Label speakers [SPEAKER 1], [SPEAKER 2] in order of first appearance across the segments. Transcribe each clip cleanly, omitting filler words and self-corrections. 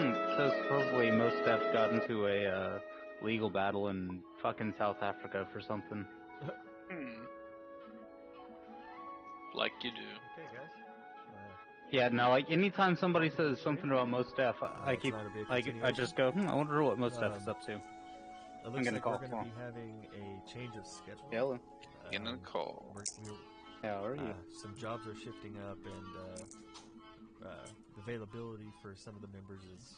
[SPEAKER 1] So supposedly most staff got into a legal battle in fucking South Africa for something.
[SPEAKER 2] Like you do.
[SPEAKER 3] Okay, guys.
[SPEAKER 1] Yeah, no, like anytime somebody says something about most staff, I keep
[SPEAKER 3] not a big
[SPEAKER 1] I just go, I wonder what most staff is up to.
[SPEAKER 3] It
[SPEAKER 1] I'm
[SPEAKER 3] looks
[SPEAKER 1] gonna
[SPEAKER 3] like
[SPEAKER 1] call
[SPEAKER 3] we're going to
[SPEAKER 1] for
[SPEAKER 3] be having a change of schedule.
[SPEAKER 1] Hello.
[SPEAKER 2] Getting a call.
[SPEAKER 1] How are you?
[SPEAKER 3] Some jobs are shifting up, and the availability for some of the members is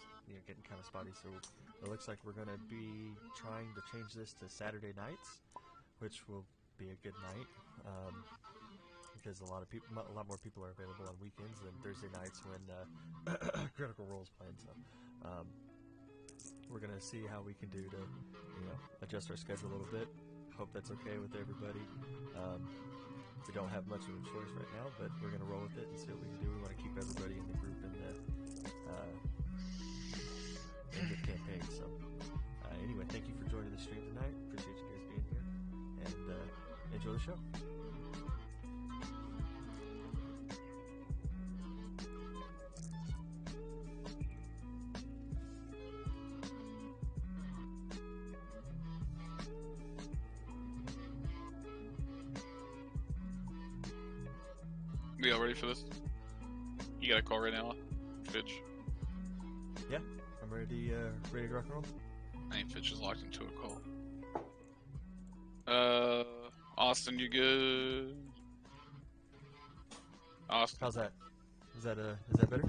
[SPEAKER 3] getting kind of spotty. So it looks like we're going to be trying to change this to Saturday nights, which will be a good night because a lot more people are available on weekends than Thursday nights when Critical Role is playing. So we're going to see how we can do to adjust our schedule a little bit. Hope that's okay with everybody. We don't have much of a choice right now, but we're going to roll with it and see what we can do. We want to keep everybody in the group in the campaign. So anyway, thank you for joining the stream tonight. Appreciate you guys being here, and enjoy the show.
[SPEAKER 2] We all ready for this? You got a call right now, Fitch?
[SPEAKER 3] Yeah, I'm ready. Ready to rock and roll.
[SPEAKER 2] I think Fitch is locked into a call. Austin, you good? Austin,
[SPEAKER 3] How's that? Is that better?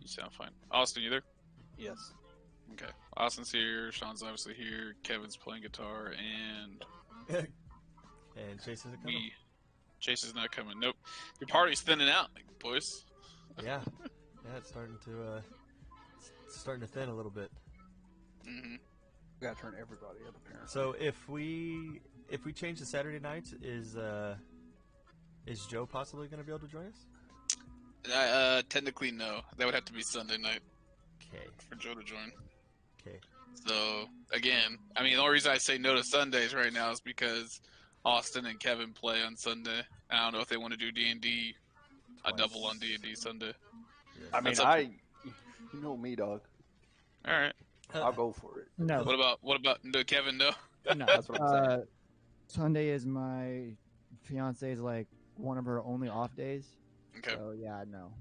[SPEAKER 2] you sound fine. Austin, you there?
[SPEAKER 4] Yes.
[SPEAKER 2] Okay. Austin's here. Sean's obviously here. Kevin's playing guitar, and
[SPEAKER 3] And Chase isn't coming.
[SPEAKER 2] Chase is not coming. Nope. Your party's thinning out, boys.
[SPEAKER 3] Yeah, it's starting to thin a little bit.
[SPEAKER 2] Mm-hmm.
[SPEAKER 4] We gotta turn everybody up apparently.
[SPEAKER 3] So if we change to Saturday nights, is Joe possibly going to be able to join us?
[SPEAKER 2] Technically, no. That would have to be Sunday night
[SPEAKER 3] Okay.
[SPEAKER 2] for Joe to join.
[SPEAKER 3] Okay.
[SPEAKER 2] So, again, I mean, the only reason I say no to Sundays right now is because Austin and Kevin play on Sunday. I don't know if they want to do D&D, a double on D&D Sunday.
[SPEAKER 3] Yes.
[SPEAKER 4] I mean, you know me, dog.
[SPEAKER 2] All right.
[SPEAKER 4] I'll go for it.
[SPEAKER 5] No,
[SPEAKER 2] What about no, Kevin? No.
[SPEAKER 5] no.
[SPEAKER 4] That's what I'm saying.
[SPEAKER 5] Sunday is my fiance's like one of her only off days.
[SPEAKER 2] Okay.
[SPEAKER 5] So yeah, no.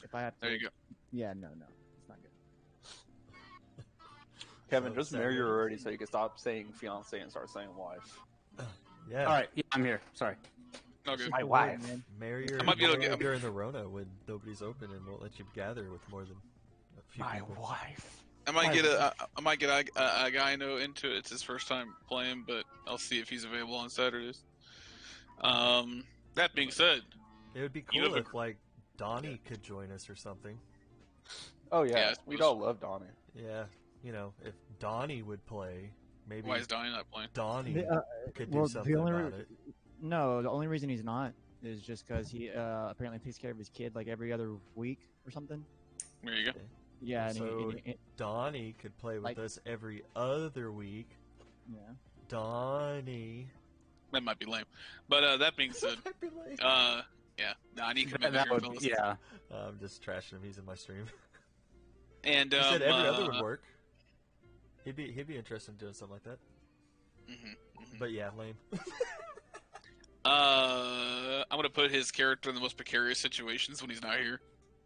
[SPEAKER 5] If I have to,
[SPEAKER 2] There you go.
[SPEAKER 5] yeah, no, it's not good.
[SPEAKER 4] Kevin,
[SPEAKER 3] So
[SPEAKER 4] just marry her
[SPEAKER 3] Saturday.
[SPEAKER 4] already so you can stop saying fiance and start saying wife.
[SPEAKER 3] Yeah.
[SPEAKER 1] All right, yeah, I'm here. Sorry.
[SPEAKER 2] No good.
[SPEAKER 4] My wife.
[SPEAKER 5] Man.
[SPEAKER 3] Marry her
[SPEAKER 2] I might be able to get-
[SPEAKER 3] during the Rona when nobody's open and won't let you gather with more than a few
[SPEAKER 4] My
[SPEAKER 3] people.
[SPEAKER 4] wife.
[SPEAKER 2] I might get a guy I know into it. It's his first time playing, but I'll see if he's available on Saturdays. That being said,
[SPEAKER 3] It would be
[SPEAKER 2] You
[SPEAKER 3] cool
[SPEAKER 2] have a-
[SPEAKER 3] if like Donnie could join us or something.
[SPEAKER 4] Oh
[SPEAKER 2] Yeah, I
[SPEAKER 4] yeah,
[SPEAKER 2] suppose.
[SPEAKER 4] we'd all love Donnie.
[SPEAKER 3] Yeah, if Donnie would play, maybe
[SPEAKER 2] why is Donnie not playing?
[SPEAKER 3] Donnie could do
[SPEAKER 5] well,
[SPEAKER 3] something
[SPEAKER 5] the only
[SPEAKER 3] about it.
[SPEAKER 5] no, the only reason he's not is just because he apparently takes care of his kid like every other week or something.
[SPEAKER 2] There you go.
[SPEAKER 3] Okay.
[SPEAKER 5] Yeah, and
[SPEAKER 3] So
[SPEAKER 5] he
[SPEAKER 3] Donnie could play with
[SPEAKER 5] Like-
[SPEAKER 3] us every other week.
[SPEAKER 5] yeah.
[SPEAKER 3] Donnie.
[SPEAKER 2] That might be lame. But that being said, yeah, Donnie can make
[SPEAKER 1] That
[SPEAKER 2] here,
[SPEAKER 1] would,
[SPEAKER 2] fellas.
[SPEAKER 1] yeah.
[SPEAKER 3] I'm just trashing him. He's in my stream.
[SPEAKER 2] And
[SPEAKER 3] He said every other would work. He'd be interested in doing something like that. But yeah, lame.
[SPEAKER 2] I'm gonna put his character in the most precarious situations when he's not here.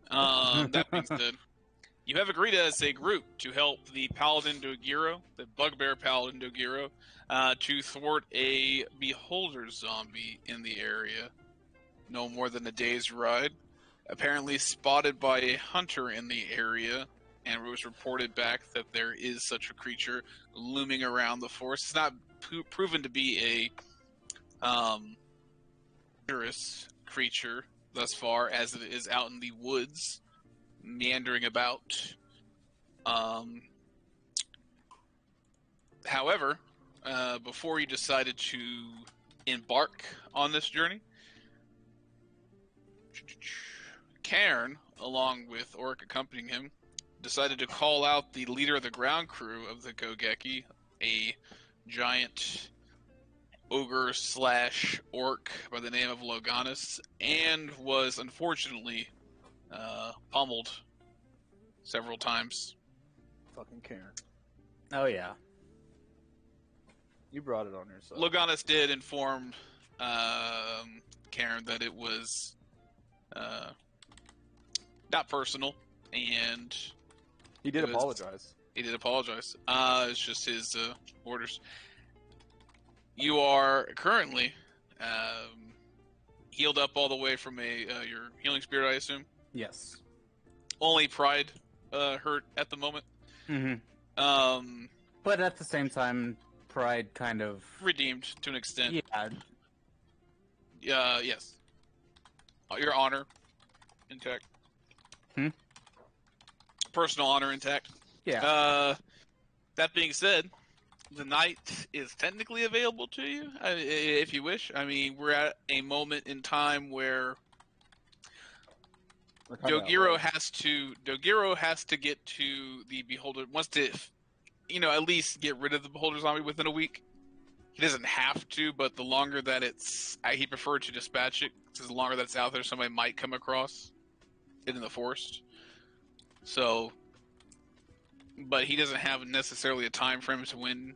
[SPEAKER 2] That being said, you have agreed as a group to help the Paladin Dogiro, the Bugbear Paladin Dogiro, to thwart a Beholder zombie in the area. No more than a day's ride. Apparently spotted by a hunter in the area, and it was reported back that there is such a creature looming around the forest. It's not proven to be a dangerous creature thus far, as it is out in the woods, meandering about. However, before you decided to embark on this journey, Cairn, along with Orc accompanying him, decided to call out the leader of the ground crew of the Gogeki, a giant ogre/orc by the name of Loganus, and was unfortunately pummeled several times.
[SPEAKER 4] Fucking Karen.
[SPEAKER 1] Oh yeah.
[SPEAKER 4] You brought it on yourself.
[SPEAKER 2] Loganis did inform Karen that it was not personal, and
[SPEAKER 4] He did
[SPEAKER 2] it was-
[SPEAKER 4] apologize.
[SPEAKER 2] he did apologize. It's just his orders. You are currently healed up all the way from your healing spirit, I assume.
[SPEAKER 1] Yes.
[SPEAKER 2] Only pride hurt at the moment.
[SPEAKER 1] Mm-hmm. But at the same time, pride kind of
[SPEAKER 2] Redeemed to an extent.
[SPEAKER 1] Yeah.
[SPEAKER 2] Yes. Your honor intact. Personal honor intact.
[SPEAKER 1] Yeah.
[SPEAKER 2] That being said, the night is technically available to you if you wish. I mean, we're at a moment in time where Dogiro has to get to the Beholder. Wants to, at least get rid of the Beholder zombie within a week. He doesn't have to, but the longer that he preferred to dispatch it, because the longer that's out there, somebody might come across it in the forest. So, but he doesn't have necessarily a time frame to when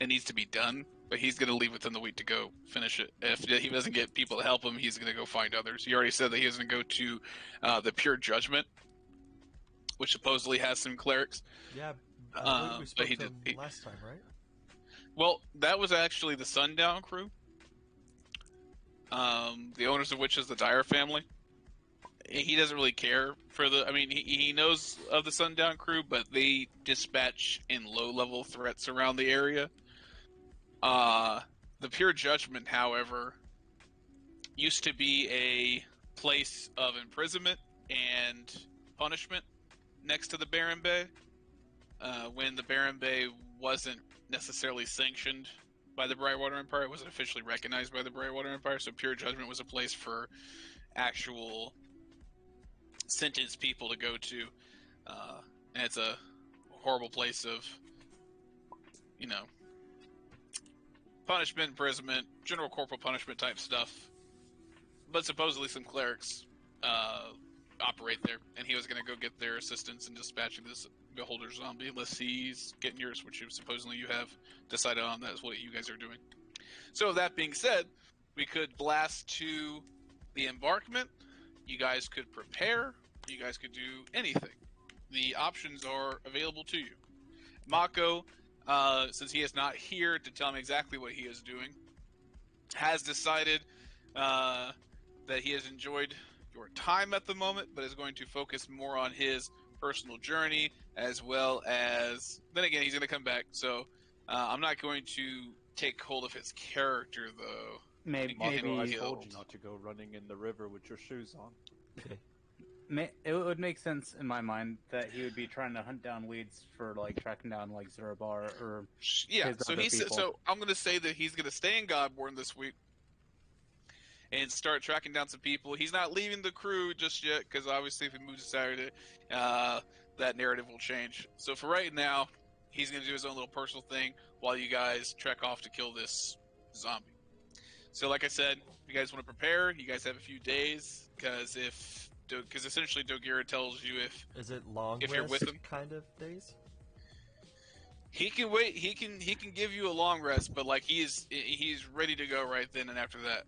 [SPEAKER 2] it needs to be done. But he's going to leave within the week to go finish it. If he doesn't get people to help him, he's going to go find others. He already said that he was going to go to the Pure Judgment, which supposedly has some clerics.
[SPEAKER 3] Yeah, I believe we spoke
[SPEAKER 2] he
[SPEAKER 3] to
[SPEAKER 2] did-
[SPEAKER 3] him
[SPEAKER 2] he-
[SPEAKER 3] last time, right?
[SPEAKER 2] Well, that was actually the Sundown crew. The owners of which is the Dyer family. He doesn't really care for he knows of the Sundown crew, but they dispatch in low-level threats around the area. The Pure Judgment, however, used to be a place of imprisonment and punishment next to the Baron Bay. When the Baron Bay wasn't necessarily sanctioned by the Brightwater Empire, it wasn't officially recognized by the Brightwater Empire, so Pure Judgment was a place for actual sentenced people to go to. And it's a horrible place of, punishment, imprisonment, general corporal punishment type stuff. But supposedly some clerics operate there, and he was going to go get their assistance in dispatching this Beholder zombie, unless he's getting yours, which supposedly you have decided on. That's what you guys are doing. So that being said, we could blast to the embarkment. You guys could prepare. You guys could do anything. The options are available to you. Mako, since he is not here to tell me exactly what he is doing, has decided that he has enjoyed your time at the moment, but is going to focus more on his personal journey, as well as, then again, he's going to come back, so I'm not going to take hold of his character, though.
[SPEAKER 1] Maybe
[SPEAKER 2] Mako,
[SPEAKER 4] I
[SPEAKER 2] Maybe-
[SPEAKER 4] told you not to go running in the river with your shoes on.
[SPEAKER 1] it would make sense in my mind that he would be trying to hunt down leads for tracking down Zurabar or
[SPEAKER 2] Yeah,
[SPEAKER 1] his
[SPEAKER 2] so
[SPEAKER 1] other people.
[SPEAKER 2] so I'm going to say that he's going to stay in Godborn this week and start tracking down some people. He's not leaving the crew just yet, because obviously if he moves to Saturday, that narrative will change. So for right now, he's going to do his own little personal thing while you guys trek off to kill this zombie. So like I said, if you guys want to prepare, you guys have a few days, because essentially Dogira tells you
[SPEAKER 3] Is it long
[SPEAKER 2] if you're
[SPEAKER 3] rest
[SPEAKER 2] with him.
[SPEAKER 3] kind of days?
[SPEAKER 2] He can wait. He can give you a long rest, but he's ready to go right then and after that.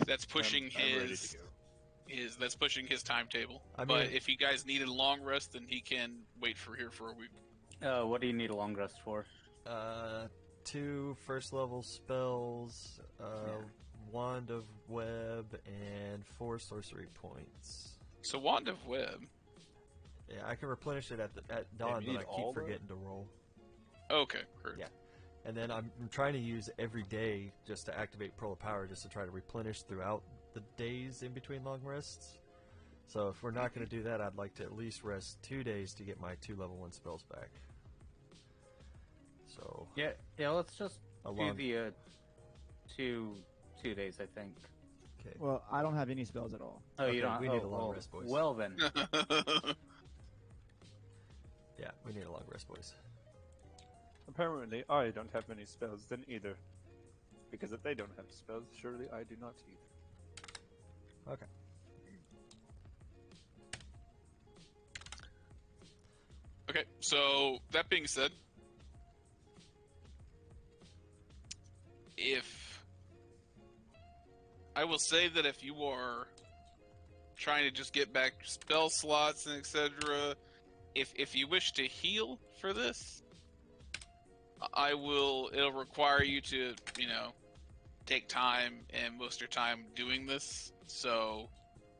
[SPEAKER 2] That's pushing
[SPEAKER 4] I'm ready to go.
[SPEAKER 2] that's pushing his timetable.
[SPEAKER 3] I
[SPEAKER 2] But
[SPEAKER 3] mean-
[SPEAKER 2] if you guys need a long rest, then he can wait for a week.
[SPEAKER 1] What do you need a long rest for?
[SPEAKER 3] 2 first level spells, Wand of Web, and 4 sorcery points.
[SPEAKER 2] So Wand of Web.
[SPEAKER 3] Yeah, I can replenish it at dawn,
[SPEAKER 4] you
[SPEAKER 3] but
[SPEAKER 4] need
[SPEAKER 3] I
[SPEAKER 4] all
[SPEAKER 3] keep
[SPEAKER 4] of it?
[SPEAKER 3] forgetting to roll.
[SPEAKER 2] Okay, correct.
[SPEAKER 3] Yeah. And then I'm trying to use every day just to activate Pearl of Power, just to try to replenish throughout the days in between long rests. So if we're not going to do that, I'd like to at least rest 2 days to get my 2 level 1 spells back. So
[SPEAKER 1] Yeah, let's just
[SPEAKER 3] a
[SPEAKER 1] do
[SPEAKER 3] long.
[SPEAKER 1] the 2 days, I think.
[SPEAKER 3] Okay.
[SPEAKER 5] Well, I don't have any spells at all.
[SPEAKER 1] Oh,
[SPEAKER 3] Okay,
[SPEAKER 1] you don't.
[SPEAKER 3] we need a long rest, boys.
[SPEAKER 1] Well then,
[SPEAKER 3] Yeah, we need a long rest, boys.
[SPEAKER 4] Apparently, I don't have many spells then either. Because if they don't have spells, surely I do not either.
[SPEAKER 3] Okay.
[SPEAKER 2] Okay, so that being said, if I will say that if you are trying to just get back spell slots and etc., if you wish to heal for this, I will. It'll require you to, take time and most of your time doing this. So,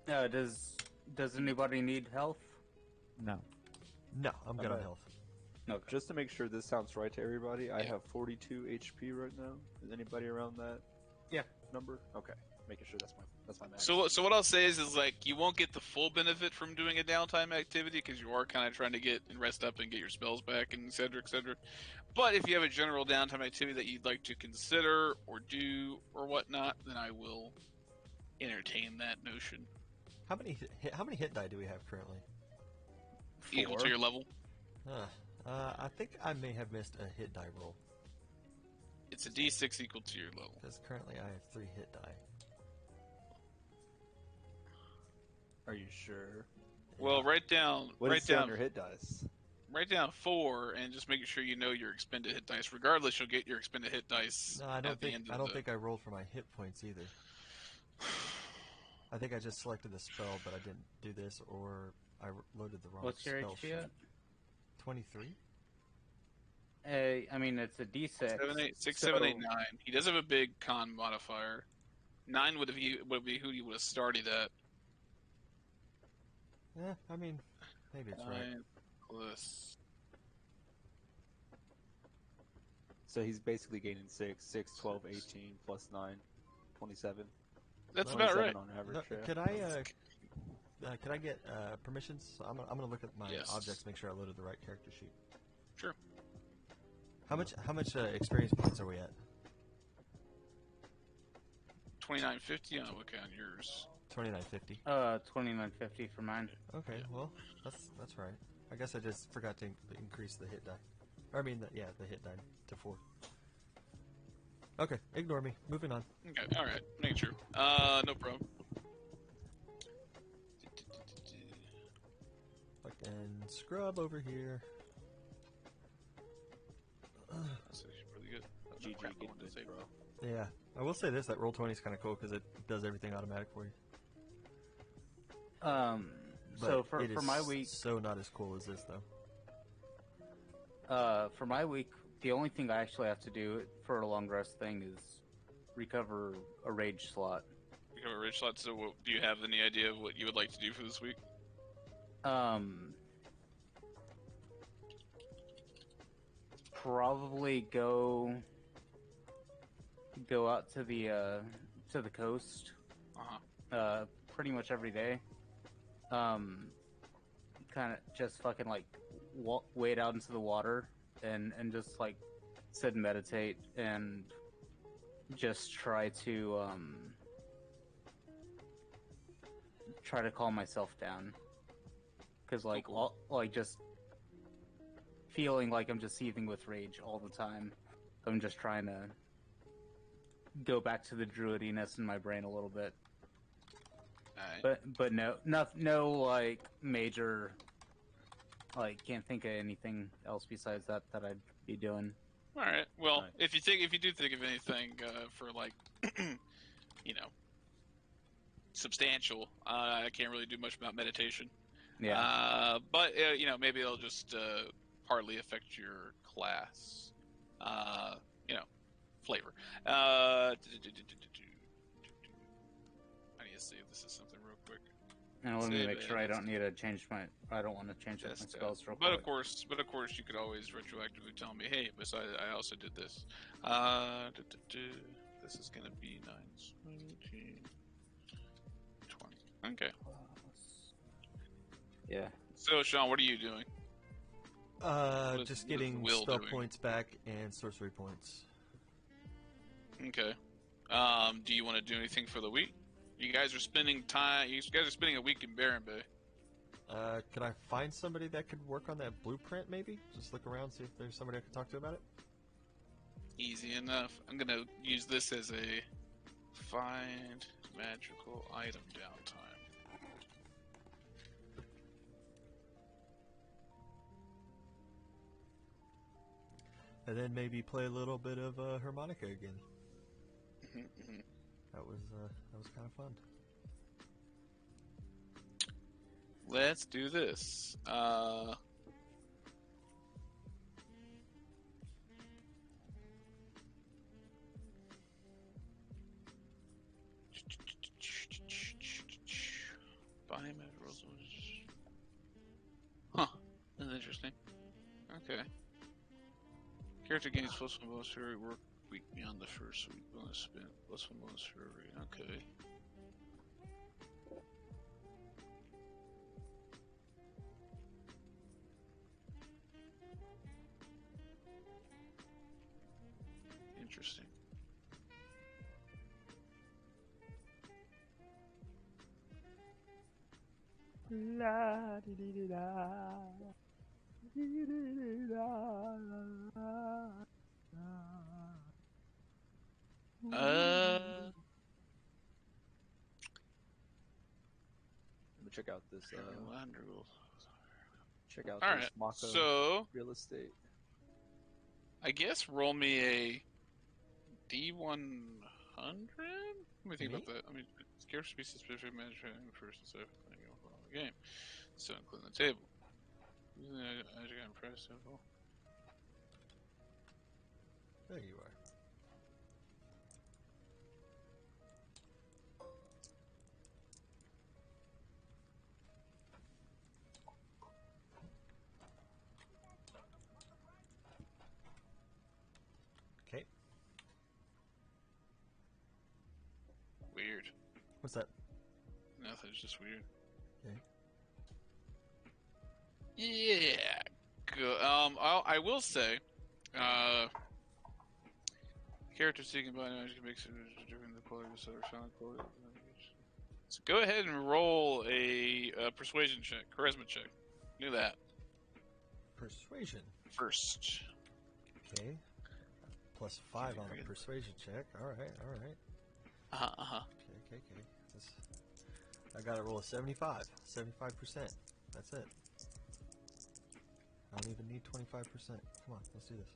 [SPEAKER 1] Does anybody need health?
[SPEAKER 5] No.
[SPEAKER 3] No, I'm good on
[SPEAKER 4] Okay.
[SPEAKER 3] health.
[SPEAKER 1] Okay.
[SPEAKER 4] Just to make sure this sounds right to everybody, I
[SPEAKER 2] Yeah.
[SPEAKER 4] have 42 HP right now. Is anybody around that?
[SPEAKER 1] Yeah.
[SPEAKER 4] Number? Okay, making sure that's my max.
[SPEAKER 2] so what I'll say is like you won't get the full benefit from doing a downtime activity because you are kind of trying to get and rest up and get your spells back and etc. etc. But if you have a general downtime activity that you'd like to consider or do or whatnot, then I will entertain that notion.
[SPEAKER 3] How many hit die do we have currently?
[SPEAKER 2] Equal to your level.
[SPEAKER 3] I think I may have missed a hit die roll
[SPEAKER 2] It's a D6 equal to your level.
[SPEAKER 3] because currently I have 3 hit die.
[SPEAKER 4] Are you sure?
[SPEAKER 2] Well, write down
[SPEAKER 4] What
[SPEAKER 2] write
[SPEAKER 4] is on
[SPEAKER 2] down
[SPEAKER 4] your hit dice?
[SPEAKER 2] write down 4 and just making sure you know your expended hit dice. Regardless, you'll get your expended hit dice.
[SPEAKER 3] No, I
[SPEAKER 2] at
[SPEAKER 3] don't
[SPEAKER 2] the
[SPEAKER 3] think
[SPEAKER 2] end of
[SPEAKER 3] I don't
[SPEAKER 2] the...
[SPEAKER 3] think I rolled for my hit points either. I think I just selected the spell, but I didn't do this, or I loaded the wrong
[SPEAKER 1] What's your
[SPEAKER 3] spell
[SPEAKER 1] HP
[SPEAKER 3] sheet.
[SPEAKER 1] at?
[SPEAKER 3] 23.
[SPEAKER 1] I mean, it's a D6.
[SPEAKER 2] 7, 8, 6,
[SPEAKER 1] so-
[SPEAKER 2] 7, 8, 9. He does have a big con modifier. 9 would be who you would have started at.
[SPEAKER 3] Yeah, I mean, maybe it's
[SPEAKER 2] 9
[SPEAKER 3] right.
[SPEAKER 2] plus...
[SPEAKER 4] So he's basically gaining 6, 12, 18, plus 9, 27.
[SPEAKER 2] That's
[SPEAKER 3] Well,
[SPEAKER 2] about
[SPEAKER 4] 27
[SPEAKER 2] right.
[SPEAKER 4] on average.
[SPEAKER 3] No,
[SPEAKER 4] yeah.
[SPEAKER 3] could I get permissions? I'm gonna look at my
[SPEAKER 2] Yes.
[SPEAKER 3] objects, make sure I loaded the right character sheet.
[SPEAKER 2] Sure.
[SPEAKER 3] How much experience points are we at?
[SPEAKER 2] 2950. I'll look on yours.
[SPEAKER 3] 2950.
[SPEAKER 1] 2950 for mine.
[SPEAKER 3] Okay, well that's right. I guess I just forgot to increase the hit die. Or I mean, the hit die to 4. Okay, ignore me. Moving on.
[SPEAKER 2] Okay, alright. Making sure. No problem.
[SPEAKER 3] Fucking scrub over here.
[SPEAKER 2] That's actually pretty good.
[SPEAKER 4] GG,
[SPEAKER 2] Crap, I
[SPEAKER 4] get
[SPEAKER 2] wanted to
[SPEAKER 4] this,
[SPEAKER 2] say.
[SPEAKER 4] bro.
[SPEAKER 3] Yeah, I will say this: that roll 20 is kind of cool because it does everything automatic for you.
[SPEAKER 1] So
[SPEAKER 3] But it
[SPEAKER 1] for
[SPEAKER 3] is
[SPEAKER 1] my week,
[SPEAKER 3] so not as cool as this though.
[SPEAKER 1] for my week, the only thing I actually have to do for a long rest thing is recover a rage slot.
[SPEAKER 2] We have a rich slot, so do you have any idea of what you would like to do for this week?
[SPEAKER 1] Probably go out to the coast.
[SPEAKER 2] Uh-huh.
[SPEAKER 1] Pretty much every day. Kind of just fucking like wade out into the water and just like sit and meditate and just try to calm myself down. Cause like
[SPEAKER 2] Cool.
[SPEAKER 1] just feeling like I'm just seething with rage all the time. I'm just trying to go back to the druidiness in my brain a little bit.
[SPEAKER 2] Alright.
[SPEAKER 1] But no like major, like can't think of anything else besides that I'd be doing.
[SPEAKER 2] All right. Well,
[SPEAKER 4] Right.
[SPEAKER 2] if you do think of anything for like, substantial, I can't really do much about meditation.
[SPEAKER 1] Yeah.
[SPEAKER 2] But maybe it'll just partly affect your class. Flavor. I need to save this as something real quick.
[SPEAKER 1] And let me
[SPEAKER 2] save
[SPEAKER 1] make
[SPEAKER 2] it.
[SPEAKER 1] sure I don't need to change I don't want to change up my
[SPEAKER 2] Just,
[SPEAKER 1] spells real
[SPEAKER 2] but
[SPEAKER 1] quick.
[SPEAKER 2] of course, you could always retroactively tell me, hey, besides, I also did this. This is gonna be 9, 17, 20. Okay.
[SPEAKER 1] Yeah.
[SPEAKER 2] So, Sean, what are you doing? What
[SPEAKER 3] Just
[SPEAKER 2] is
[SPEAKER 3] getting
[SPEAKER 2] Will
[SPEAKER 3] spell
[SPEAKER 2] doing?
[SPEAKER 3] points back and sorcery points.
[SPEAKER 2] Okay. Do you want to do anything for the week? You guys are spending time. You guys are spending a week in Barren Bay.
[SPEAKER 3] Could I find somebody that could work on that blueprint? Maybe just look around, see if there's somebody I can talk to about it.
[SPEAKER 2] Easy enough. I'm gonna use this as a find magical item downtime.
[SPEAKER 3] and then maybe play a little bit of harmonica again. That was kind of fun.
[SPEAKER 2] Let's do this. Huh. That's interesting. Okay. Character gains +1 bonus for every work week beyond the first week bonus spent. +1 bonus for every. Okay. Interesting.
[SPEAKER 4] La di di di da. Di di di da. Let me check out this. Check out
[SPEAKER 2] All
[SPEAKER 4] this
[SPEAKER 2] right.
[SPEAKER 4] Mako
[SPEAKER 2] So
[SPEAKER 4] real estate.
[SPEAKER 2] I guess roll me a D100. Let me think about that. I mean, character species specific management first and second thing on the game. So including the table. As you got impressed.
[SPEAKER 3] There you are. Okay.
[SPEAKER 2] Weird.
[SPEAKER 3] What's that?
[SPEAKER 2] Nothing. It's just weird.
[SPEAKER 3] Okay.
[SPEAKER 2] Yeah. Good. I will say, character seeking by knowledge can make different the quality of the sound quality. So go ahead and roll a persuasion check, charisma check. Knew that
[SPEAKER 3] Persuasion.
[SPEAKER 2] first.
[SPEAKER 3] Okay. +5 on the persuasion check. All right. Okay. I got to roll a 75. 75%. That's it. I don't even need 25%. Come on, let's do this.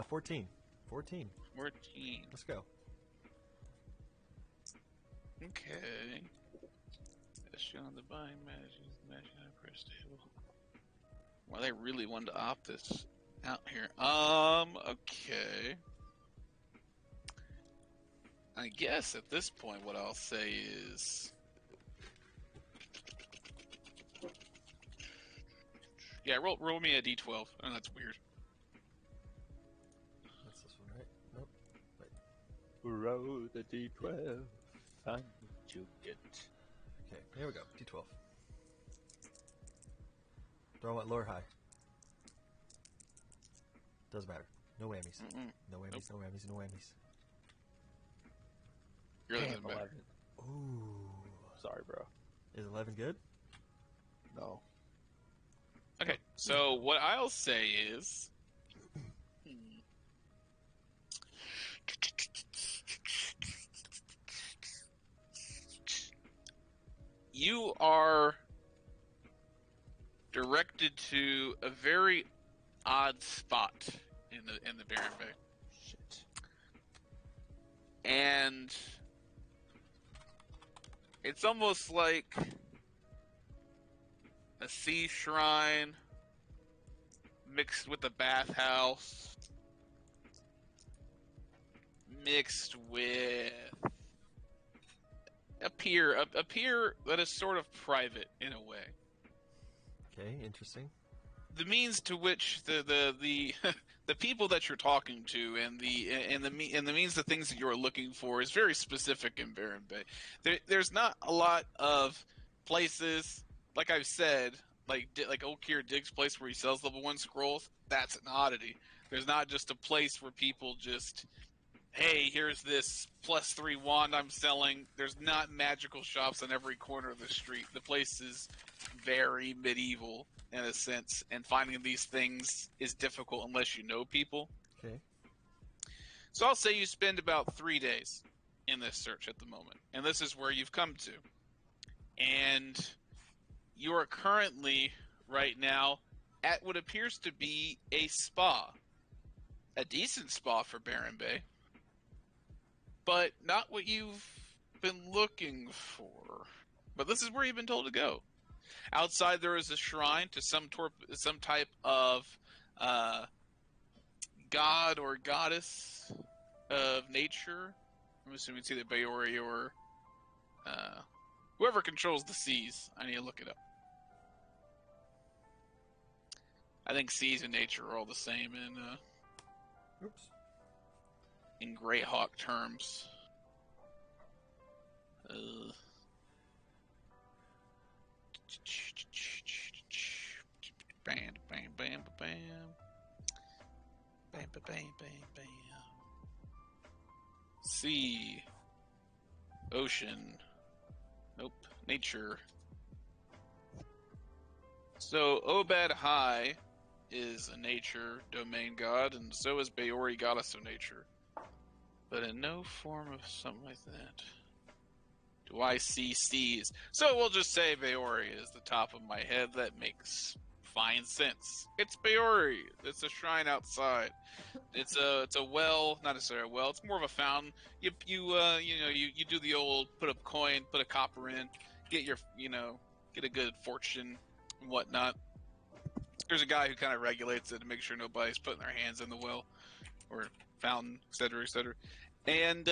[SPEAKER 3] 14. 14.
[SPEAKER 2] 14.
[SPEAKER 3] Let's go.
[SPEAKER 2] Okay. That's showing the buying matching press table. Well, they really wanted to opt this out here. Okay. I guess at this point, what I'll say is, yeah, roll me a d12. Oh, that's weird.
[SPEAKER 3] That's this one, right? Nope. Wait.
[SPEAKER 4] Roll the d12. Find what you get.
[SPEAKER 3] Okay, here we go. D12. Do I want low or high? Doesn't matter. No whammies. No whammies,
[SPEAKER 2] Nope.
[SPEAKER 3] no whammies, no whammies.
[SPEAKER 2] Really
[SPEAKER 4] Damn,
[SPEAKER 2] doesn't matter.
[SPEAKER 4] 11.
[SPEAKER 3] Ooh.
[SPEAKER 4] Sorry, bro.
[SPEAKER 3] Is 11 good?
[SPEAKER 4] No.
[SPEAKER 2] Okay, so what I'll say is, you are directed to a very odd spot in the Barren Bay,
[SPEAKER 4] Shit.
[SPEAKER 2] and it's almost like a sea shrine mixed with a bathhouse, mixed with a pier that is sort of private in a way.
[SPEAKER 3] Okay, interesting.
[SPEAKER 2] The means to which the the people that you're talking to and the means the things that you're looking for is very specific in Barren Bay. There's not a lot of places, like I've said, like Old Kier Dig's place where he sells level 1 scrolls. That's an oddity. There's not just a place where people just, hey, here's this +3 wand I'm selling. There's not magical shops on every corner of the street. The place is very medieval in a sense, and finding these things is difficult unless you know people.
[SPEAKER 3] Okay.
[SPEAKER 2] So I'll say you spend about 3 days in this search at the moment, and this is where you've come to. And you are currently, right now, at what appears to be a spa. A decent spa for Baron Bay, but not what you've been looking for. But this is where you've been told to go. Outside, there is a shrine to some type of god or goddess of nature. I'm assuming it's either Baori or whoever controls the seas. I need to look it up. I think seas and nature are all the same in Greyhawk terms. Bam, bam, bam, bam, bam, bam, bam, bam. Sea, ocean, nope, nature. So Obed High is a nature domain god, and so is Baori, goddess of nature. But in no form of something like that do I see seas. So we'll just say Baori is the top of my head. That makes fine sense. It's Baori. It's a shrine outside. It's a well, not necessarily a well. It's more of a fountain. You do the old put a coin, put a copper in, get a good fortune and whatnot. There's a guy who kind of regulates it to make sure nobody's putting their hands in the well or fountain, etc., etc. And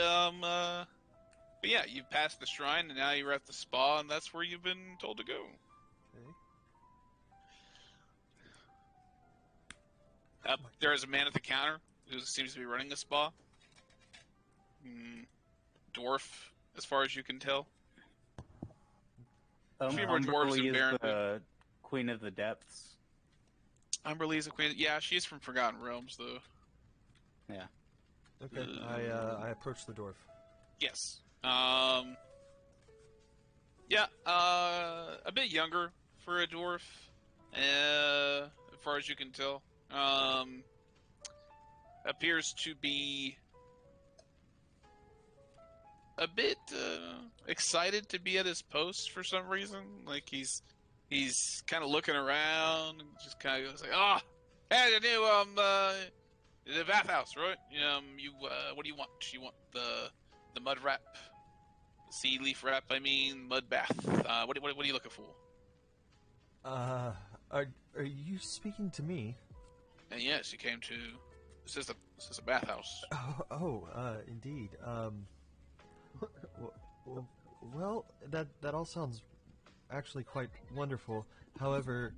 [SPEAKER 2] but yeah, you've passed the shrine, and now you're at the spa, and that's where you've been told to go.
[SPEAKER 3] Okay.
[SPEAKER 2] There is a man at the counter who seems to be running the spa. Dwarf, as far as you can tell. A few more dwarves in Baron.
[SPEAKER 1] The Queen of the Depths.
[SPEAKER 2] Umberlee's the queen. Yeah, she's from Forgotten Realms, though.
[SPEAKER 1] Yeah.
[SPEAKER 3] Okay, I approach the dwarf.
[SPEAKER 2] Yes. Yeah, a bit younger for a dwarf, as far as you can tell. Appears to be a bit excited to be at his post for some reason. Like he's kind of looking around and just kind of goes like, "Ah, hey, the new the bathhouse, right? What do you want? You want the mud wrap, the sea leaf wrap? I mean, mud bath. What are you looking for?"
[SPEAKER 3] Are you speaking to me?
[SPEAKER 2] And yes, you came to. This is a bathhouse.
[SPEAKER 3] Indeed. Well, that all sounds actually quite wonderful. However,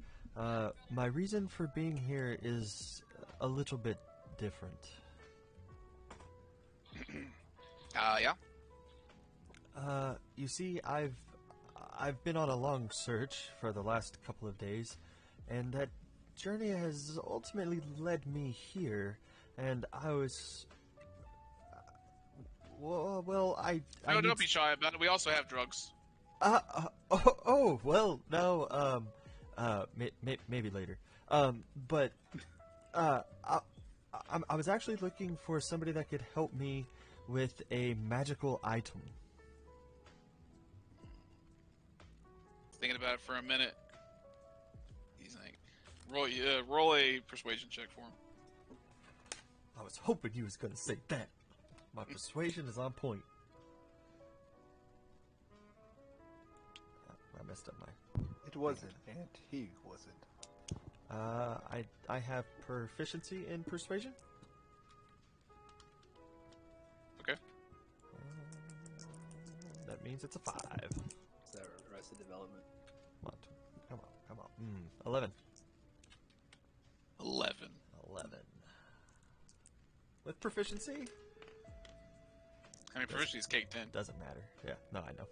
[SPEAKER 3] my reason for being here is a little bit different.
[SPEAKER 2] Yeah.
[SPEAKER 3] You see, I've been on a long search for the last couple of days, and that journey has ultimately led me here. And I was,
[SPEAKER 2] Don't be shy about it. We also have drugs.
[SPEAKER 3] Well, no, maybe later. But I was actually looking for somebody that could help me with a magical item.
[SPEAKER 2] Thinking about it for a minute. He's like, roll a persuasion check for him.
[SPEAKER 3] I was hoping you was going to say that. My persuasion is on point. I messed up my...
[SPEAKER 6] It wasn't, and he wasn't.
[SPEAKER 3] I have proficiency in persuasion.
[SPEAKER 2] Okay.
[SPEAKER 3] That means it's a 5.
[SPEAKER 6] Is that Arrested Development?
[SPEAKER 3] Come on. 11.
[SPEAKER 2] 11.
[SPEAKER 3] With proficiency?
[SPEAKER 2] I mean, proficiency is cake 10.
[SPEAKER 3] Doesn't matter. Yeah, no, I know.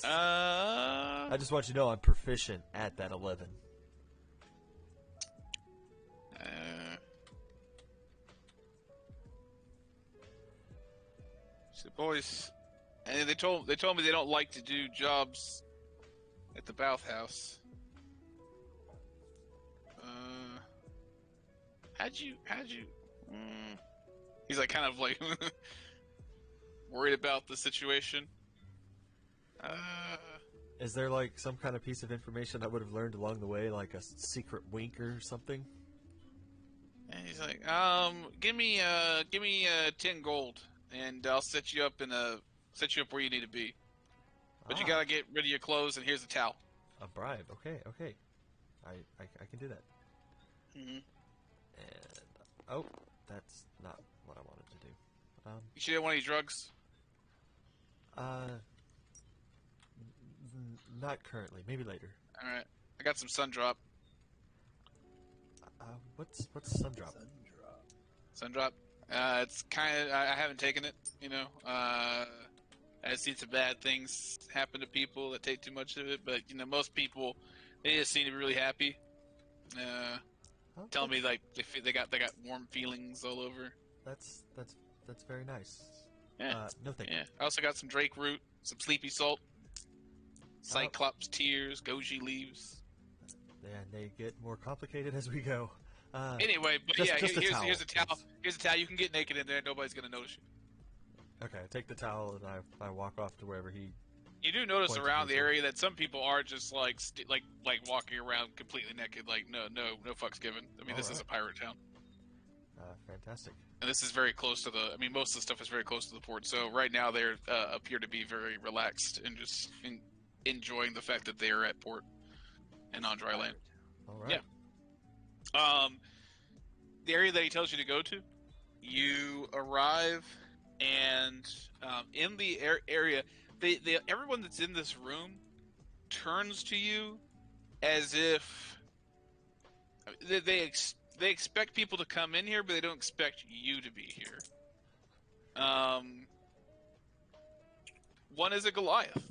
[SPEAKER 2] I
[SPEAKER 3] I just want you to know I'm proficient at that 11.
[SPEAKER 2] So boys, and they told me they don't like to do jobs at the bathhouse. How'd you? He's like kind of like worried about the situation.
[SPEAKER 3] Is there like some kind of piece of information I would have learned along the way, like a secret wink or something?
[SPEAKER 2] And he's like, give me 10 gold, and I'll set you up where you need to be. But you gotta get rid of your clothes, and here's a towel.
[SPEAKER 3] A bribe. Okay, okay. I can do that.
[SPEAKER 2] Mm-hmm.
[SPEAKER 3] And oh, that's not what I wanted to do.
[SPEAKER 2] You should have one of these drugs.
[SPEAKER 3] Not currently. Maybe later.
[SPEAKER 2] All right, I got some sun drop.
[SPEAKER 3] What's sun drop?
[SPEAKER 2] Sun drop. It's kind of. I haven't taken it. You know. I've seen some bad things happen to people that take too much of it, but you know, most people, they just seem to be really happy. Tell me like they got warm feelings all over.
[SPEAKER 3] That's very nice.
[SPEAKER 2] Yeah.
[SPEAKER 3] No thank you.
[SPEAKER 2] Yeah. I also got some Drake root, some sleepy salt, Cyclops tears, goji leaves.
[SPEAKER 3] And they get more complicated as we go.
[SPEAKER 2] Anyway, but
[SPEAKER 3] just
[SPEAKER 2] here's a towel.
[SPEAKER 3] please.
[SPEAKER 2] Here's a towel. You can get naked in there. Nobody's gonna notice you.
[SPEAKER 3] Okay, I take the towel and I walk off to wherever he.
[SPEAKER 2] You do notice
[SPEAKER 3] pointed
[SPEAKER 2] around
[SPEAKER 3] me
[SPEAKER 2] the
[SPEAKER 3] to.
[SPEAKER 2] area that some people are just like walking around completely naked, like no fucks given. I mean, this is a pirate town,
[SPEAKER 3] Fantastic.
[SPEAKER 2] and this is very close to the. I mean, most of the stuff is very close to the port. So right now they appear to be very relaxed and just enjoying the fact that they are at port and on dry land.
[SPEAKER 3] All right.
[SPEAKER 2] Yeah. The area that he tells you to go to, you arrive, and in the area, everyone that's in this room turns to you as if they expect people to come in here, but they don't expect you to be here. One is a Goliath.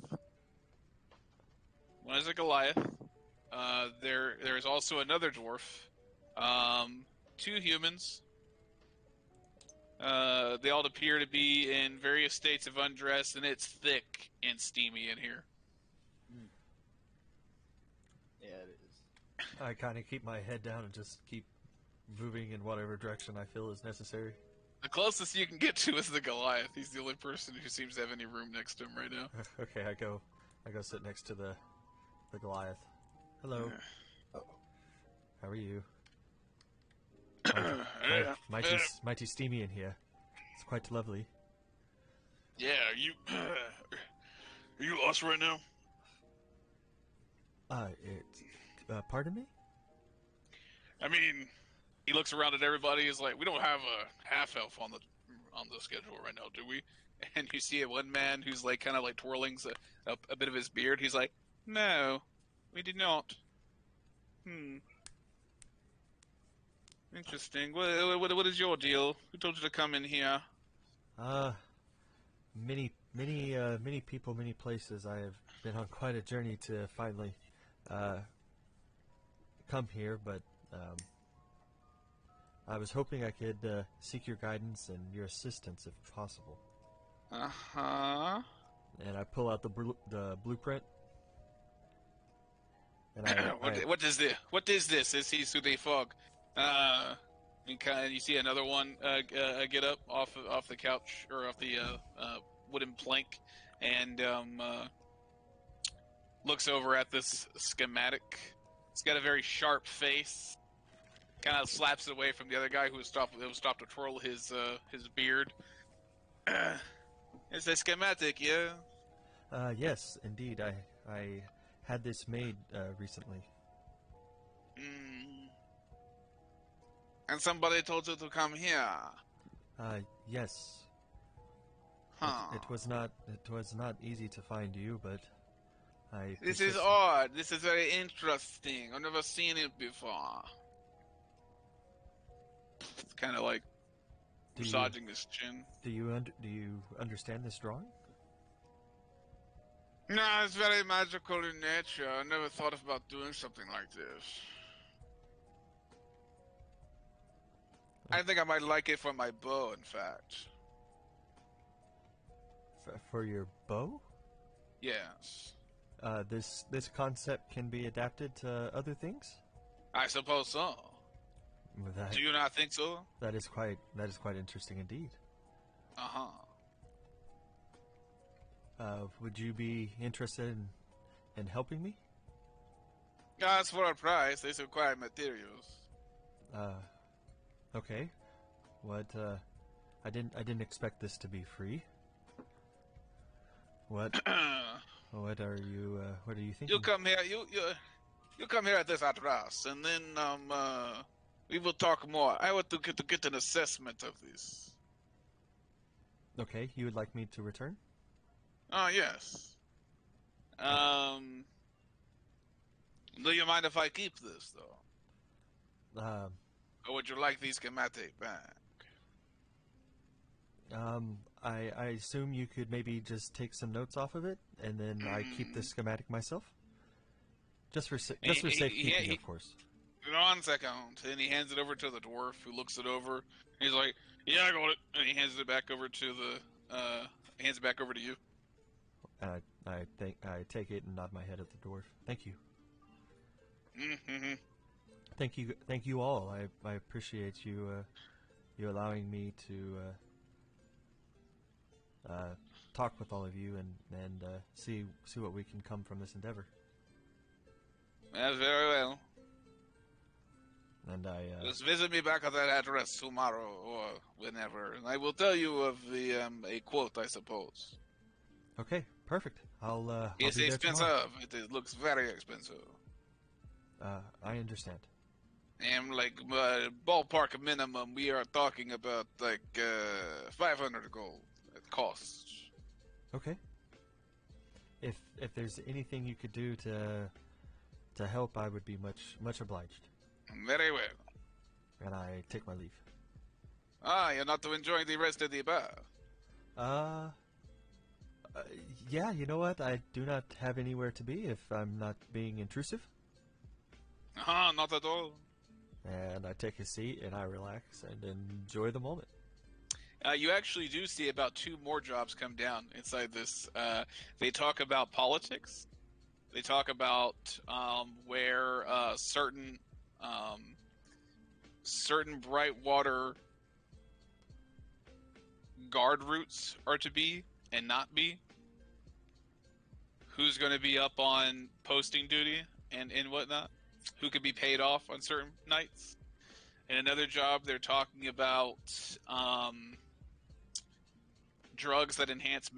[SPEAKER 2] There is also another dwarf. Two humans. They all appear to be in various states of undress, and it's thick and steamy in here.
[SPEAKER 6] Yeah, it is.
[SPEAKER 3] I kind of keep my head down and just keep moving in whatever direction I feel is necessary.
[SPEAKER 2] The closest you can get to is the Goliath. He's the only person who seems to have any room next to him right now.
[SPEAKER 3] Okay, I go sit next to the Goliath. Hello. How are you? Mighty steamy in here. It's quite lovely.
[SPEAKER 2] Yeah, are you lost right now?
[SPEAKER 3] Pardon me?
[SPEAKER 2] I mean, he looks around at everybody. He's like, we don't have a half elf on the schedule right now, do we? And you see one man who's like kind of like twirling a bit of his beard. He's like, no, we did not. Interesting. What is your deal? Who told you to come in here?
[SPEAKER 3] Many people, many places. I have been on quite a journey to finally come here, but I was hoping I could seek your guidance and your assistance if possible.
[SPEAKER 2] Uh-huh.
[SPEAKER 3] And I pull out the blueprint. And
[SPEAKER 2] what is this? What is this? Is he through the fog? And you see another one get up off the couch or off the wooden plank, and looks over at this schematic. It's got a very sharp face. Kind of slaps it away from the other guy who was stopped to twirl his beard. It's a schematic, yeah.
[SPEAKER 3] Yes, indeed. I had this made recently.
[SPEAKER 2] And somebody told you to come here.
[SPEAKER 3] Yes.
[SPEAKER 2] Huh.
[SPEAKER 3] It was not easy to find you, but I.
[SPEAKER 2] This is odd. This is very interesting. I've never seen it before. It's kind of like massaging his chin.
[SPEAKER 3] Do you understand this drawing?
[SPEAKER 2] No, it's very magical in nature. I never thought about doing something like this. I think I might like it for my bow, in fact.
[SPEAKER 3] For your bow?
[SPEAKER 2] Yes.
[SPEAKER 3] This concept can be adapted to other things?
[SPEAKER 2] I suppose so. Do you not think so?
[SPEAKER 3] That is quite interesting indeed.
[SPEAKER 2] Uh-huh.
[SPEAKER 3] Would you be interested helping me?
[SPEAKER 2] As for a price, they require materials.
[SPEAKER 3] Okay. What, I didn't expect this to be free. What are you thinking?
[SPEAKER 2] You come here, you come here at this address, and then, we will talk more. I want to get an assessment of this.
[SPEAKER 3] Okay, you would like me to return?
[SPEAKER 2] Oh, yes. Do you mind if I keep this, though? Or would you like these schematic back?
[SPEAKER 3] I assume you could maybe just take some notes off of it, and then I keep the schematic myself? Just for safekeeping, of course.
[SPEAKER 2] 1 second, and he hands it over to the dwarf, who looks it over. He's like, "Yeah, I got it," and he hands it back over to you.
[SPEAKER 3] I take it and nod my head at the dwarf. Thank you.
[SPEAKER 2] Mm-hmm.
[SPEAKER 3] Thank you all. I appreciate you allowing me to talk with all of you and see what we can come from this endeavor.
[SPEAKER 2] That's very well.
[SPEAKER 3] And I
[SPEAKER 2] just visit me back at that address tomorrow or whenever, and I will tell you of the a quote, I suppose.
[SPEAKER 3] Okay, perfect. I'll
[SPEAKER 2] it's
[SPEAKER 3] be there
[SPEAKER 2] expensive.
[SPEAKER 3] tomorrow.
[SPEAKER 2] It looks very expensive.
[SPEAKER 3] I understand.
[SPEAKER 2] And like ballpark minimum, we are talking about like 500 gold at cost.
[SPEAKER 3] Okay. If there's anything you could do to help, I would be much obliged.
[SPEAKER 2] Very well.
[SPEAKER 3] And I take my leave.
[SPEAKER 2] You're not enjoying the rest of the bar?
[SPEAKER 3] Yeah, you know what? I do not have anywhere to be if I'm not being intrusive.
[SPEAKER 2] Not at all.
[SPEAKER 3] And I take a seat and I relax and enjoy the moment.
[SPEAKER 2] You actually do see about 2 more jobs come down inside this. They talk about politics. They talk about where certain bright water guard routes are to be and not be. Who's going to be up on posting duty and whatnot. Who could be paid off on certain nights. In another job, they're talking about drugs that enhance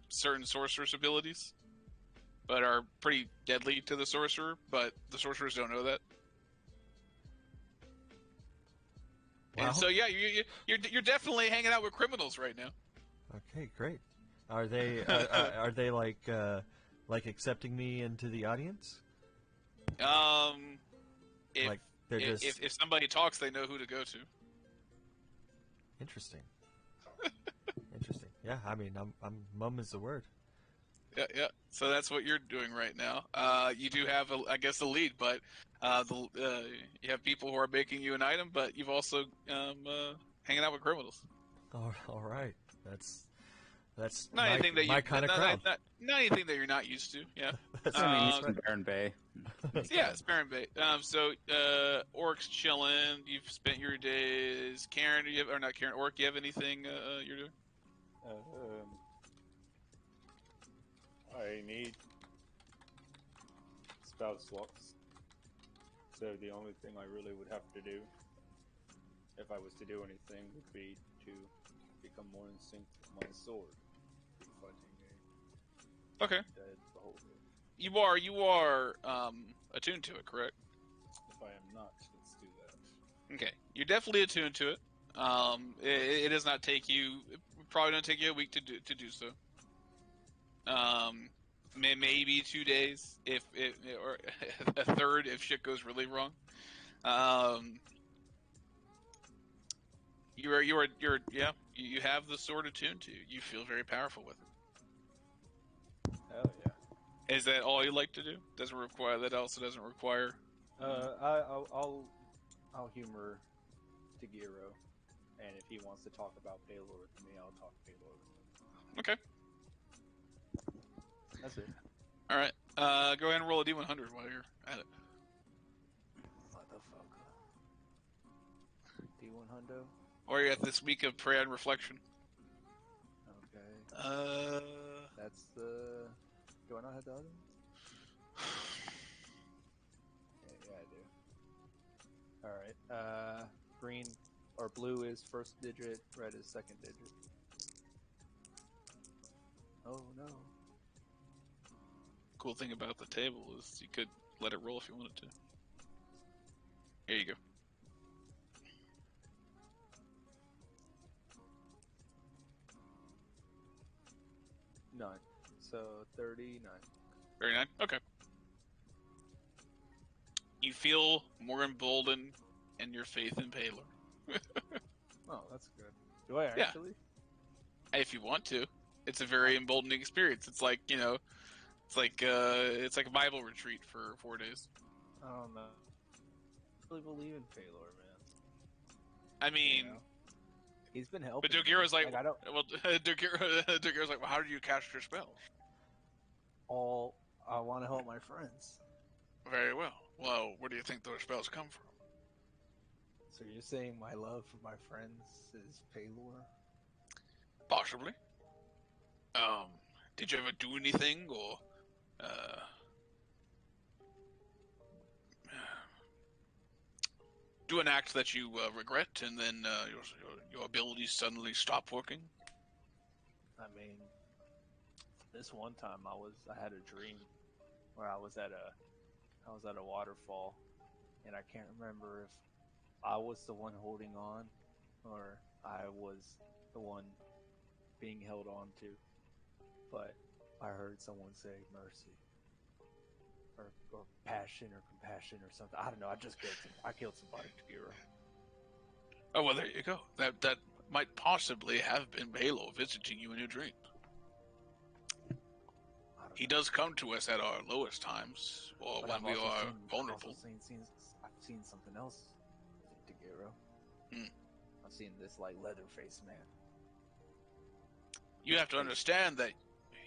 [SPEAKER 2] certain sorcerer's abilities, but are pretty deadly to the sorcerer, but the sorcerers don't know that.
[SPEAKER 3] Wow.
[SPEAKER 2] And so, yeah, you're definitely hanging out with criminals right now.
[SPEAKER 3] Okay, great. Are they are they like accepting me into the audience?
[SPEAKER 2] If somebody talks, they know who to go to.
[SPEAKER 3] Interesting. Interesting. Yeah, I mean, I'm mum is the word.
[SPEAKER 2] Yeah. So that's what you're doing right now. You do have, I guess, a lead, but you have people who are making you an item, but you've also hanging out with criminals.
[SPEAKER 3] All right. That's
[SPEAKER 2] not anything that
[SPEAKER 3] my kind of crowd.
[SPEAKER 2] Not anything that you're not used to. Yeah.
[SPEAKER 1] It's Baron Bay.
[SPEAKER 2] Yeah, it's Baron Bay. Orc's chilling. You've spent your days. Karen, not Karen. Orc, you have anything you're doing?
[SPEAKER 4] I need spell slots. So the only thing I really would have to do, if I was to do anything, would be to become more in sync with my sword.
[SPEAKER 2] Okay.
[SPEAKER 4] Dead beholder.
[SPEAKER 2] You are attuned to it, correct?
[SPEAKER 4] If I am not, let's do that.
[SPEAKER 2] Okay, you're definitely attuned to it. It does not take you. It probably don't take you a week to do so. Maybe 2 days, or a third if shit goes really wrong. You have the sword attuned to. You feel very powerful with it.
[SPEAKER 4] Hell yeah.
[SPEAKER 2] Is that all you like to do? Doesn't require that. Also doesn't require.
[SPEAKER 4] I'll humor Tagiro, and if he wants to talk about Paylor with me, I'll talk Paylor with him.
[SPEAKER 2] Okay.
[SPEAKER 4] That's it.
[SPEAKER 2] All right. Go ahead and roll a D100 while you're at it.
[SPEAKER 4] Motherfucker. D100.
[SPEAKER 2] Or you're at this week of prayer and reflection.
[SPEAKER 4] Okay. That's the. Do I not have the other one?
[SPEAKER 6] Yeah, I do. All right. Green or blue is first digit. Red is second digit. Oh no.
[SPEAKER 2] Cool thing about the table is you could let it roll if you wanted to. Here you go.
[SPEAKER 6] None. So 39.
[SPEAKER 2] 39? Okay. You feel more emboldened in your faith in Paylor.
[SPEAKER 6] Oh, that's good. Do I
[SPEAKER 2] Yeah.
[SPEAKER 6] actually?
[SPEAKER 2] If you want to. It's a very emboldening experience. It's like, it's like a Bible retreat for 4 days.
[SPEAKER 6] I don't know. I really believe in Paylor, man.
[SPEAKER 2] I mean,
[SPEAKER 6] He's been helping.
[SPEAKER 2] but Dogira's
[SPEAKER 6] me.
[SPEAKER 2] like,
[SPEAKER 6] I don't.
[SPEAKER 2] well, Dogira's like, well, how do you cast your spell?
[SPEAKER 6] All I want to help my friends.
[SPEAKER 2] Very well. Well, where do you think those spells come from?
[SPEAKER 6] So you're saying my love for my friends is Paylor?
[SPEAKER 2] Possibly. Did you ever do anything or do an act that you regret, and then your abilities suddenly stop working?
[SPEAKER 6] I mean, this one time I had a dream where I was at a waterfall, and I can't remember if I was the one holding on or I was the one being held on to. But I heard someone say mercy or passion or compassion or something. I don't know. I killed somebody to Giro.
[SPEAKER 2] Oh, well, there you go. That might possibly have been Halo visiting you in your dream. He does come to us at our lowest times, or
[SPEAKER 6] But
[SPEAKER 2] when
[SPEAKER 6] I've
[SPEAKER 2] we
[SPEAKER 6] also
[SPEAKER 2] are
[SPEAKER 6] seen,
[SPEAKER 2] vulnerable.
[SPEAKER 6] I've seen something else, Giro.
[SPEAKER 2] Hmm.
[SPEAKER 6] I've seen this like leather-faced man.
[SPEAKER 2] You have to understand that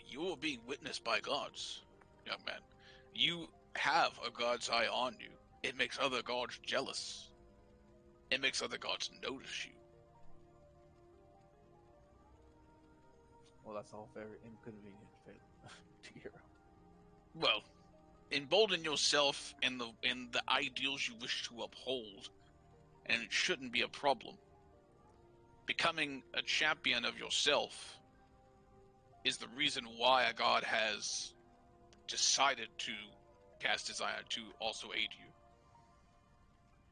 [SPEAKER 2] you are being witnessed by gods, young man. You have a god's eye on you. It makes other gods jealous. It makes other gods notice you.
[SPEAKER 6] Well, that's all very inconvenient, to Giro.
[SPEAKER 2] Well, embolden yourself in the ideals you wish to uphold, and it shouldn't be a problem. Becoming a champion of yourself is the reason why a god has decided to cast his eye to also aid you.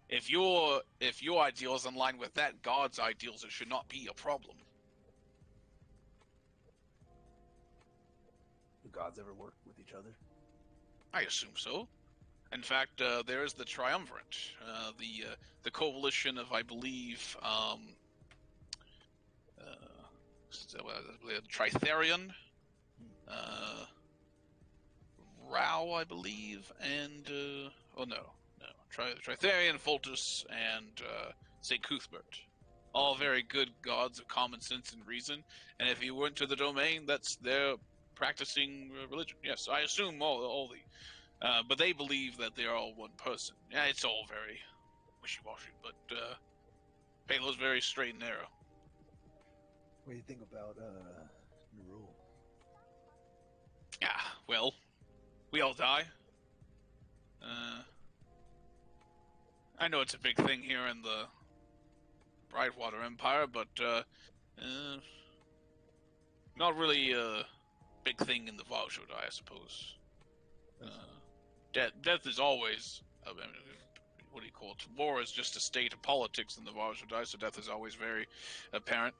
[SPEAKER 2] If your ideals align with that god's ideals, it should not be a problem.
[SPEAKER 6] Do gods ever work with each other?
[SPEAKER 2] I assume so. In fact, there is the Triumvirate, the coalition of, I believe, Tritherion, Rao, I believe, and Tritherion, Foltus, and St. Cuthbert. All very good gods of common sense and reason. And if you went to the domain, that's their practicing religion. Yes, I assume all the. But they believe that they are all one person. Yeah, it's all very wishy-washy, but Palo's very straight and narrow.
[SPEAKER 6] What do you think about Nerul?
[SPEAKER 2] Yeah, well, we all die. I know it's a big thing here in the Brightwater Empire, but not really a big thing in the Valshodai, I suppose. Death is always, what do you call it? War is just a state of politics in the Valshodai, so death is always very apparent.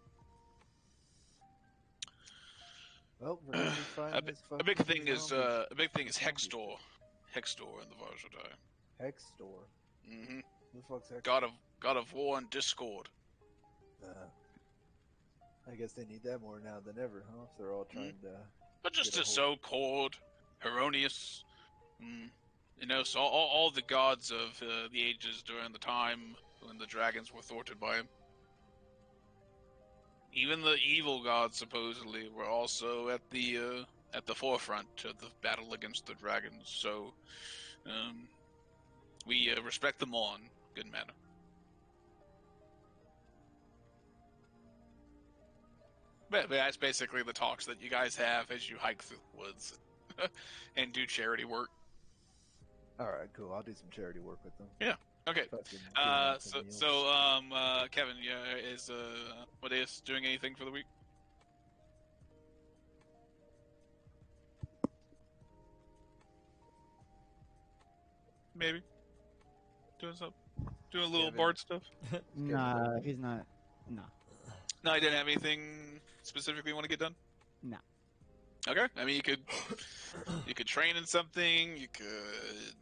[SPEAKER 6] Well, we're gonna be fighting
[SPEAKER 2] a big thing is Hextor. Hextor in the Valshodai.
[SPEAKER 6] Hextor.
[SPEAKER 2] Mm-hmm.
[SPEAKER 6] Who the fuck's Hextor?
[SPEAKER 2] God of war and discord.
[SPEAKER 6] I guess they need that more now than ever, huh? If they're all trying to.
[SPEAKER 2] But just to sow Cord, Heronius, so all the gods of the ages during the time when the dragons were thwarted by him. Even the evil gods supposedly were also at the forefront of the battle against the dragons. So we respect them all in good manner. But that's basically the talks that you guys have as you hike through the woods and do charity work.
[SPEAKER 7] All right, cool. I'll do some charity work with them.
[SPEAKER 2] Okay.
[SPEAKER 7] Fucking give 'em out
[SPEAKER 2] So,
[SPEAKER 7] some meals.
[SPEAKER 2] so, Kevin, yeah, is Amadeus doing anything for the week? Maybe doing something, doing a little
[SPEAKER 3] Kevin.
[SPEAKER 2] bard stuff.
[SPEAKER 5] Nah, he's not. No.
[SPEAKER 2] No, I didn't have anything specifically you want to get done.
[SPEAKER 5] No.
[SPEAKER 2] Okay. I mean, you could train in something. You could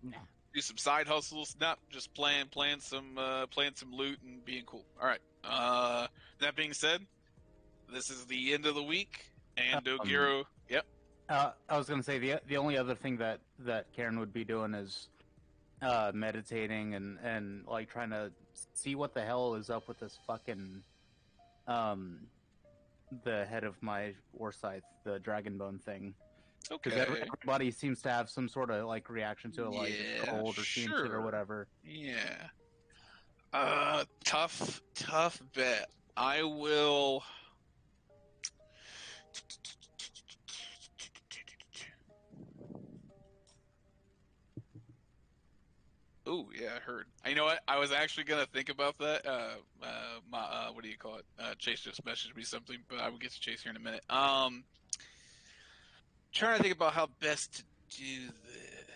[SPEAKER 5] Nah.
[SPEAKER 2] do some side hustles. Not just playing some loot and being cool. All right. That being said, this is the end of the week, and Dogiro. Yep.
[SPEAKER 1] I was gonna say the only other thing that Karen would be doing is meditating and like trying to see what the hell is up with this fucking the head of my war scythe, the dragonbone thing. Because
[SPEAKER 2] Okay.
[SPEAKER 1] everybody seems to have some sort of like reaction to it, like it's
[SPEAKER 2] Yeah,
[SPEAKER 1] cold or seeing shit or
[SPEAKER 2] sure.
[SPEAKER 1] whatever.
[SPEAKER 2] Yeah. Tough bet. I will. Ooh, yeah, I heard. You know what? I was actually gonna think about that. What do you call it? Chase just messaged me something, but I will get to Chase here in a minute. Trying to think about how best to do this.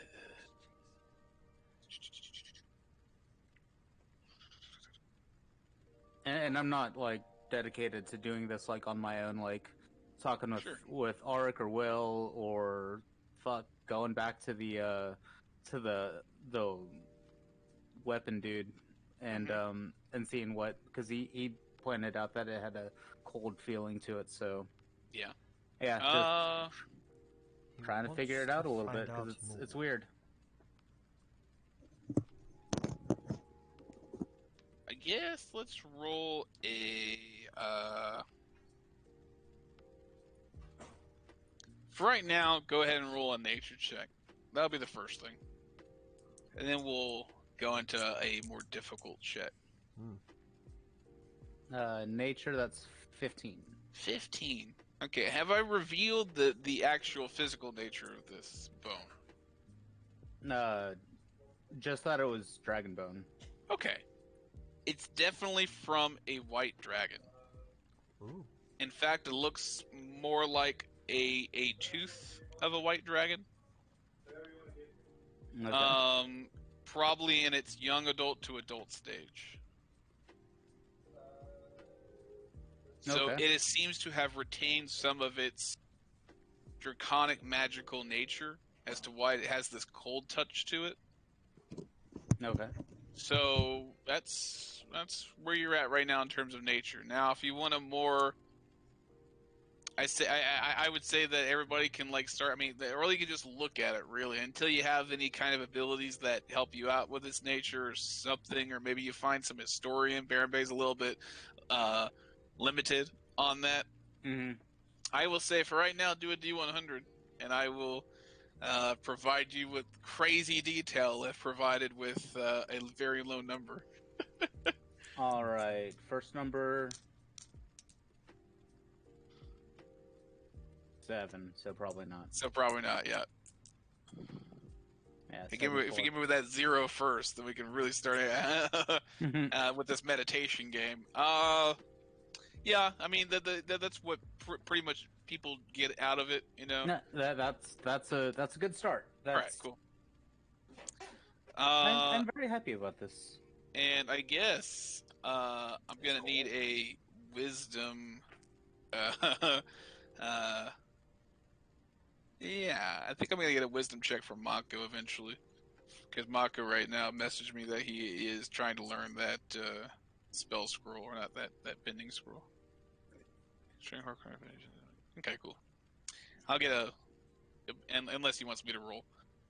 [SPEAKER 1] And I'm not like dedicated to doing this like on my own, like talking with
[SPEAKER 2] Sure.
[SPEAKER 1] with Auric or Will or going back to the weapon dude and and seeing what, because he pointed out that it had a cold feeling to it, so
[SPEAKER 2] Yeah.
[SPEAKER 1] just
[SPEAKER 3] He
[SPEAKER 1] trying to
[SPEAKER 3] wants
[SPEAKER 1] figure it out a little
[SPEAKER 3] find
[SPEAKER 1] bit because
[SPEAKER 3] out
[SPEAKER 1] it's
[SPEAKER 3] more.
[SPEAKER 1] weird.
[SPEAKER 2] I guess let's roll a. For right now, go ahead and roll a nature check. That'll be the first thing, and then we'll go into a more difficult check.
[SPEAKER 1] Nature, that's 15.
[SPEAKER 2] 15. Okay, have I revealed the actual physical nature of this bone?
[SPEAKER 1] Just that it was dragonbone.
[SPEAKER 2] Okay. It's definitely from a white dragon.
[SPEAKER 3] Ooh.
[SPEAKER 2] In fact, it looks more like a tooth of a white dragon.
[SPEAKER 1] Okay.
[SPEAKER 2] Probably in its young adult to adult stage. So
[SPEAKER 1] Okay.
[SPEAKER 2] it seems to have retained some of its draconic magical nature as to why it has this cold touch to it.
[SPEAKER 1] Okay.
[SPEAKER 2] So that's where you're at right now in terms of nature. Now, if you want a more, I would say that everybody can like start. I mean, or you can just look at it really until you have any kind of abilities that help you out with its nature or something, or maybe you find some historian. Baron Bay's a little bit limited on that.
[SPEAKER 1] Mm-hmm.
[SPEAKER 2] I will say for right now, do a D100, and I will provide you with crazy detail if provided with a very low number.
[SPEAKER 1] All right. First number 7, so probably not.
[SPEAKER 2] So probably not yet.
[SPEAKER 1] Yeah.
[SPEAKER 2] If you give me with that 0 first, then we can really start with this meditation game. Yeah, I mean that's what pretty much people get out of it, you know.
[SPEAKER 1] No, that's a good start.
[SPEAKER 2] All right, cool.
[SPEAKER 1] I'm very happy about this.
[SPEAKER 2] And I guess I'm gonna need a wisdom. Yeah, I think I'm gonna get a wisdom check from Mako eventually, because Mako right now messaged me that he is trying to learn that spell scroll, or not that bending scroll. Okay, cool. I'll get unless he wants me to roll,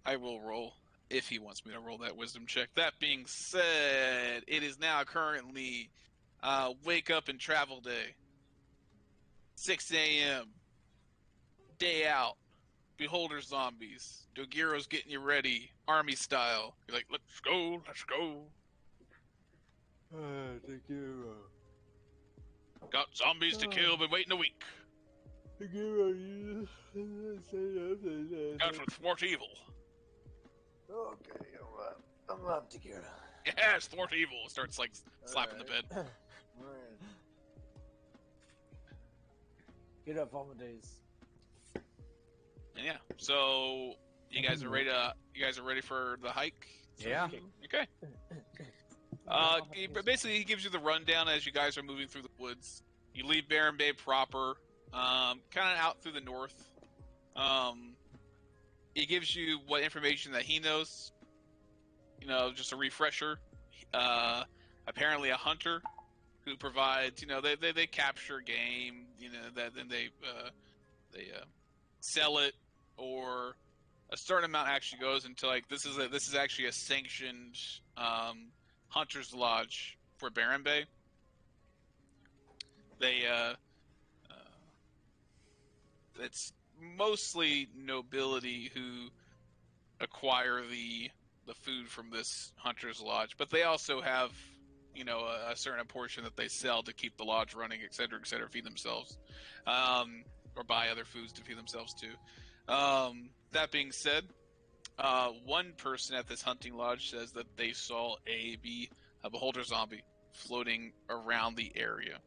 [SPEAKER 2] I will roll if he wants me to roll that wisdom check. That being said, it is now currently wake up and travel day. 6 a.m. Day out. Beholder zombies. Dogiro's getting you ready, army style. You're like, let's go, let's go.
[SPEAKER 7] Dogiro.
[SPEAKER 2] Got zombies to kill, been waiting a week.
[SPEAKER 7] Dogiro, you say nothing.
[SPEAKER 2] Out to thwart evil.
[SPEAKER 7] Okay, I'm up to get
[SPEAKER 2] Yes, thwart evil. Starts like slapping the bed.
[SPEAKER 6] Alright. Get up, Amadeus.
[SPEAKER 2] And yeah. So you guys are ready to. You guys are ready for the hike.
[SPEAKER 1] Yeah.
[SPEAKER 2] Okay. Basically, he gives you the rundown as you guys are moving through the woods. You leave Barren Bay proper, kind of out through the north. He gives you what information that he knows. You know, just a refresher. Apparently, a hunter who provides. You know, they capture game. You know that then they sell it, or a certain amount actually goes into like this is actually a sanctioned hunter's lodge for Barren Bay. They it's mostly nobility who acquire the food from this hunter's lodge, but they also have a certain portion that they sell to keep the lodge running, et cetera, feed themselves, or buy other foods to feed themselves too. That being said, one person at this hunting lodge says that they saw a beholder zombie floating around the area.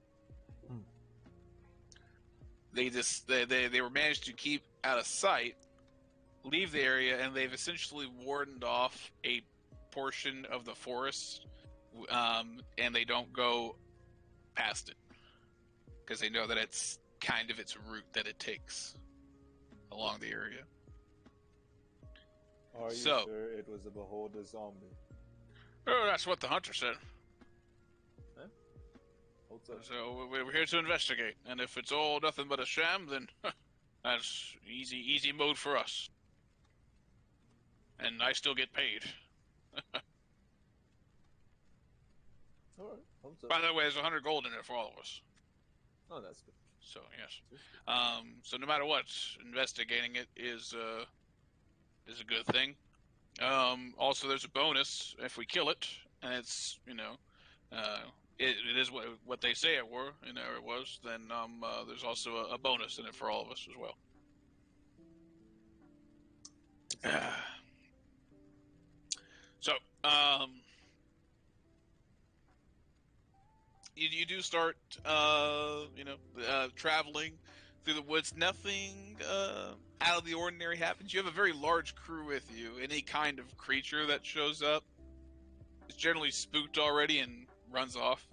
[SPEAKER 2] They were managed to keep out of sight, leave the area, and they've essentially wardened off a portion of the forest, and they don't go past it because they know that it's kind of its route that it takes along the area.
[SPEAKER 4] Are you
[SPEAKER 2] So-
[SPEAKER 4] sure it was a beholder zombie?
[SPEAKER 2] Oh, that's what the hunter said.
[SPEAKER 4] What's up?
[SPEAKER 2] So we're here to investigate, and if it's all nothing but a sham, then that's easy mode for us. And I still get paid.
[SPEAKER 4] Alright, what's up?
[SPEAKER 2] By the way, there's 100 gold in it for all of us.
[SPEAKER 4] Oh, that's good.
[SPEAKER 2] So yes. So no matter what, investigating it is a good thing. Also, there's a bonus if we kill it, and it's it is what they say it were, it was. Then there's also a bonus in it for all of us as well. So you do start traveling through the woods. Nothing out of the ordinary happens. You have a very large crew with you. Any kind of creature that shows up is generally spooked already and runs off.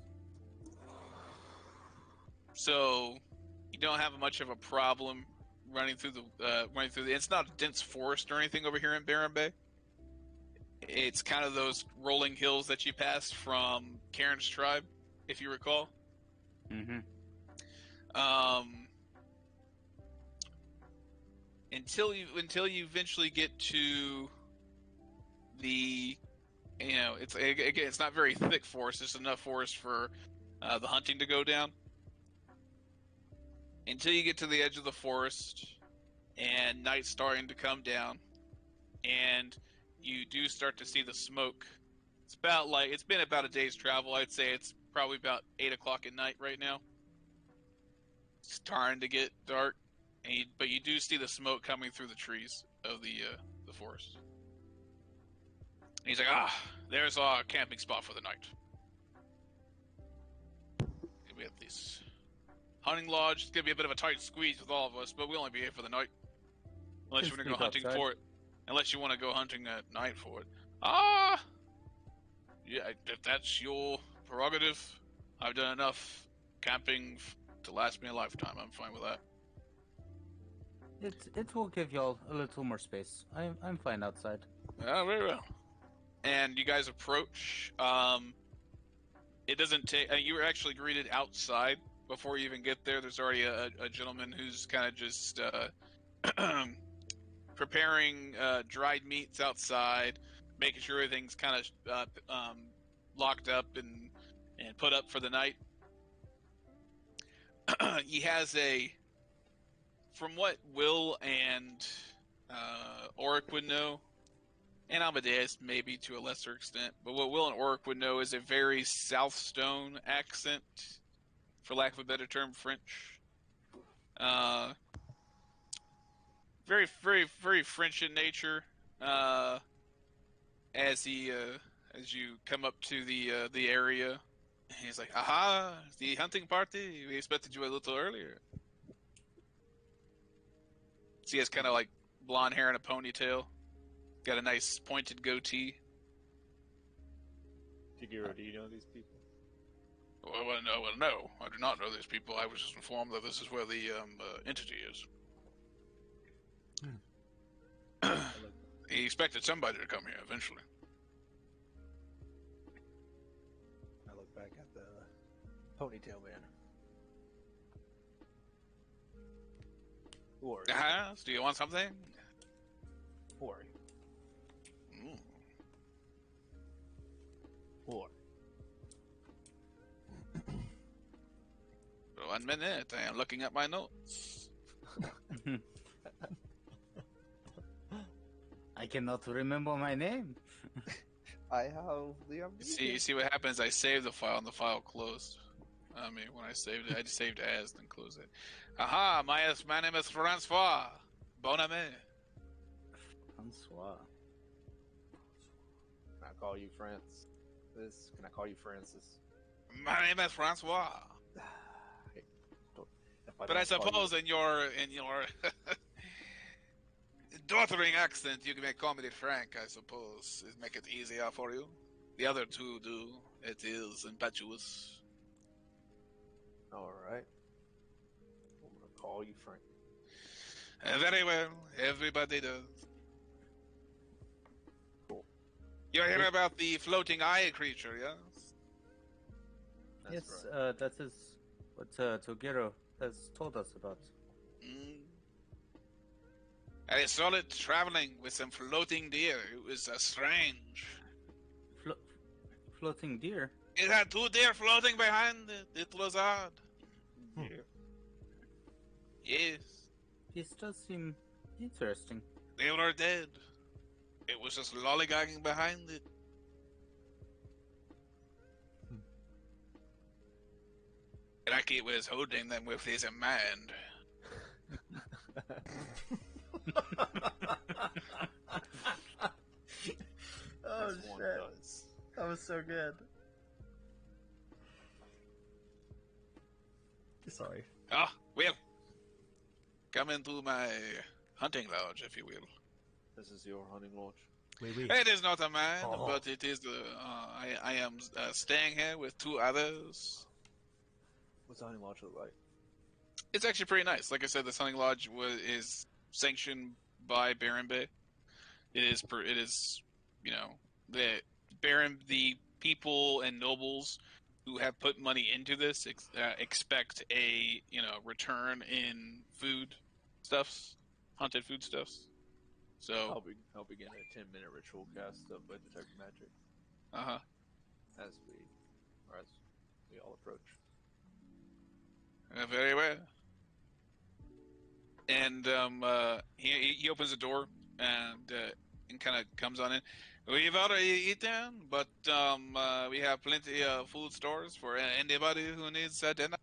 [SPEAKER 2] So you don't have much of a problem running through the. It's not a dense forest or anything over here in Barren Bay. It's kind of those rolling hills that you passed from Karen's tribe, if you recall.
[SPEAKER 1] Mm-hmm.
[SPEAKER 2] Until you eventually get to the, it's not very thick forest. It's enough forest for the hunting to go down. Until you get to the edge of the forest, and night's starting to come down, and you do start to see the smoke. It's been about a day's travel. I'd say it's probably about 8 o'clock at night right now. It's starting to get dark, but you do see the smoke coming through the trees of the forest. And he's like, there's our camping spot for the night. We have this hunting lodge. It's gonna be a bit of a tight squeeze with all of us, but we'll only be here for the night. Unless you want to go hunting for it. Unless you want to go hunting at night for it. Yeah, if that's your prerogative. I've done enough camping to last me a lifetime. I'm fine with that.
[SPEAKER 1] It will give y'all a little more space. I'm fine outside.
[SPEAKER 2] Very well. And you guys approach. It doesn't take. You were actually greeted outside before you even get there. There's already a gentleman who's kind of just preparing dried meats outside, making sure everything's kind of locked up and put up for the night. He has from what Will and Auric would know, and Amadeus maybe to a lesser extent, but what Will and Auric would know is a very Southstone accent, for lack of a better term, French. Very, very, very French in nature. as as you come up to the area, he's like, "Aha! The hunting party. We expected you a little earlier." So he has kind of like blonde hair and a ponytail. Got a nice pointed goatee.
[SPEAKER 4] Tagiro, do you know these people?
[SPEAKER 2] No, I do not know these people. I was just informed that this is where the entity is. He expected somebody to come here eventually.
[SPEAKER 6] I look back at the ponytail man. Who are you?
[SPEAKER 2] Do you want something?
[SPEAKER 6] Who are you?
[SPEAKER 2] Mm.
[SPEAKER 6] Who are you?
[SPEAKER 2] 1 minute, I am looking at my notes.
[SPEAKER 1] I cannot remember my name.
[SPEAKER 6] I have the amnesia.
[SPEAKER 2] You see what happens? I saved the file and the file closed. I mean, when I saved it, I just saved as, then close it. Aha, my name is Francois. Bon ami.
[SPEAKER 1] Francois.
[SPEAKER 6] Can I call you Francis? Can I call you Francis?
[SPEAKER 2] My name is Francois. But I suppose in your doddering accent, you may call me Frank, I suppose. It make it easier for you. The other two do. It is impetuous.
[SPEAKER 6] Alright. I'm gonna call you Frank.
[SPEAKER 2] Very well. Everybody does.
[SPEAKER 6] Cool.
[SPEAKER 2] You hear about the floating eye creature, yes?
[SPEAKER 6] That's
[SPEAKER 1] Yes,
[SPEAKER 6] right.
[SPEAKER 1] that is what Togero has told us about.
[SPEAKER 2] Mm. I saw it traveling with some floating deer. It was strange.
[SPEAKER 1] Floating deer.
[SPEAKER 2] It had 2 deer floating behind it. It was odd.
[SPEAKER 4] Yeah.
[SPEAKER 2] Yes.
[SPEAKER 1] This does seem interesting.
[SPEAKER 2] They were dead. It was just lollygagging behind it. Raki was holding them with his hand.
[SPEAKER 3] Oh
[SPEAKER 6] As one
[SPEAKER 3] shit!
[SPEAKER 6] does.
[SPEAKER 3] That was so good. Sorry.
[SPEAKER 2] Ah, well. Come into my hunting lodge, if you will.
[SPEAKER 6] This is your hunting lodge.
[SPEAKER 3] Wait.
[SPEAKER 2] It is not a man,
[SPEAKER 3] Oh.
[SPEAKER 2] but it is I am staying here with 2 others.
[SPEAKER 6] What's the hunting lodge look like?
[SPEAKER 2] It's actually pretty nice. Like I said, this hunting lodge is sanctioned by Baron Bay. It is, you know, the people and nobles who have put money into this expect a, you know, return in food stuffs, hunted food stuffs. So,
[SPEAKER 6] I'll begin a 10-minute ritual cast of detect magic
[SPEAKER 2] uh-huh.
[SPEAKER 6] as we all approach.
[SPEAKER 2] Very well. And he opens the door and kind of comes on in. We've already eaten, but we have plenty of food stores for anybody who needs dinner.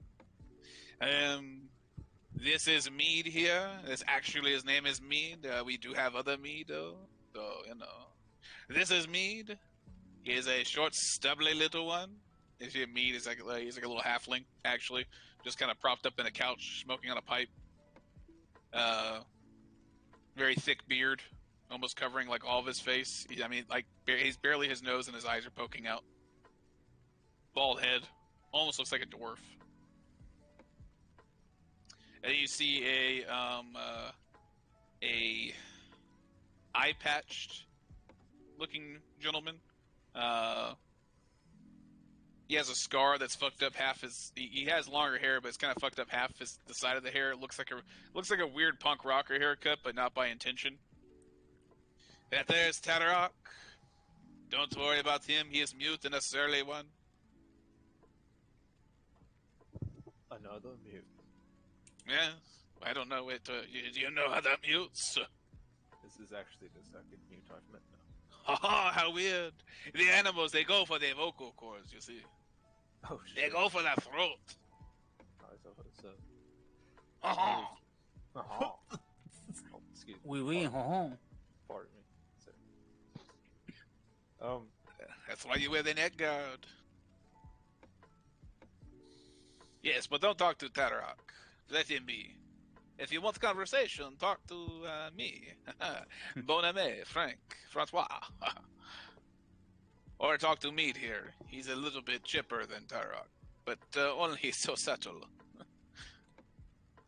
[SPEAKER 2] This is mead here. His name is Mead. We do have other mead, though. So, you know. This is Mead. He is a short, stubbly little one. If you Mead, he's like a little halfling, actually. Just kind of propped up in a couch, smoking on a pipe. Very thick beard, almost covering like all of his face. He's barely his nose and his eyes are poking out. Bald head, almost looks like a dwarf. And you see a eye patched looking gentleman. He has a scar that's fucked up half his. He has longer hair, but it's kind of fucked up half the side of the hair. It looks like a weird punk rocker haircut, but not by intention. That there's Tatarok. Don't worry about him. He is mute and a surly one.
[SPEAKER 6] Another mute.
[SPEAKER 2] Yeah, I don't know it. Do you know other mutes?
[SPEAKER 6] This is actually the second mute I've met now.
[SPEAKER 2] Haha, how weird. The animals, they go for their vocal cords, you see.
[SPEAKER 6] Oh
[SPEAKER 2] They
[SPEAKER 6] shit.
[SPEAKER 2] go for their throat.
[SPEAKER 6] So,
[SPEAKER 2] Haha.
[SPEAKER 6] oh, excuse me.
[SPEAKER 1] Oui,
[SPEAKER 6] Pardon,
[SPEAKER 1] ho.
[SPEAKER 6] pardon me. So,
[SPEAKER 4] Um,
[SPEAKER 2] That's why you wear the neck guard. Yes, but don't talk to Tarok. Let him be. If you want conversation, talk to me. Bon ami, Frank, Francois. Or talk to Mead here. He's a little bit chipper than Tarok, but only so subtle.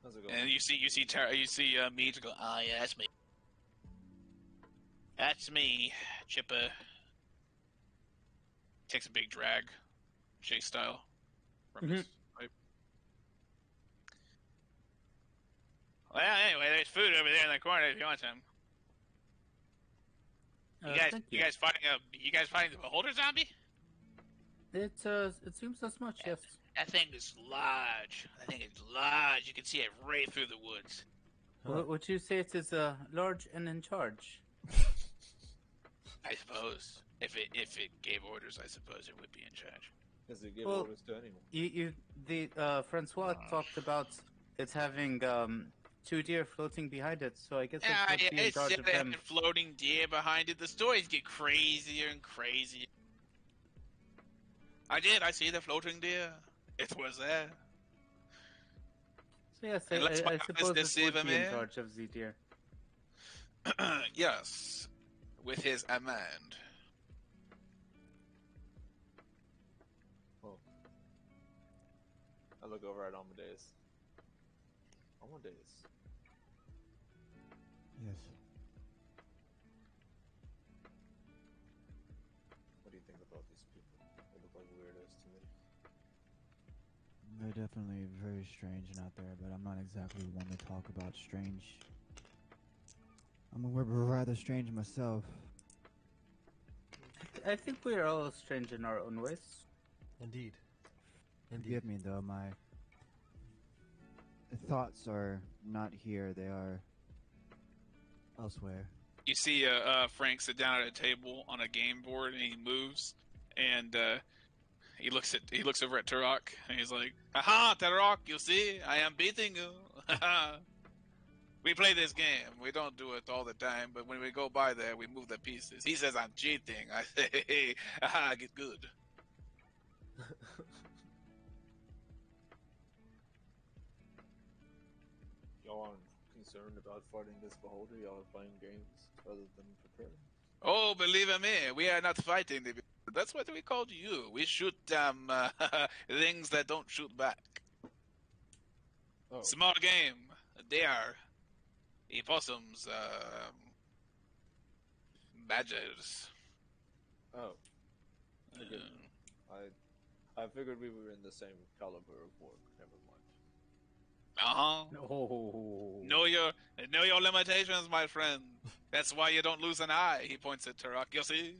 [SPEAKER 4] how's it going?
[SPEAKER 2] And you see Mead go, ah, yeah, that's me. That's me, chipper. Takes a big drag, chase style, from his pipe. Well, anyway, there's food over there in the corner if you want some.
[SPEAKER 1] Thank
[SPEAKER 2] You guys fighting the beholder zombie?
[SPEAKER 1] It seems as much, yes.
[SPEAKER 2] That thing is large. You can see it right through the woods.
[SPEAKER 1] Would you say it is large and in charge?
[SPEAKER 2] I suppose. If it gave orders, I suppose it would be in charge.
[SPEAKER 4] Does it give
[SPEAKER 1] Well,
[SPEAKER 4] orders to anyone?
[SPEAKER 1] Francois talked about it having 2 deer floating behind it, so I guess it would be in
[SPEAKER 2] It's
[SPEAKER 1] charge of them.
[SPEAKER 2] floating deer behind it. The stories get crazier and crazier. I see the floating deer. It was there.
[SPEAKER 1] So yes,
[SPEAKER 2] And let's
[SPEAKER 1] I
[SPEAKER 2] not
[SPEAKER 1] suppose it
[SPEAKER 2] deceive
[SPEAKER 1] would be in
[SPEAKER 2] him, eh?
[SPEAKER 1] charge of the deer.
[SPEAKER 2] Yes, with his amend.
[SPEAKER 4] Well, I look over at Amadeus. Amadeus.
[SPEAKER 5] Yes.
[SPEAKER 4] What do you think about these people? They look like weirdos to me.
[SPEAKER 5] They're definitely very strange and out there, but I'm not exactly one to talk about strange. I'm rather strange myself.
[SPEAKER 1] I think we are all strange in our own ways.
[SPEAKER 3] Indeed. Indeed.
[SPEAKER 5] Forgive me though, my thoughts are not here, they are elsewhere.
[SPEAKER 2] You see Frank sit down at a table on a game board, and he moves, and he looks over at Turok, and he's like, "Aha, Turok! You see, I am beating you. We play this game. We don't do it all the time, but when we go by there, we move the pieces." He says I'm cheating. I say, "Hey, aha, get good."
[SPEAKER 4] Y'all aren't concerned about fighting this beholder? Y'all are playing games rather than preparing?
[SPEAKER 2] Oh, believe me, we are not fighting. That's what we called you. We shoot things that don't shoot back.
[SPEAKER 4] Oh,
[SPEAKER 2] Small game. They are opossums, badgers.
[SPEAKER 4] oh. Forgive me. I figured we were in the same caliber of work. Never mind.
[SPEAKER 2] Uh-huh.
[SPEAKER 1] Oh.
[SPEAKER 2] Know your limitations, my friend. That's why you don't lose an eye. He points at Turok. You see?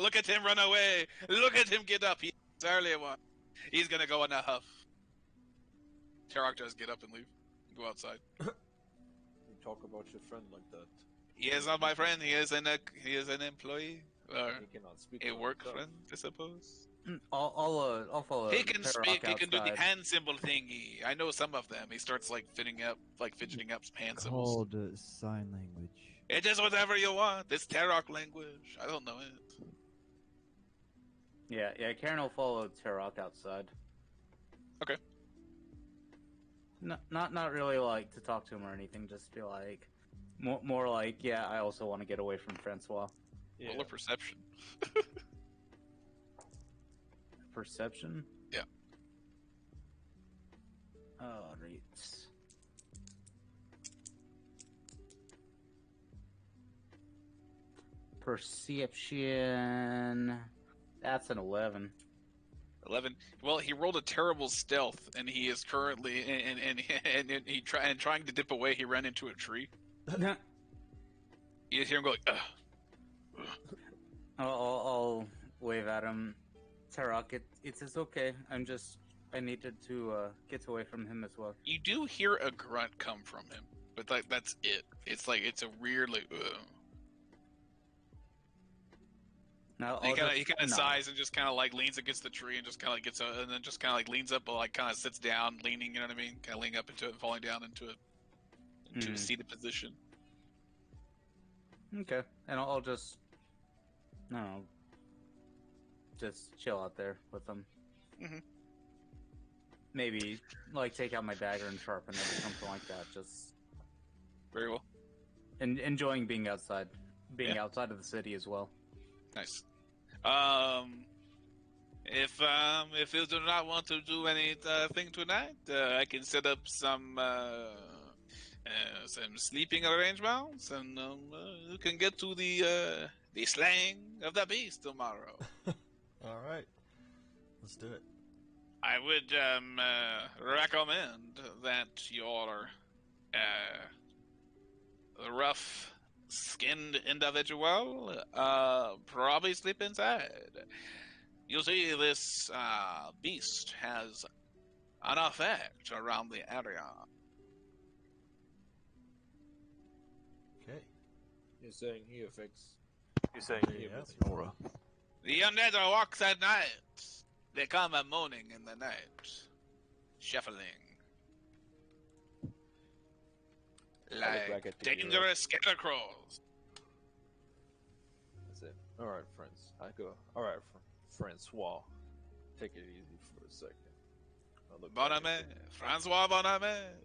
[SPEAKER 2] Look at him run away. Look at him get up. He's the early one. He's gonna go in a huff. Turok does get up and leave. Go outside.
[SPEAKER 4] You talk about your friend like that.
[SPEAKER 2] He is not my friend. He is an employee or
[SPEAKER 4] He cannot speak.
[SPEAKER 2] a
[SPEAKER 4] for
[SPEAKER 2] work
[SPEAKER 4] himself.
[SPEAKER 2] friend, I suppose.
[SPEAKER 1] I'll follow.
[SPEAKER 2] He can
[SPEAKER 1] Turok
[SPEAKER 2] speak. He can do
[SPEAKER 1] outside.
[SPEAKER 2] the hand symbol thingy. I know some of them. He starts fidgeting up hand symbols.
[SPEAKER 5] Called sign language.
[SPEAKER 2] It is whatever you want. It's Tarok language. I don't know it.
[SPEAKER 1] Yeah, Karen will follow Turok outside.
[SPEAKER 2] Okay.
[SPEAKER 1] Not really like to talk to him or anything. Just feel like more like, yeah, I also want to get away from Francois.
[SPEAKER 4] Yeah.
[SPEAKER 2] Roll a perception.
[SPEAKER 1] Perception.
[SPEAKER 2] Yeah.
[SPEAKER 1] All right. Perception. That's an 11.
[SPEAKER 2] 11. Well, he rolled a terrible stealth, and he is currently and trying to dip away. He ran into a tree. You hear him go like, ugh.
[SPEAKER 1] I'll wave at him. Tarok, it's okay. I needed to get away from him as well.
[SPEAKER 2] You do hear a grunt come from him, but that's it. It's a weird ugh.
[SPEAKER 1] Now
[SPEAKER 2] He kind of sighs and just kind of leans against the tree and just kind of gets and then just kind of leans up, but kind of sits down, leaning. You know what I mean? Kind of leaning up into it, and falling down into a seated position.
[SPEAKER 1] Okay, and I'll just, I don't know, just chill out there with them.
[SPEAKER 2] Mhm.
[SPEAKER 1] Maybe like take out my dagger and sharpen it or something like that. Just
[SPEAKER 2] Very well.
[SPEAKER 1] enjoying being outside,
[SPEAKER 2] Yeah.
[SPEAKER 1] outside of the city as well.
[SPEAKER 2] Nice. If you do not want to do anything tonight, I can set up some sleeping arrangements, and you can get to the slaying of the beast tomorrow.
[SPEAKER 3] All right, let's do it.
[SPEAKER 2] I would recommend that your rough-skinned individual probably sleep inside. You see, this beast has an effect around the area.
[SPEAKER 3] Okay.
[SPEAKER 4] You're saying he affects.
[SPEAKER 6] You're saying he
[SPEAKER 3] Yeah.
[SPEAKER 6] emits an aura.
[SPEAKER 2] The undead walks at night. They come a moaning in the night, shuffling
[SPEAKER 4] back
[SPEAKER 2] like
[SPEAKER 4] at the
[SPEAKER 2] dangerous scarecrows.
[SPEAKER 4] That's it. All right, friends. I go. All right, Francois. Take it easy for a second.
[SPEAKER 2] Boname, Francois Boname.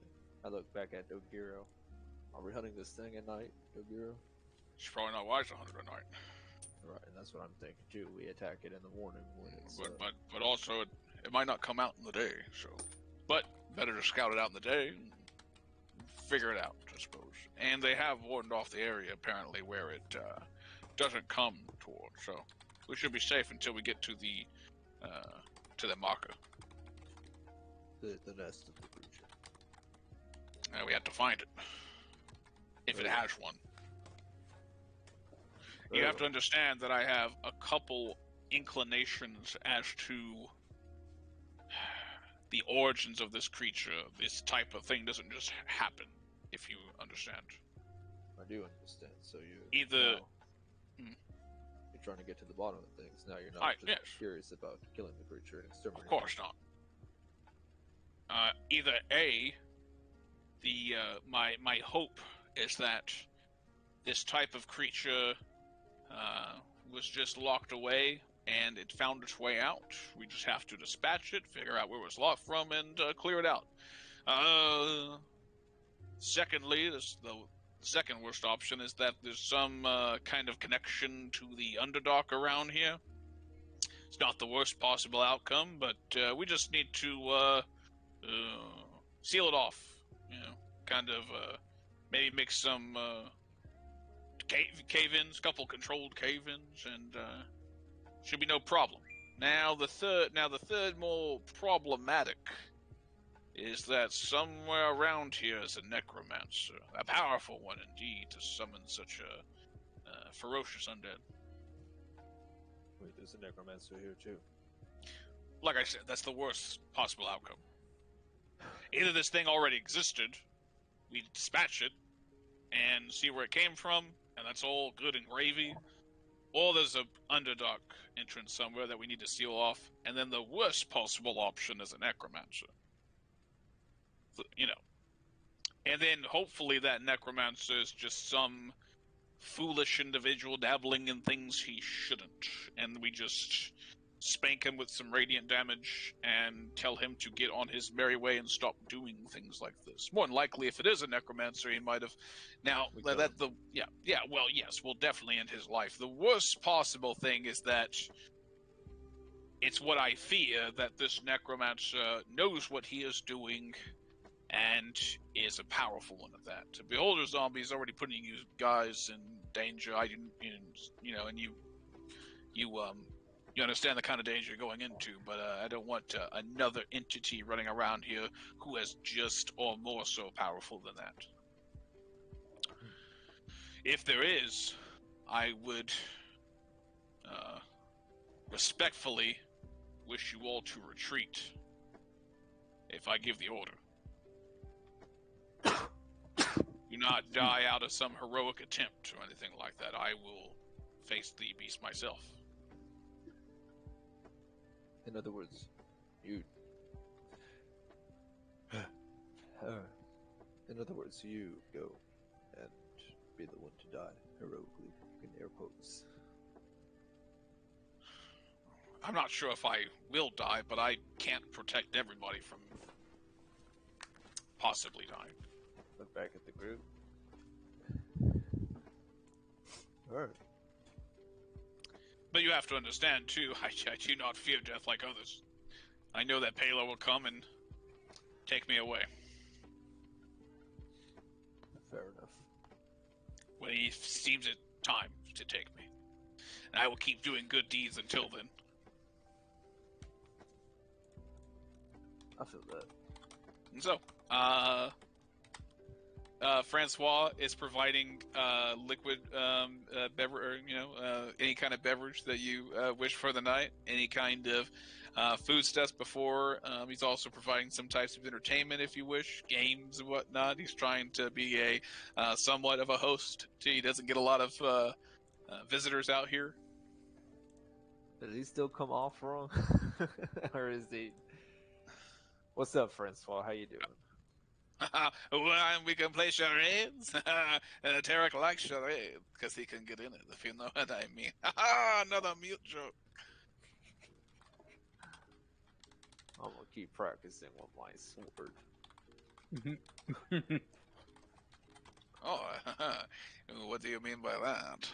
[SPEAKER 4] I look back at Dogiro. Are we hunting this thing at night, Dogiro?
[SPEAKER 2] She's probably not wise to hunt it at night.
[SPEAKER 4] Right, and that's what I'm thinking too. We attack it in the morning when it's.
[SPEAKER 2] But also it might not come out in the day. So, but better to scout it out in the day. And figure it out, I suppose. And they have warned off the area apparently where it doesn't come toward. So we should be safe until we get to the marker.
[SPEAKER 4] The nest of the creature.
[SPEAKER 2] We have to find it. If it has one. You have to understand that I have a couple inclinations as to the origins of this creature. This type of thing doesn't just happen, if you understand.
[SPEAKER 4] I do understand. So you
[SPEAKER 2] Either...
[SPEAKER 4] You're trying to get to the bottom of things. Now you're not just curious about killing the creature and exterminating
[SPEAKER 2] Of course not. Either A, my hope is that this type of creature was just locked away and it found its way out. We just have to dispatch it, figure out where it was locked from, and clear it out. Secondly, the second worst option is that there's some kind of connection to the Underdark around here. It's not the worst possible outcome, but we just need to seal it off. You know, kind of maybe make some cave-ins, couple controlled cave-ins, and should be no problem. Now the third more problematic is that somewhere around here is a necromancer, a powerful one indeed, to summon such a ferocious undead.
[SPEAKER 4] Wait, there's a necromancer here too.
[SPEAKER 2] Like I said, that's the worst possible outcome. Either this thing already existed, we dispatch it, and see where it came from, and that's all good and gravy, or there's a Underdark entrance somewhere that we need to seal off, and then the worst possible option is a necromancer. You know. And then hopefully that necromancer is just some foolish individual dabbling in things he shouldn't, and we just spank him with some radiant damage and tell him to get on his merry way and stop doing things like this. More than likely, if it is a necromancer, he might have. Now we'll definitely end his life. The worst possible thing is that it's what I fear, that this necromancer knows what he is doing and is a powerful one at that. Beholder Zombie is already putting you guys in danger. You understand the kind of danger you're going into, but I don't want another entity running around here who is just or more so powerful than that. If there is, I would respectfully wish you all to retreat if I give the order. Do not die out of some heroic attempt or anything like that. I will face the beast myself.
[SPEAKER 4] In other words, you. In other words, you go and be the one to die heroically in air quotes.
[SPEAKER 2] I'm not sure if I will die, but I can't protect everybody from possibly dying.
[SPEAKER 6] Look back at the group. Alright.
[SPEAKER 2] But you have to understand, too, I do not fear death like others. I know that Palo will come and take me away
[SPEAKER 6] Fair enough.
[SPEAKER 2] when he seems it time to take me. And I will keep doing good deeds until then.
[SPEAKER 6] I feel that.
[SPEAKER 2] And so, Francois is providing liquid beverage, any kind of beverage that you wish for the night, any kind of foodstuffs before. He's also providing some types of entertainment if you wish, games and whatnot. He's trying to be a somewhat of a host. He doesn't get a lot of visitors out here.
[SPEAKER 6] Does he still come off wrong? Or is he... What's up, Francois? How you doing?
[SPEAKER 2] Well, we can play charades. Tarek likes charades because he can get in it, if you know what I mean. Another mute joke.
[SPEAKER 6] I'm gonna keep practicing with my sword.
[SPEAKER 2] Oh, what do you mean by that?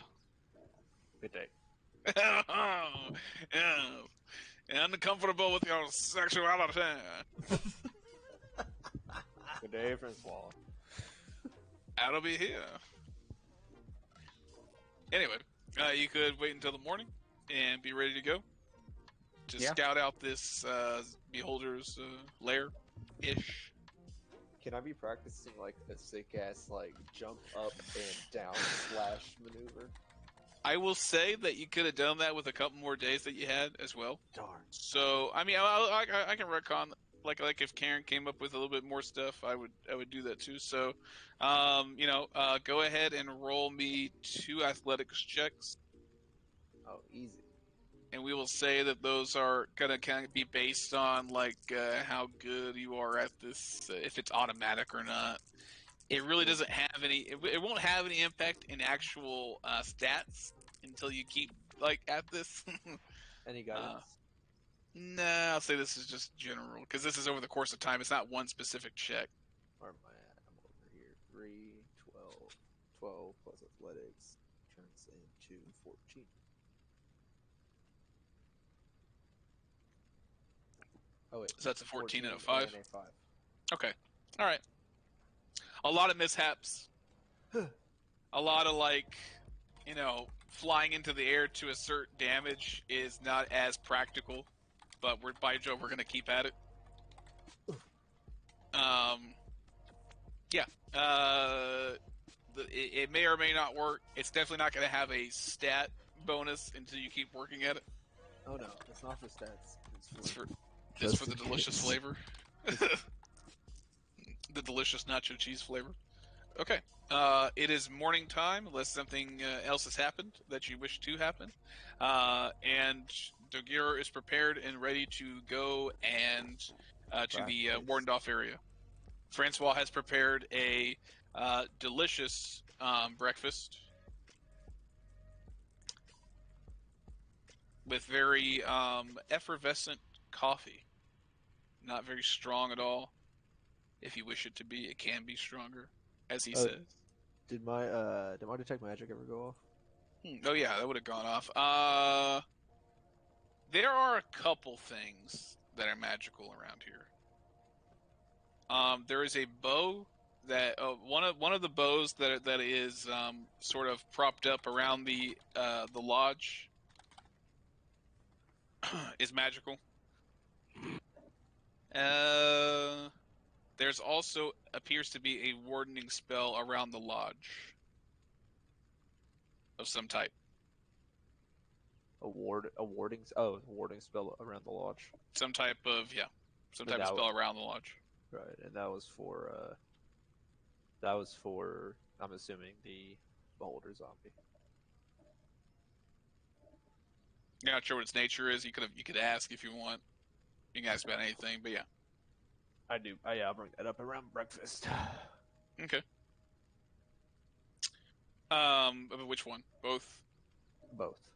[SPEAKER 6] Good day.
[SPEAKER 2] Yeah. Uncomfortable with your sexuality.
[SPEAKER 6] Good day, Francois.
[SPEAKER 2] I'll be here. Anyway, you could wait until the morning and be ready to go to scout out this beholder's lair-ish.
[SPEAKER 6] Can I be practicing like a sick ass like jump up and down slash maneuver?
[SPEAKER 2] I will say that you could have done that with a couple more days that you had as well.
[SPEAKER 6] Darn.
[SPEAKER 2] So I mean, I can retcon like if Karen came up with a little bit more stuff, I would do that too. So, go ahead and roll me 2 athletics checks,
[SPEAKER 6] Oh, easy.
[SPEAKER 2] and we will say that those are gonna kind of be based on like how good you are at this, if it's automatic or not. It really doesn't have any. It won't have any impact in actual stats until you keep like at this.
[SPEAKER 6] Any guidance?
[SPEAKER 2] Nah, I'll say this is just general because this is over the course of time. It's not one specific check.
[SPEAKER 6] Where am I at? I'm over here. 3, 12, 12 plus athletics turns into 14. Oh wait,
[SPEAKER 2] So that's a 14 and a
[SPEAKER 6] 5.
[SPEAKER 2] 5?
[SPEAKER 6] And a 5.
[SPEAKER 2] Okay, all right. A lot of mishaps. A lot of flying into the air to assert damage is not as practical, but by Joe, we're gonna keep at it. Yeah. It may or may not work. It's definitely not gonna have a stat bonus until you keep working at it.
[SPEAKER 6] Oh no, it's not for stats.
[SPEAKER 2] It's for
[SPEAKER 5] Just
[SPEAKER 2] the
[SPEAKER 5] in
[SPEAKER 2] delicious
[SPEAKER 5] case.
[SPEAKER 2] flavor. The delicious nacho cheese flavor. Okay. It is morning time, unless something else has happened that you wish to happen. And Dogir is prepared and ready to go and to the wardened off area. Francois has prepared a delicious breakfast with very effervescent coffee. Not very strong at all. If you wish it to be, it can be stronger, as he says.
[SPEAKER 6] Did my detect magic ever go off?
[SPEAKER 2] Oh yeah, that would have gone off. There are a couple things that are magical around here. There is a bow that one of the bows that is sort of propped up around the lodge is magical. There's also appears to be a wardening spell around the lodge of some type.
[SPEAKER 6] A warding spell around the lodge.
[SPEAKER 2] Some type of spell around the lodge.
[SPEAKER 6] Right, and that was for I'm assuming the beholder zombie.
[SPEAKER 2] You're not sure what its nature is. You could ask if you want. You can ask about anything, but yeah.
[SPEAKER 6] I do. I'll bring that up around breakfast.
[SPEAKER 2] Okay. Which one? Both?
[SPEAKER 6] Both.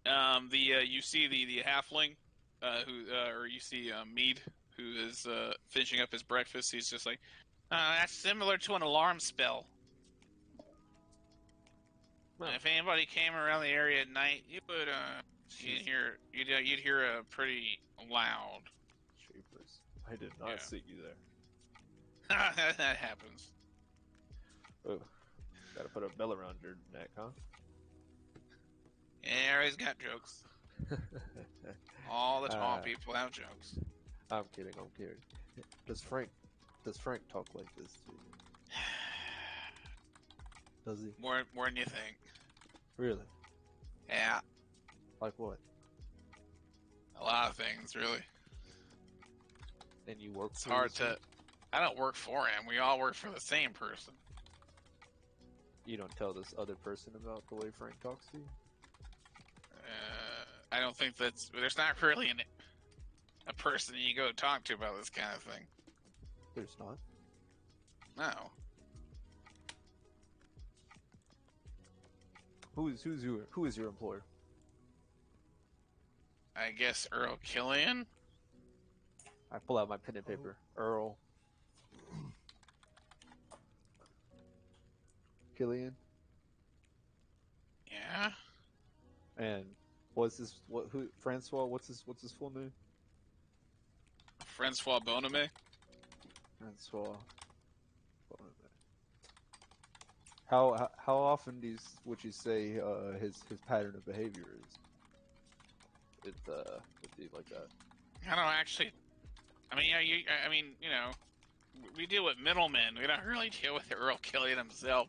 [SPEAKER 2] You see the halfling, or you see Mead, who is finishing up his breakfast. He's just like, that's similar to an alarm spell. If anybody came around the area at night, you would you'd hear a pretty loud.
[SPEAKER 8] Jeepers. I did not see you there.
[SPEAKER 2] That happens.
[SPEAKER 8] Oh, gotta put a bell around your neck, huh?
[SPEAKER 2] Yeah, everybody's got jokes. All the tall people have jokes.
[SPEAKER 8] I'm kidding. Does Frank talk like this to you? Does he?
[SPEAKER 2] More than you think.
[SPEAKER 8] Really?
[SPEAKER 2] Yeah.
[SPEAKER 8] Like what?
[SPEAKER 2] A lot of things, really.
[SPEAKER 8] And you work
[SPEAKER 2] It's
[SPEAKER 8] for
[SPEAKER 2] hard
[SPEAKER 8] this
[SPEAKER 2] to...
[SPEAKER 8] man?
[SPEAKER 2] I don't work for him. We all work for the same person.
[SPEAKER 8] You don't tell this other person about the way Frank talks to you?
[SPEAKER 2] I don't think that's... There's not really a person you go talk to about this kind of thing.
[SPEAKER 8] There's not.
[SPEAKER 2] No.
[SPEAKER 8] Who is your employer?
[SPEAKER 2] I guess Earl Killian?
[SPEAKER 8] I pull out my pen and paper. Earl. Killian.
[SPEAKER 2] Yeah?
[SPEAKER 8] And Francois, what's his full name?
[SPEAKER 2] Francois Boname?
[SPEAKER 8] Francois. How often would you say his pattern of behavior is with you like that?
[SPEAKER 2] I don't actually... I mean, we deal with middlemen. We don't really deal with Earl Killian himself.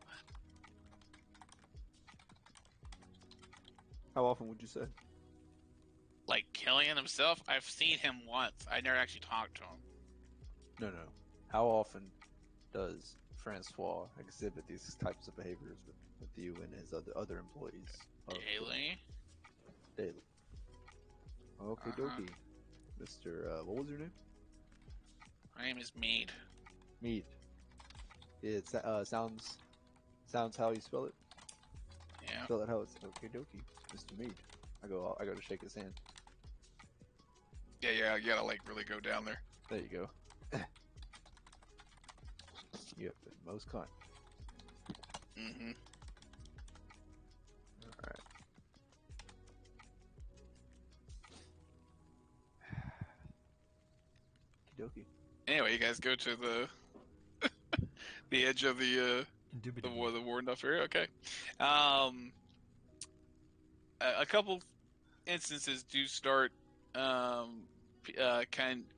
[SPEAKER 8] How often would you say?
[SPEAKER 2] Like Killian himself? I've seen him once. I never actually talked to him.
[SPEAKER 8] No. How often does Francois exhibit these types of behaviors with you and his other employees?
[SPEAKER 2] Daily?
[SPEAKER 8] Daily. Okay, dokie. Mr. What was your name?
[SPEAKER 2] My name is Mead.
[SPEAKER 8] Mead. It sounds how you spell it.
[SPEAKER 2] Yeah.
[SPEAKER 8] Spell it how it's okay, dokie. Mr. Mead. I go to shake his hand.
[SPEAKER 2] Yeah, you gotta like really go down there.
[SPEAKER 8] There you go. You have been most kind.
[SPEAKER 2] Mm-hmm.
[SPEAKER 8] Alright. Okie
[SPEAKER 2] Anyway, you guys go to the the edge of the warden off area. Okay. A couple instances do start kind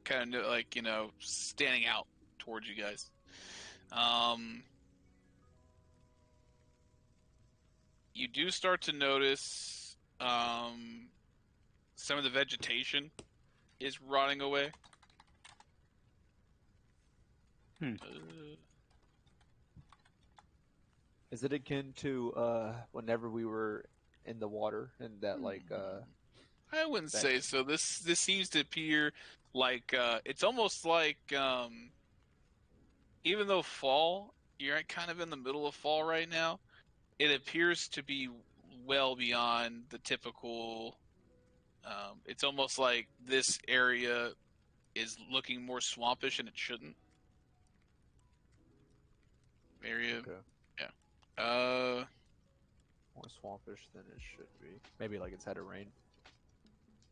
[SPEAKER 2] of like standing out towards you guys. You do start to notice some of the vegetation is rotting away.
[SPEAKER 8] Is it akin to whenever we were in the water and that
[SPEAKER 2] I wouldn't say so. This seems to appear like it's almost like even though fall, you're kind of in the middle of fall right now, it appears to be well beyond the typical. It's almost like this area is looking more swampish and it shouldn't. Area,
[SPEAKER 8] okay.
[SPEAKER 2] Yeah.
[SPEAKER 8] More swampish than it should be. Maybe like it's had a rain.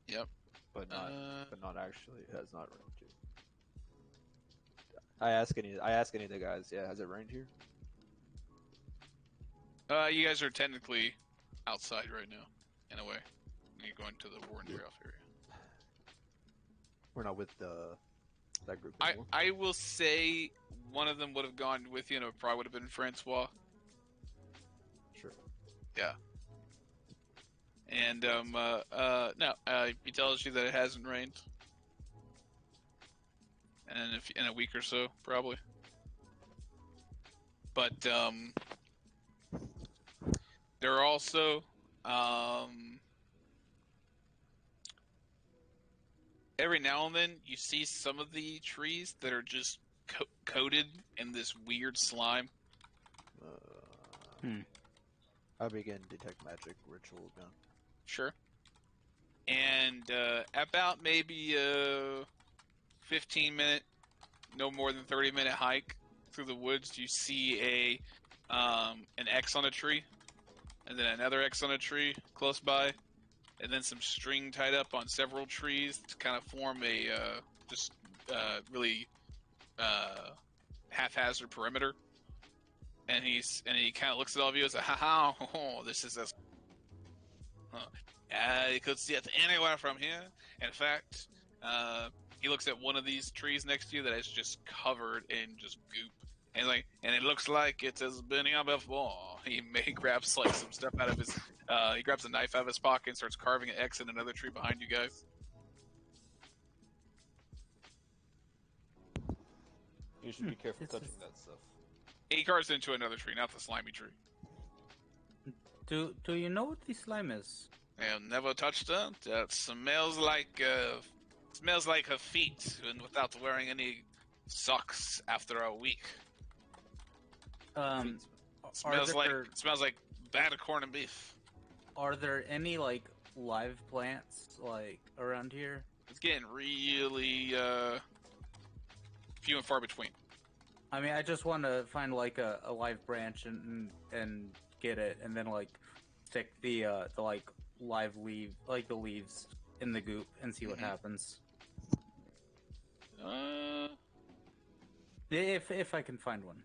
[SPEAKER 2] Yep.
[SPEAKER 8] But not actually. It has not rained yet. I ask any of the guys. Yeah, has it rained here?
[SPEAKER 2] You guys are technically outside right now, in a way. You're going to the Warren Off area.
[SPEAKER 8] We're not with that group anymore.
[SPEAKER 2] I will say one of them would have gone with you, and it probably would have been Francois.
[SPEAKER 8] Sure.
[SPEAKER 2] Yeah. And he tells you that it hasn't rained, and in a week or so, probably. But there are also every now and then you see some of the trees that are just coated in this weird slime.
[SPEAKER 8] I begin detect magic ritual gun.
[SPEAKER 2] Sure. And about maybe a 15-minute, no more than 30-minute hike through the woods, you see an X on a tree, and then another X on a tree close by, and then some string tied up on several trees to kind of form a really haphazard perimeter. And he kind of looks at all of you and says, "Ha ha! Oh, this is a. You could see it anywhere from here. In fact, he looks at one of these trees next to you that is just covered in just goop, and it looks like it has been here before." He grabs like some stuff out of his. He grabs a knife out of his pocket and starts carving an X in another tree behind you guys.
[SPEAKER 8] You should be careful touching that stuff.
[SPEAKER 2] He carves into another tree, not the slimy tree.
[SPEAKER 1] Do you know what the slime is?
[SPEAKER 2] I have never touched it. It smells like her feet, and without wearing any socks after a week. Smells like bad corn and beef.
[SPEAKER 1] Are there any like live plants like around here?
[SPEAKER 2] It's getting really few and far between.
[SPEAKER 1] I mean, I just want to find like a live branch and get it, and then like stick the like live leaf, like the leaves in the goop, and see what happens. If I can find one.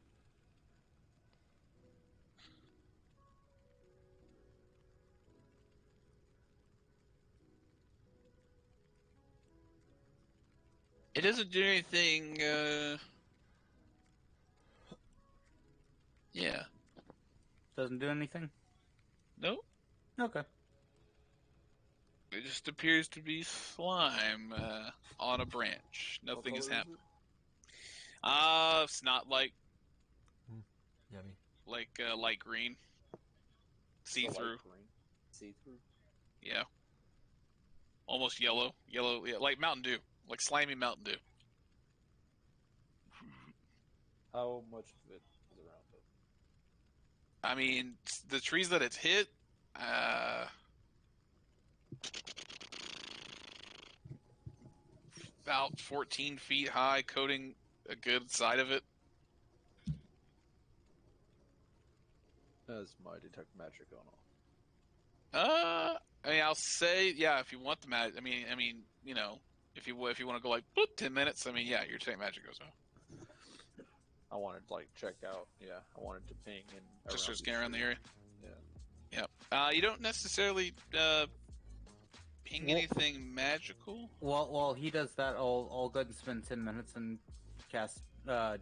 [SPEAKER 2] It doesn't do anything. Yeah.
[SPEAKER 1] Doesn't do anything?
[SPEAKER 2] No.
[SPEAKER 1] Okay.
[SPEAKER 2] It just appears to be slime on a branch. Nothing has happened. It's not like
[SPEAKER 3] Yummy.
[SPEAKER 2] like light green, see through.
[SPEAKER 8] See through.
[SPEAKER 2] Yeah. Almost yellow, yeah, like Mountain Dew, like slimy Mountain Dew.
[SPEAKER 8] How much of it is around it?
[SPEAKER 2] I mean, the trees that it's hit, about 14 feet high, coating a good side of it.
[SPEAKER 8] That's my detect magic on all.
[SPEAKER 2] I mean, I'll say, yeah, if you want the magic. I mean, you know, if you want to go like boop, 10 minutes. I mean, yeah, your detect magic goes on.
[SPEAKER 8] I wanted to like check out. Yeah, I wanted to ping and
[SPEAKER 2] Just start scanning around the area.
[SPEAKER 8] Yeah.
[SPEAKER 2] Yep. You don't necessarily ping anything magical.
[SPEAKER 1] While he does that, I'll go ahead and spend 10 minutes and cast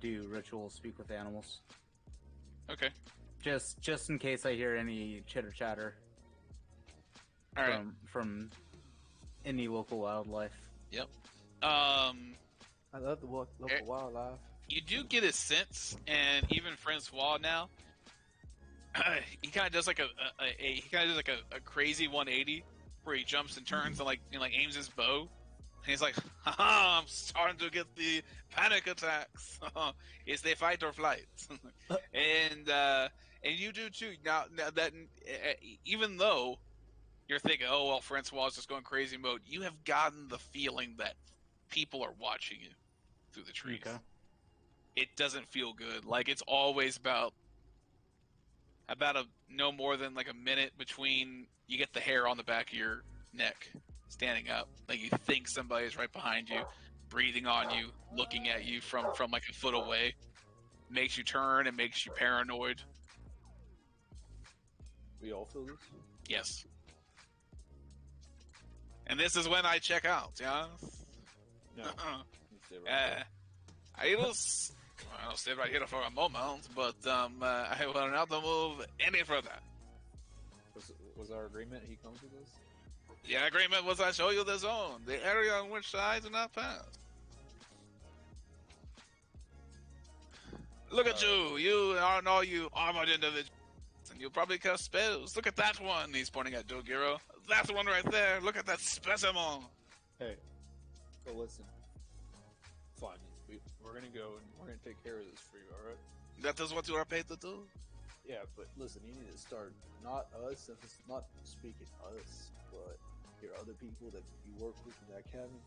[SPEAKER 1] do ritual speak with animals.
[SPEAKER 2] Okay.
[SPEAKER 1] Just in case I hear any chitter chatter.
[SPEAKER 2] All right.
[SPEAKER 1] From any local wildlife.
[SPEAKER 2] Yep.
[SPEAKER 8] I love the local wildlife.
[SPEAKER 2] You do get a sense, and even Francois now, he kind of does like a crazy 180 where he jumps and turns and like aims his bow, and he's like, "Haha, I'm starting to get the panic attacks. It's the fight or flight," and you do too. Now that even though you're thinking, "Oh well, Francois is just going crazy mode," you have gotten the feeling that people are watching you through the trees.
[SPEAKER 1] Okay.
[SPEAKER 2] It doesn't feel good. Like it's always about no more than like a minute between you get the hair on the back of your neck standing up. Like you think somebody's right behind you, breathing on you, looking at you from like a foot away. Makes you turn and makes you paranoid.
[SPEAKER 8] We all feel this?
[SPEAKER 2] Yes. And this is when I check out, yeah?
[SPEAKER 8] No. You stay right
[SPEAKER 2] I'll stay right here for a moment, but I will not move any further.
[SPEAKER 8] Was our agreement he comes with us?
[SPEAKER 2] The agreement was I show you the zone, the area on which I do not pass. Look at you are all you armored individuals, and you probably cast spells. Look at that one, he's pointing at Dogiro. That one right there, look at that specimen.
[SPEAKER 8] Hey, so listen. Fine, we're gonna go and we're gonna take care of this for you, alright?
[SPEAKER 2] That is what you are paid to do?
[SPEAKER 8] Yeah, but listen, you need to start, not us, and it's not speaking us, but your other people that you work with in that cabin,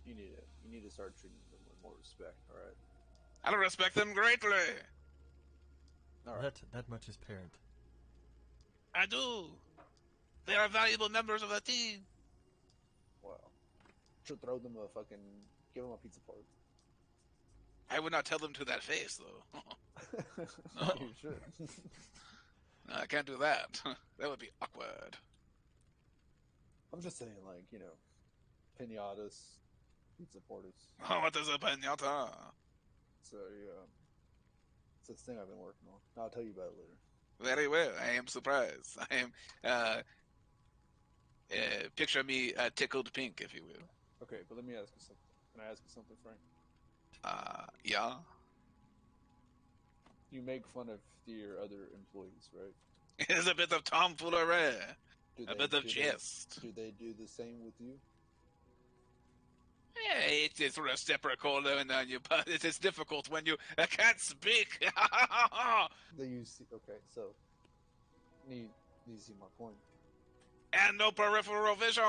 [SPEAKER 8] you need to start treating them with more respect. All right.
[SPEAKER 2] I respect them greatly.
[SPEAKER 8] All right.
[SPEAKER 3] That much is apparent.
[SPEAKER 2] I do. They are valuable members of the team.
[SPEAKER 8] Well, should throw them a fucking give them a pizza party.
[SPEAKER 2] I would not tell them to that face, though. No.
[SPEAKER 8] You should.
[SPEAKER 2] No, I can't do that. That would be awkward.
[SPEAKER 8] I'm just saying, like, you know, pinatas, pizza parties.
[SPEAKER 2] Oh, what is a pinata?
[SPEAKER 8] So yeah, it's this thing I've been working on. I'll tell you about it later.
[SPEAKER 2] Very well. I am surprised. I am. Picture me tickled pink, if you will.
[SPEAKER 8] Okay, but let me ask you something. Can I ask you something, Frank?
[SPEAKER 2] Yeah.
[SPEAKER 8] You make fun of your other employees, right?
[SPEAKER 2] It is a bit of tomfoolery. A bit of
[SPEAKER 8] do
[SPEAKER 2] jest.
[SPEAKER 8] Do they do the same with you?
[SPEAKER 2] Yeah, it is reciprocal, and you, but it is difficult when you can't speak.
[SPEAKER 8] They use. Okay, so need you see my point.
[SPEAKER 2] And no peripheral vision.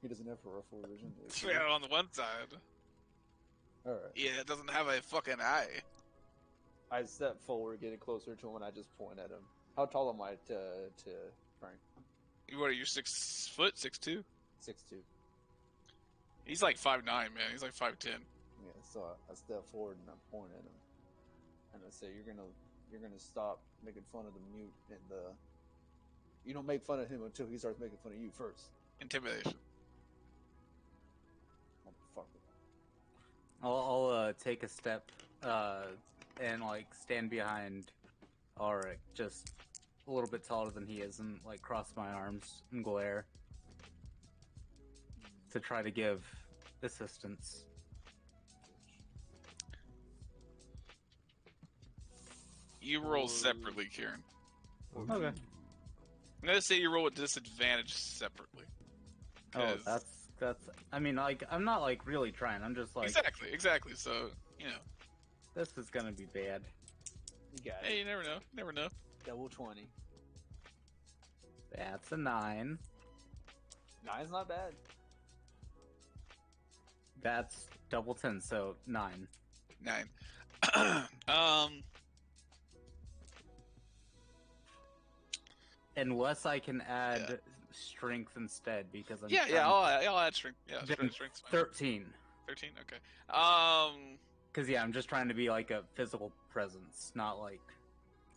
[SPEAKER 8] He doesn't have peripheral vision.
[SPEAKER 2] Yeah, on the one side.
[SPEAKER 8] All right.
[SPEAKER 2] Yeah, it doesn't have a fucking eye.
[SPEAKER 8] I step forward, getting closer to him, and I just point at him. How tall am I to Frank?
[SPEAKER 2] What are you, 6 foot, 6'2"?
[SPEAKER 8] 6'2".
[SPEAKER 2] He's like 5'9", man. He's like 5'10".
[SPEAKER 8] Yeah. So I step forward and I point at him, and I say, "You're gonna stop making fun of the mute and the. You don't make fun of him until he starts making fun of you first."
[SPEAKER 2] Intimidation.
[SPEAKER 8] Motherfucker.
[SPEAKER 1] I'll take a step and like stand behind Ulrich, just a little bit taller than he is, and like cross my arms and glare to try to give assistance.
[SPEAKER 2] You roll separately, Kieran.
[SPEAKER 1] Okay.
[SPEAKER 2] I'm gonna say you roll with disadvantage separately.
[SPEAKER 1] Oh,
[SPEAKER 2] 'Cause-
[SPEAKER 1] that's. I mean, like, I'm not like really trying. I'm just like,
[SPEAKER 2] exactly. So you know,
[SPEAKER 1] this is gonna be bad.
[SPEAKER 8] You got
[SPEAKER 2] hey,
[SPEAKER 8] it.
[SPEAKER 2] you never know. Never know.
[SPEAKER 8] Double 20.
[SPEAKER 1] That's a 9.
[SPEAKER 8] 9's not bad.
[SPEAKER 1] That's double 10, so 9.
[SPEAKER 2] 9.
[SPEAKER 1] Unless I can add strength instead, because I'm
[SPEAKER 2] Yeah. I'll add strength. Yeah,
[SPEAKER 1] Then
[SPEAKER 2] strength's fine.
[SPEAKER 1] 13.
[SPEAKER 2] 13. Okay.
[SPEAKER 1] Because yeah, I'm just trying to be like a physical presence, not like,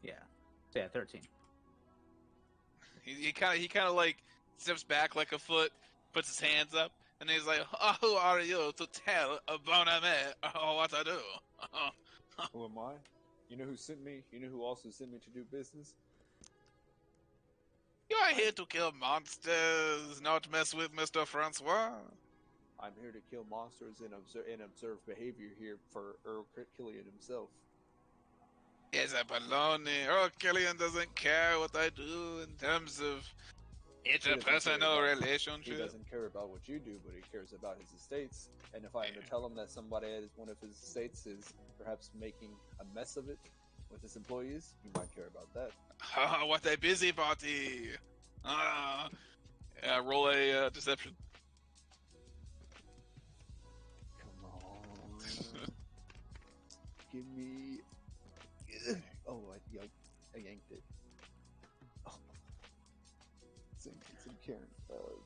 [SPEAKER 1] yeah, 13.
[SPEAKER 2] He kind of like steps back like a foot, puts his hands up, and he's like, "Oh, who are you to tell a bon ami what I do?"
[SPEAKER 8] Who am I? You know who sent me? You know who also sent me to do business?
[SPEAKER 2] You are here to kill monsters, not mess with Mr. Francois.
[SPEAKER 8] I'm here to kill monsters and observe behavior here for Earl Killian himself.
[SPEAKER 2] It's a baloney. Earl Killian doesn't care what I do in terms of interpersonal
[SPEAKER 8] He
[SPEAKER 2] relationship.
[SPEAKER 8] doesn't care about what you do, but he cares about his estates. And if I am to tell him that somebody at one of his estates is perhaps making a mess of it with his employees, he might care about that.
[SPEAKER 2] Ah, what a busybody! Roll a deception.
[SPEAKER 8] Come on. Give me... Oh, I yanked it. Oh. It's in Karen.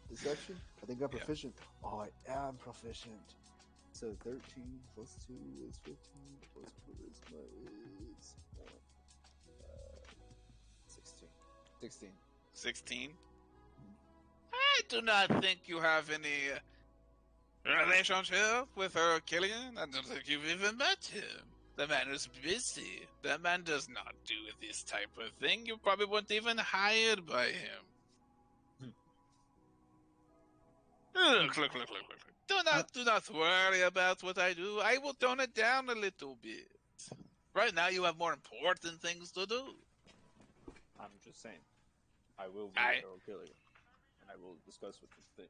[SPEAKER 8] Deception? I think I'm proficient. Oh, I am proficient. So 13 plus 2 is 15 plus charisma is 16. 16.
[SPEAKER 2] 16. I do not think you have any relationship with Earl Killian. I don't think you've even met him. The man is busy. The man does not do this type of thing. You probably weren't even hired by him. Look. Do not worry about what I do. I will tone it down a little bit. Right now, you have more important things to do.
[SPEAKER 8] I'm just saying. I will be Earl Killian, and I will discuss with this thing.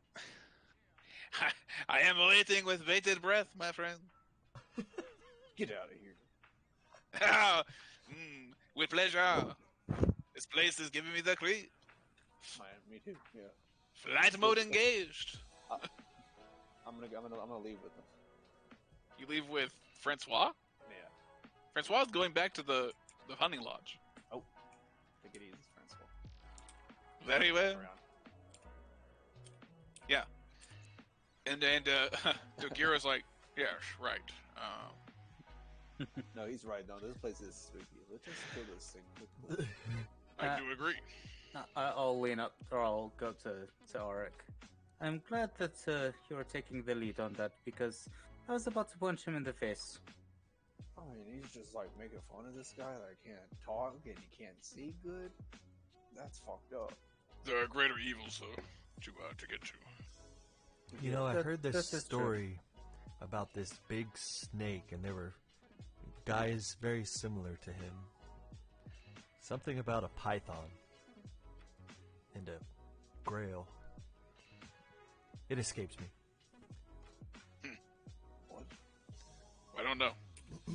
[SPEAKER 2] I am waiting with bated breath, my friend.
[SPEAKER 8] Get out of here.
[SPEAKER 2] With pleasure. This place is giving me the creep.
[SPEAKER 8] Man, me too. Yeah.
[SPEAKER 2] Flight mode engaged.
[SPEAKER 8] I'm gonna leave with them.
[SPEAKER 2] You leave with Francois?
[SPEAKER 8] Yeah.
[SPEAKER 2] Francois is going back to the hunting lodge.
[SPEAKER 8] Take it easy, Francois.
[SPEAKER 2] Very well.
[SPEAKER 8] Around.
[SPEAKER 2] Yeah. And Dogira's like, yes, right.
[SPEAKER 8] No, he's right. No, this place is spooky. Let's just kill this thing quickly.
[SPEAKER 2] I do agree.
[SPEAKER 1] I'll lean up, or I'll go to Auric. I'm glad that you're taking the lead on that, because I was about to punch him in the face.
[SPEAKER 8] I mean, he's just like making fun of this guy that can't talk and he can't see good. That's fucked up.
[SPEAKER 2] There are greater evils, though, to get to.
[SPEAKER 3] You know, I
[SPEAKER 1] That-
[SPEAKER 3] heard
[SPEAKER 1] this
[SPEAKER 3] this
[SPEAKER 1] is true.
[SPEAKER 3] story about this big snake, and there were guys very similar to him. Something about a python and a grail. It escapes me.
[SPEAKER 8] What?
[SPEAKER 2] I don't know.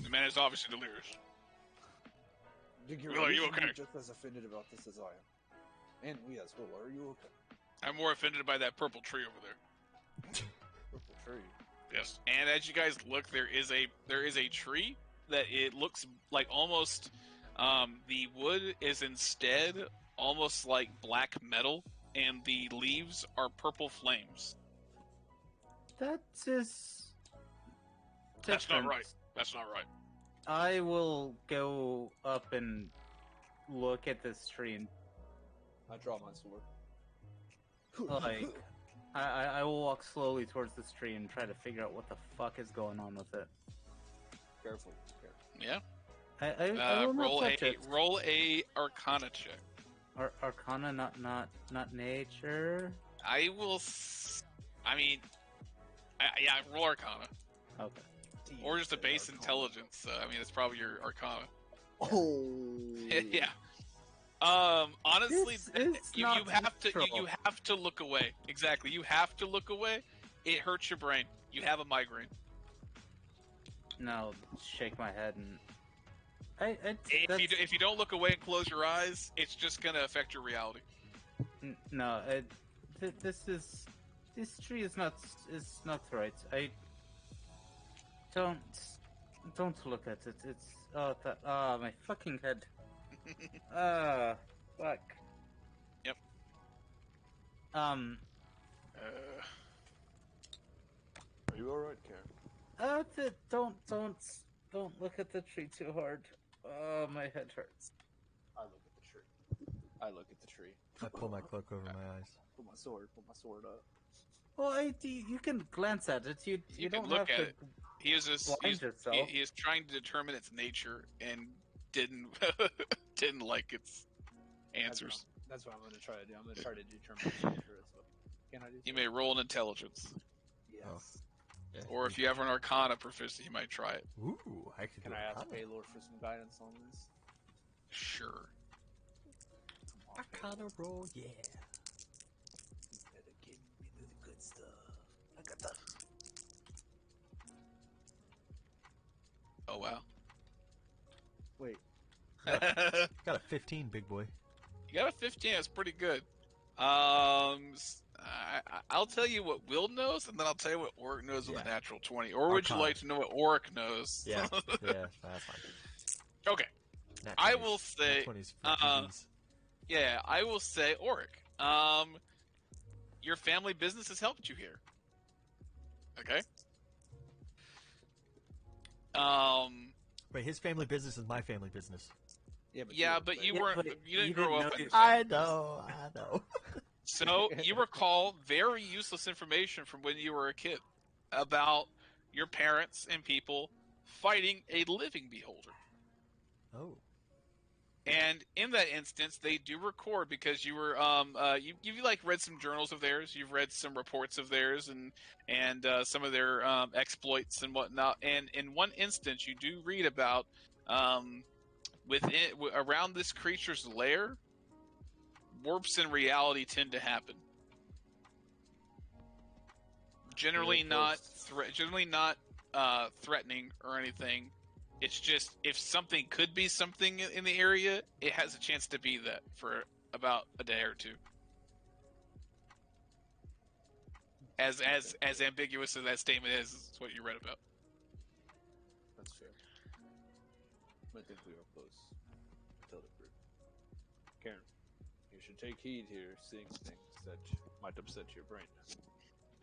[SPEAKER 2] The man is obviously delirious.
[SPEAKER 8] Digger,
[SPEAKER 2] Will, are you
[SPEAKER 8] should be
[SPEAKER 2] okay?
[SPEAKER 8] just as offended about this as I am. And we as well. Are you okay?
[SPEAKER 2] I'm more offended by that purple tree over there.
[SPEAKER 8] Purple tree.
[SPEAKER 2] Yes. And as you guys look, there is a tree that it looks like almost the wood is instead almost like black metal, and the leaves are purple flames.
[SPEAKER 1] That is
[SPEAKER 2] That's not
[SPEAKER 1] different.
[SPEAKER 2] right. That's not right.
[SPEAKER 1] I will go up and look at this tree and
[SPEAKER 8] I draw my sword.
[SPEAKER 1] like I will walk slowly towards this tree and try to figure out what the fuck is going on with it.
[SPEAKER 8] Careful.
[SPEAKER 2] Yeah.
[SPEAKER 1] I will not
[SPEAKER 2] Roll
[SPEAKER 1] touch it.
[SPEAKER 2] roll a Arcana check.
[SPEAKER 1] Arcana, not nature.
[SPEAKER 2] I will. Yeah, roll Arcana
[SPEAKER 1] Okay.
[SPEAKER 2] or just a base intelligence. I mean, it's probably your Arcana.
[SPEAKER 8] Oh.
[SPEAKER 2] Yeah. Honestly,
[SPEAKER 1] This is
[SPEAKER 2] you
[SPEAKER 1] not
[SPEAKER 2] have to
[SPEAKER 1] natural.
[SPEAKER 2] you have to look away. Exactly, you have to look away. It hurts your brain. You have a migraine.
[SPEAKER 1] No, shake my head and
[SPEAKER 2] If you don't look away and close your eyes, it's just gonna affect your reality.
[SPEAKER 1] no. This tree is not right. I don't look at it. It's my fucking head. Fuck.
[SPEAKER 2] Yep.
[SPEAKER 8] Are you alright, Karen?
[SPEAKER 1] Don't look at the tree too hard. Oh, my head hurts.
[SPEAKER 8] I look at the tree. I look at the tree.
[SPEAKER 3] I pull my cloak over my eyes.
[SPEAKER 8] Put my sword up.
[SPEAKER 1] Well, you can glance at it. You
[SPEAKER 2] You
[SPEAKER 1] don't
[SPEAKER 2] can look
[SPEAKER 1] have
[SPEAKER 2] at
[SPEAKER 1] to
[SPEAKER 2] it. He is
[SPEAKER 1] blind yourself.
[SPEAKER 2] he is trying to determine its nature and didn't didn't like its answers.
[SPEAKER 8] That's what I'm gonna try to do. I'm gonna try to determine the nature as well. Can I do
[SPEAKER 2] You
[SPEAKER 8] so?
[SPEAKER 2] may roll an intelligence,
[SPEAKER 8] Yes.
[SPEAKER 3] Oh. Yeah.
[SPEAKER 2] or if you have an Arcana proficiency, you might try it.
[SPEAKER 3] Ooh, I could
[SPEAKER 8] Can
[SPEAKER 3] do
[SPEAKER 8] I ask
[SPEAKER 3] Arcana.
[SPEAKER 8] Paylor for some guidance on this?
[SPEAKER 2] Sure.
[SPEAKER 3] Arcana roll, yeah.
[SPEAKER 7] You better get me the good stuff. I got the
[SPEAKER 2] Oh wow.
[SPEAKER 8] Wait.
[SPEAKER 3] Got a 15, big boy.
[SPEAKER 2] You got a 15. That's pretty good. I'll tell you what Will knows, and then I'll tell you what Oric knows with
[SPEAKER 3] Yeah.
[SPEAKER 2] a natural 20. Or would you
[SPEAKER 3] Arcana.
[SPEAKER 2] like to know what Oric knows?
[SPEAKER 3] Yeah, yeah, that's fine.
[SPEAKER 2] Okay.
[SPEAKER 3] Nat
[SPEAKER 2] I
[SPEAKER 3] 20s.
[SPEAKER 2] will say,
[SPEAKER 3] Nat 20s for TVs.
[SPEAKER 2] Yeah, I will say, Oric. Your family business has helped you here. Okay.
[SPEAKER 3] Wait, his family business is my family business.
[SPEAKER 2] Yeah, but you weren't.
[SPEAKER 1] but
[SPEAKER 2] You didn't
[SPEAKER 1] you
[SPEAKER 2] grow
[SPEAKER 1] didn't
[SPEAKER 2] up
[SPEAKER 1] know
[SPEAKER 2] in
[SPEAKER 1] you-
[SPEAKER 2] the
[SPEAKER 3] I
[SPEAKER 2] family
[SPEAKER 3] know, I know.
[SPEAKER 2] So you recall very useless information from when you were a kid about your parents and people fighting a living beholder.
[SPEAKER 3] Oh.
[SPEAKER 2] And in that instance, they do record because you were you've like read some journals of theirs, you've read some reports of theirs, and some of their exploits and whatnot. And in one instance, you do read about around this creature's lair, warps in reality tend to happen. Generally not threatening or anything. It's just if something could be something in the area, it has a chance to be that for about a day or two. as ambiguous as that statement is what you read about.
[SPEAKER 8] That's fair. I think we are close. Tell the group. Karen, you should take heed here, seeing things that might upset your brain.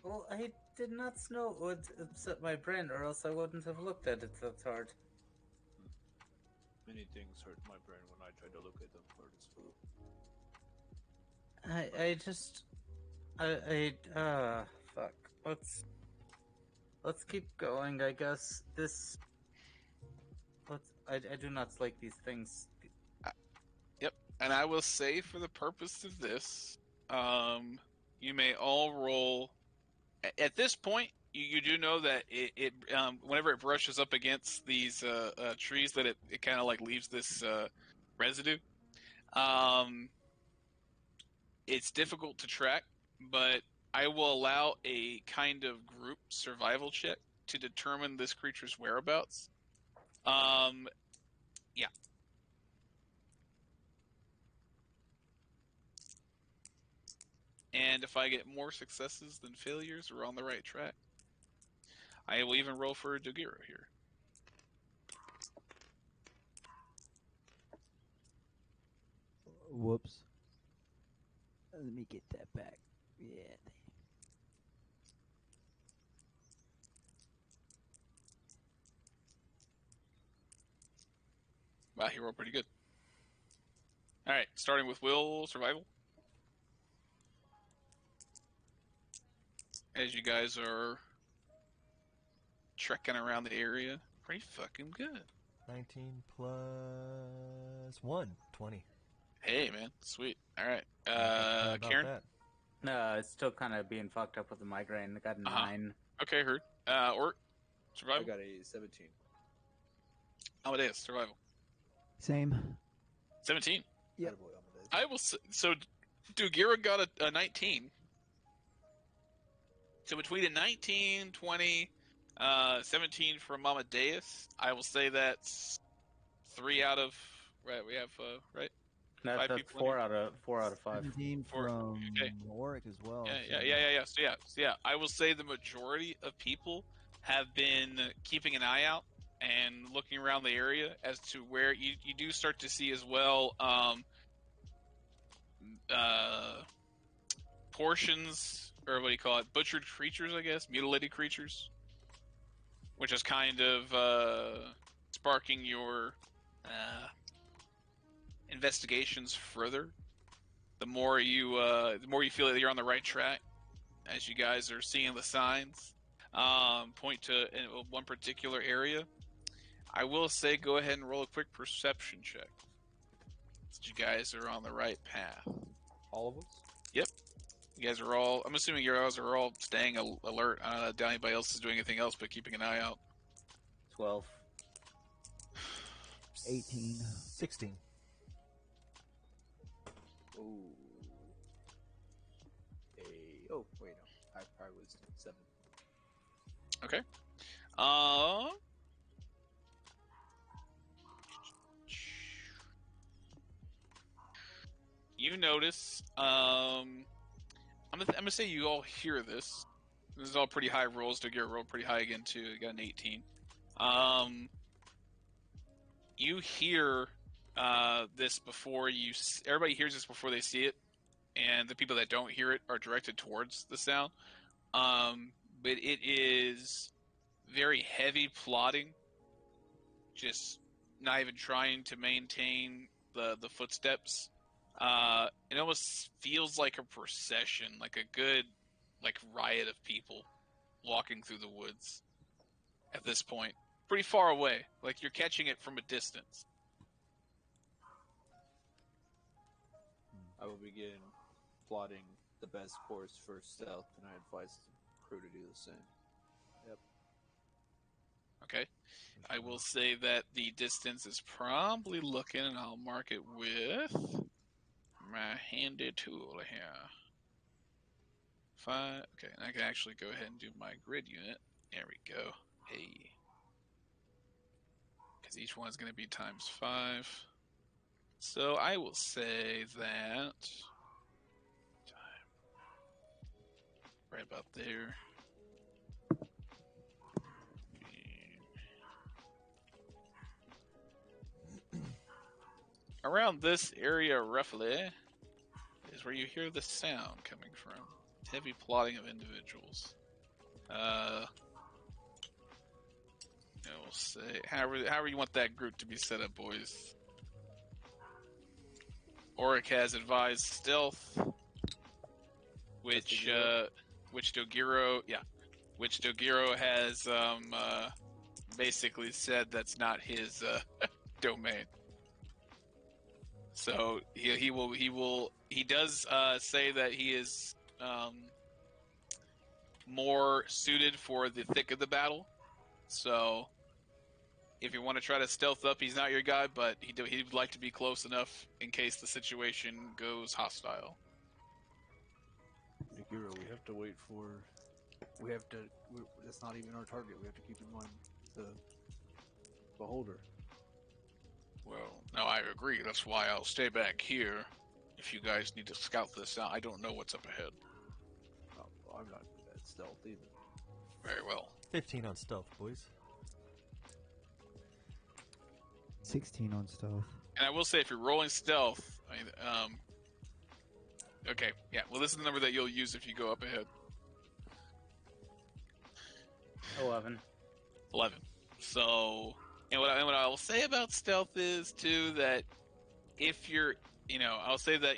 [SPEAKER 1] Well, I did not know it would upset my brain, or else I wouldn't have looked at it that hard.
[SPEAKER 8] Many things hurt my brain when I try to look at them hard as well.
[SPEAKER 1] Fuck. Let's keep going, I guess. I do not like these things.
[SPEAKER 2] Yep, and I will say for the purpose of this, you may all roll. At this point, you do know that it whenever it brushes up against these trees, that it kind of like leaves this residue. It's difficult to track, but I will allow a kind of group survival check to determine this creature's whereabouts. Yeah. And if I get more successes than failures, we're on the right track. I will even roll for Dogiro here.
[SPEAKER 5] Whoops. Let me get that back. Yeah.
[SPEAKER 2] Wow, he rolled pretty good. All right, starting with Will, survival. As you guys are trekking around the area, pretty fucking good.
[SPEAKER 3] 19 plus 1, 20.
[SPEAKER 2] Hey, man, sweet. All right,
[SPEAKER 3] Not bad about
[SPEAKER 2] Karen.
[SPEAKER 3] that.
[SPEAKER 1] No, it's still kind of being fucked up with the migraine. I got a 9.
[SPEAKER 2] Okay, heard. Ort, survival.
[SPEAKER 8] I got a 17.
[SPEAKER 2] Amadeus, survival.
[SPEAKER 5] Same.
[SPEAKER 2] 17.
[SPEAKER 5] Yep.
[SPEAKER 8] Attaboy, Amadeus.
[SPEAKER 2] I will. So, Dugira got a 19. So between a 19, 20, 17 from Amadeus, I will say that's 3 out of. Right, we have right. Five
[SPEAKER 1] That's
[SPEAKER 2] people in
[SPEAKER 1] 4 out of 5.
[SPEAKER 5] 17
[SPEAKER 2] Four.
[SPEAKER 5] from
[SPEAKER 2] Okay.
[SPEAKER 5] Warwick as well.
[SPEAKER 2] Yeah. So yeah, I will say the majority of people have been keeping an eye out and looking around the area as to where you do start to see as well portions, or what do you call it, butchered creatures, I guess, mutilated creatures, which is kind of sparking your investigations further. The more you feel that you're on the right track, as you guys are seeing the signs point to one particular area. I will say, go ahead and roll a quick perception check. So you guys are on the right path.
[SPEAKER 8] All of us?
[SPEAKER 2] Yep. You guys are all. I'm assuming you guys are all staying alert. I don't know if anybody else is doing anything else but keeping an eye out.
[SPEAKER 1] 12.
[SPEAKER 5] 18.
[SPEAKER 3] 16.
[SPEAKER 8] Ooh. Oh, wait, no. I probably was 7.
[SPEAKER 2] Okay. You notice. I'm gonna say you all hear this. This is all pretty high rolls. To get rolled pretty high again too. You got an 18. You hear this before you. Everybody hears this before they see it, and the people that don't hear it are directed towards the sound. But it is very heavy plotting. Just not even trying to maintain the footsteps. It almost feels like a procession, like a good, like riot of people walking through the woods. At this point, pretty far away, like you're catching it from a distance.
[SPEAKER 8] I will begin plotting the best course for stealth, and I advise the crew to do the same.
[SPEAKER 2] Okay, I will say that the distance is probably looking, and I'll mark it with my handy tool here. 5. Okay, and I can actually go ahead and do my grid unit. There we go. Hey. Because each one's going to be times 5. So I will say that... right about there. Around this area, roughly, is where you hear the sound coming from. Heavy plotting of individuals. I will say, however you want that group to be set up, boys. Auric has advised stealth, which Dogiro has basically said that's not his domain. So he does say that he is more suited for the thick of the battle. So if you want to try to stealth up, he's not your guy, but he'd like to be close enough in case the situation goes hostile.
[SPEAKER 9] Nagiro, we have to wait for. That's not even our target. We have to keep in mind the beholder.
[SPEAKER 2] Well, no, I agree. That's why I'll stay back here. If you guys need to scout this out, I don't know what's up ahead.
[SPEAKER 9] Oh, well, I'm not good at stealth either.
[SPEAKER 2] Very well.
[SPEAKER 3] 15 on stealth, boys.
[SPEAKER 5] 16 on stealth.
[SPEAKER 2] And I will say, if you're rolling stealth, okay, yeah. Well, this is the number that you'll use if you go up ahead.
[SPEAKER 1] 11.
[SPEAKER 2] 11. So, and what I will say about stealth is too that if you're, I'll say that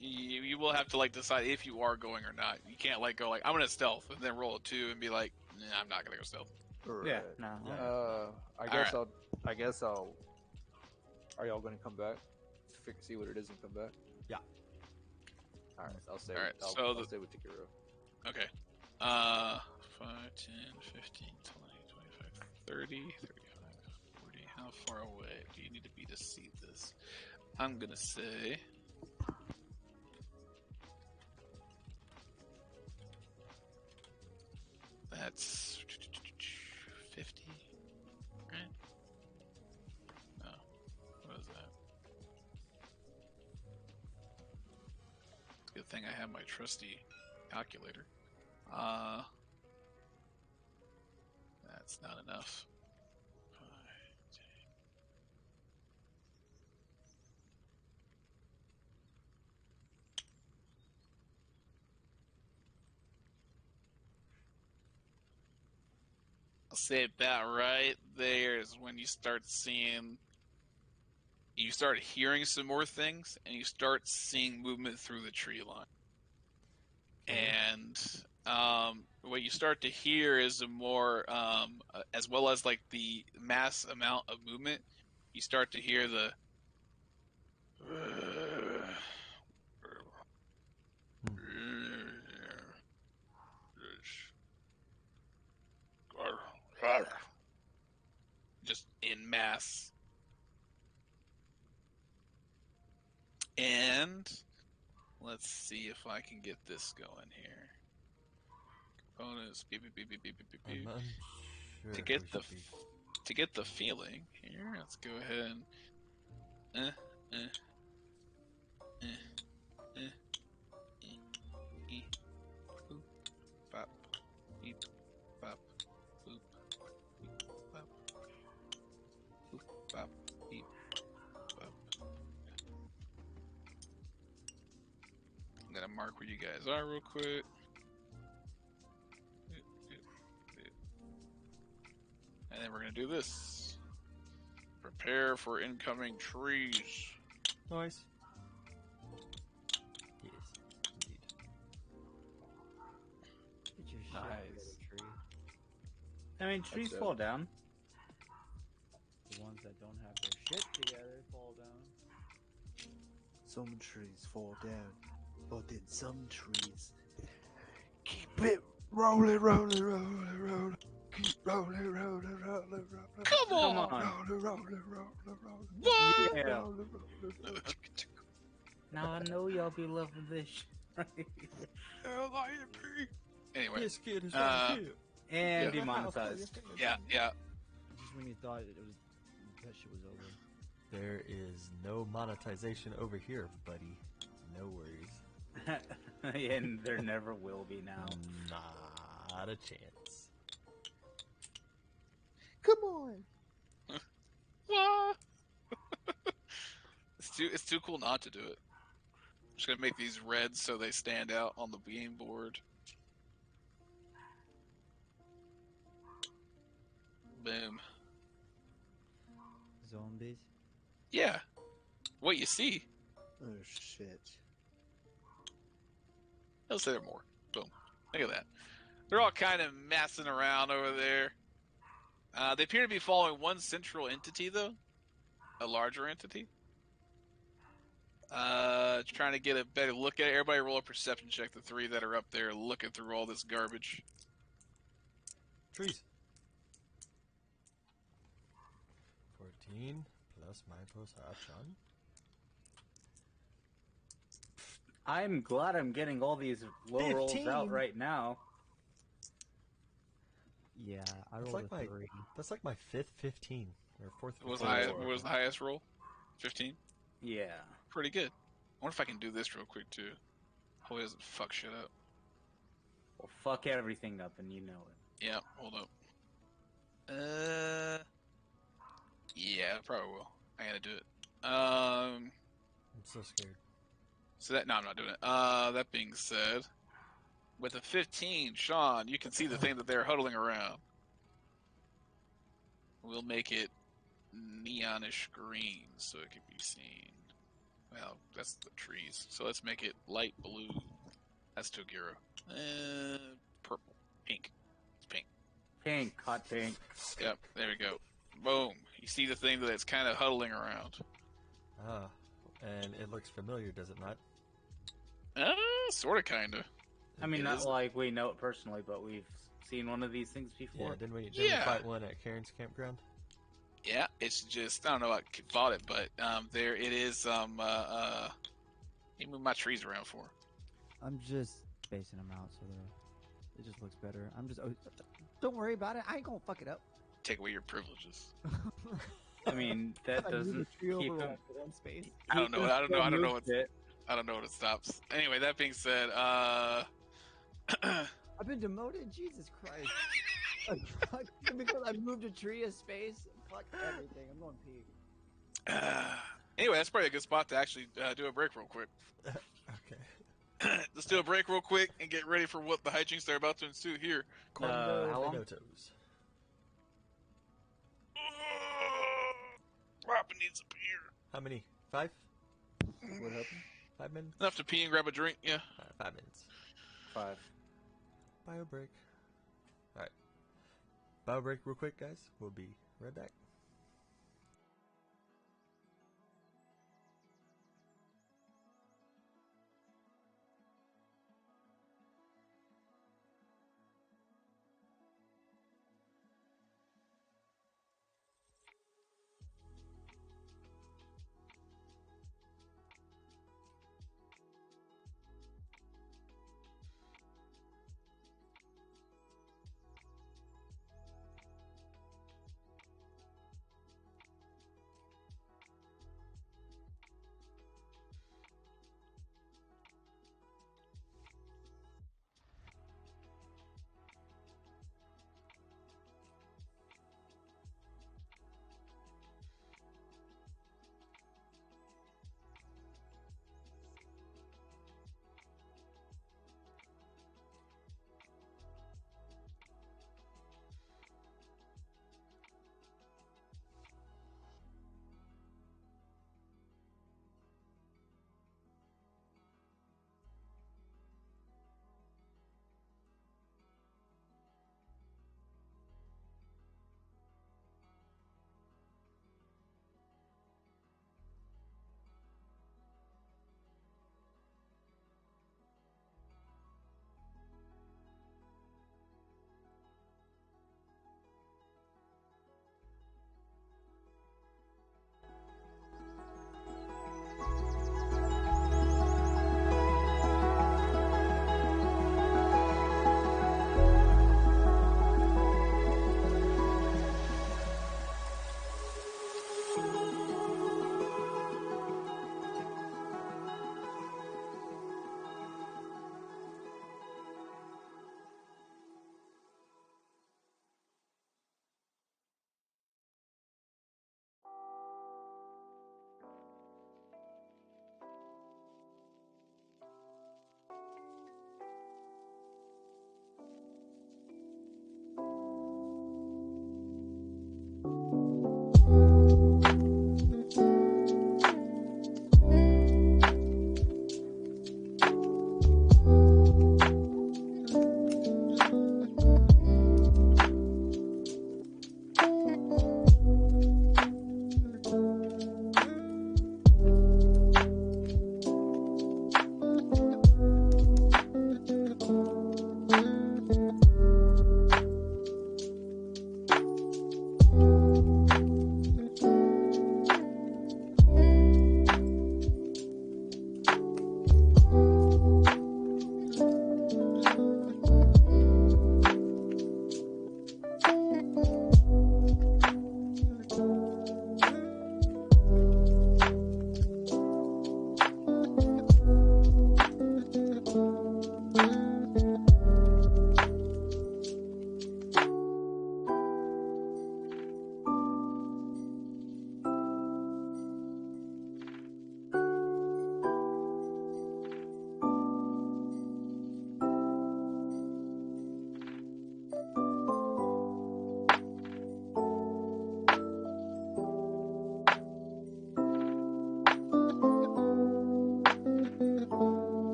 [SPEAKER 2] you will have to like decide if you are going or not. You can't like go like I'm gonna stealth and then roll a 2 and be like, nah, I'm not gonna go stealth.
[SPEAKER 1] Yeah, no.
[SPEAKER 8] I guess I'll. Are y'all going to come back? See what it is and come back.
[SPEAKER 3] Yeah.
[SPEAKER 8] All right, I'll stay.
[SPEAKER 2] All right,
[SPEAKER 8] I'll stay with Takiro.
[SPEAKER 2] Okay. 5, 10, 15, 20, 25, 30, 35, 40. How far away do you need to be to see this? I'm gonna say. That's 50, right? No. What is that? Good thing I have my trusty calculator. That's not enough. 5, 10. I'll say about right there is when you start hearing some more things, and you start seeing movement through the tree line. And what you start to hear is a more, as well as like the mass amount of movement, you start to hear the. Just in mass. And let's see if I can get this going here. Components, beep, beep, beep, beep, beep, beep, beep.
[SPEAKER 3] I'm unsure
[SPEAKER 2] To
[SPEAKER 3] if
[SPEAKER 2] get
[SPEAKER 3] we
[SPEAKER 2] the
[SPEAKER 3] should be-
[SPEAKER 2] to get the feeling here, let's go ahead and boop, bop, beep, bop, boop, beep, bop, boop, bop, beep, bop. I'm gonna mark where you guys are real quick. And then we're gonna do this. Prepare for incoming trees.
[SPEAKER 3] Nice. Yes, indeed.
[SPEAKER 5] Get your shit
[SPEAKER 6] Nice.
[SPEAKER 5] together, tree.
[SPEAKER 1] I mean, trees
[SPEAKER 8] That's
[SPEAKER 1] fall down.
[SPEAKER 5] The ones that don't have their shit together fall down.
[SPEAKER 9] Some trees fall down, but then some trees keep it rolling, rolling, rolling, rolling. Keep rolling, rolling, rolling, rolling.
[SPEAKER 2] Come on!
[SPEAKER 9] Rolling, rolling, rolling, rolling.
[SPEAKER 2] What?
[SPEAKER 1] Yeah.
[SPEAKER 9] Rolling, rolling, rolling.
[SPEAKER 1] Now I know y'all be loving this shit.
[SPEAKER 2] Anyway,
[SPEAKER 3] This kid is not here.
[SPEAKER 1] And
[SPEAKER 2] Yeah.
[SPEAKER 1] demonetized.
[SPEAKER 2] yeah.
[SPEAKER 5] Just when you thought that shit was over.
[SPEAKER 3] There is no monetization over here, buddy. No worries.
[SPEAKER 1] And there never will be now.
[SPEAKER 3] Not a chance.
[SPEAKER 9] Come on.
[SPEAKER 2] What? It's too cool not to do it. I'm just gonna make these red so they stand out on the game board. Boom.
[SPEAKER 5] Zombies.
[SPEAKER 2] Yeah. What you see?
[SPEAKER 9] Oh shit.
[SPEAKER 2] I'll say there more. Boom. Look at that. They're all kind of messing around over there. They appear to be following one central entity, though. A larger entity. Trying to get a better look at it. Everybody roll a perception check. The three that are up there looking through all this garbage.
[SPEAKER 3] Trees. 14 plus my perception.
[SPEAKER 1] I'm glad I'm getting all these low rolls
[SPEAKER 3] 15.
[SPEAKER 1] out right now.
[SPEAKER 5] Yeah, I
[SPEAKER 3] That's
[SPEAKER 5] rolled
[SPEAKER 3] like
[SPEAKER 5] a
[SPEAKER 3] my
[SPEAKER 5] 3.
[SPEAKER 3] that's like my fifth 15 or fourth.
[SPEAKER 2] What was,
[SPEAKER 3] 15.
[SPEAKER 2] what was the highest roll? 15?
[SPEAKER 1] Yeah.
[SPEAKER 2] Pretty good. I wonder if I can do this real quick, too. Hopefully it doesn't fuck shit up.
[SPEAKER 1] Well, fuck everything up, and you know it.
[SPEAKER 2] Yeah, hold up. Yeah, I probably will. I gotta do it.
[SPEAKER 3] I'm so scared.
[SPEAKER 2] So that, no, I'm not doing it. That being said, with a 15, Sean, you can see the thing that they're huddling around. We'll make it neonish green so it can be seen. Well, that's the trees. So let's make it light blue. That's Toguro. Purple. Pink. It's pink.
[SPEAKER 1] Pink, hot pink.
[SPEAKER 2] Yep, there we go. Boom. You see the thing that it's kind of huddling around.
[SPEAKER 3] Ah, and it looks familiar, does it not?
[SPEAKER 2] Sort of, kind of.
[SPEAKER 1] I mean,
[SPEAKER 2] It
[SPEAKER 1] not
[SPEAKER 2] is-
[SPEAKER 1] like we know it personally, but we've seen one of these things before.
[SPEAKER 3] Yeah, didn't we
[SPEAKER 2] Yeah.
[SPEAKER 3] fight one at Karen's campground?
[SPEAKER 2] Yeah, it's just, I don't know what I fought it, but there it is. Let me move my trees around for.
[SPEAKER 5] I'm just spacing them out so it just looks better. I'm just. Don't worry about it. I ain't gonna fuck it up.
[SPEAKER 2] Take away your privileges.
[SPEAKER 1] I mean, that
[SPEAKER 5] I moved
[SPEAKER 1] doesn't
[SPEAKER 5] the tree
[SPEAKER 1] keep
[SPEAKER 5] over
[SPEAKER 1] him.
[SPEAKER 5] one space.
[SPEAKER 2] I don't know.
[SPEAKER 1] He
[SPEAKER 2] I don't know. I don't know
[SPEAKER 1] moved
[SPEAKER 2] what.
[SPEAKER 1] it.
[SPEAKER 2] I don't know what it stops. Anyway, that being said,
[SPEAKER 5] I've been demoted. Jesus Christ. Because I moved a tree a space. Fuck everything. I'm going pee.
[SPEAKER 2] anyway, that's probably a good spot to actually do a break real quick.
[SPEAKER 3] Okay.
[SPEAKER 2] Let's do a break real quick and get ready for what the hijinks that are about to ensue here.
[SPEAKER 3] Quando
[SPEAKER 1] how long?
[SPEAKER 3] Minotos.
[SPEAKER 2] Robin needs a beer.
[SPEAKER 3] How many? 5?
[SPEAKER 9] What happened?
[SPEAKER 3] 5 minutes?
[SPEAKER 2] Enough to pee and grab a drink. Yeah.
[SPEAKER 3] 5 minutes.
[SPEAKER 1] 5.
[SPEAKER 3] Bio break. Alright. Bio break real quick, guys. We'll be right back.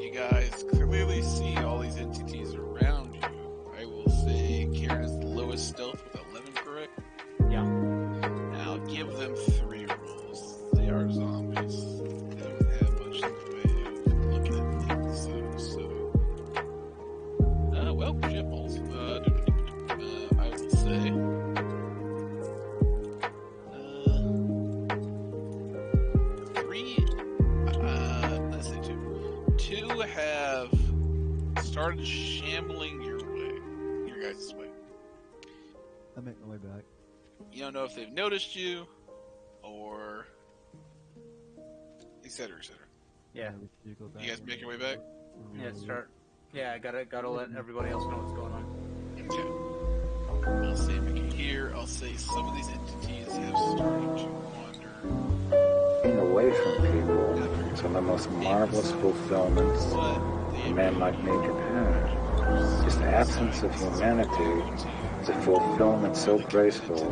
[SPEAKER 2] you guys clearly see all these entities around you. I will say Kieran is the lowest stealth with 11, correct?
[SPEAKER 1] Yeah.
[SPEAKER 2] And I'll give them 3 rolls. They are zombies. They don't have much in the way of looking at things. Well, shitballs. I will say. Let's say 2. 2 have started shambling your guys' way.
[SPEAKER 5] I make my way back.
[SPEAKER 2] You don't know if they've noticed you, or etc.
[SPEAKER 1] Yeah.
[SPEAKER 5] You go back.
[SPEAKER 2] You guys make your way back?
[SPEAKER 1] Yeah, start. Yeah, I gotta let everybody else know what's going on.
[SPEAKER 2] Okay. I'll say make it here. I'll say some of these entities have started to wander.
[SPEAKER 10] Being away from people is one of the most marvelous fulfillments
[SPEAKER 2] But
[SPEAKER 10] a man like nature has. Just the absence of humanity is a fulfillment so graceful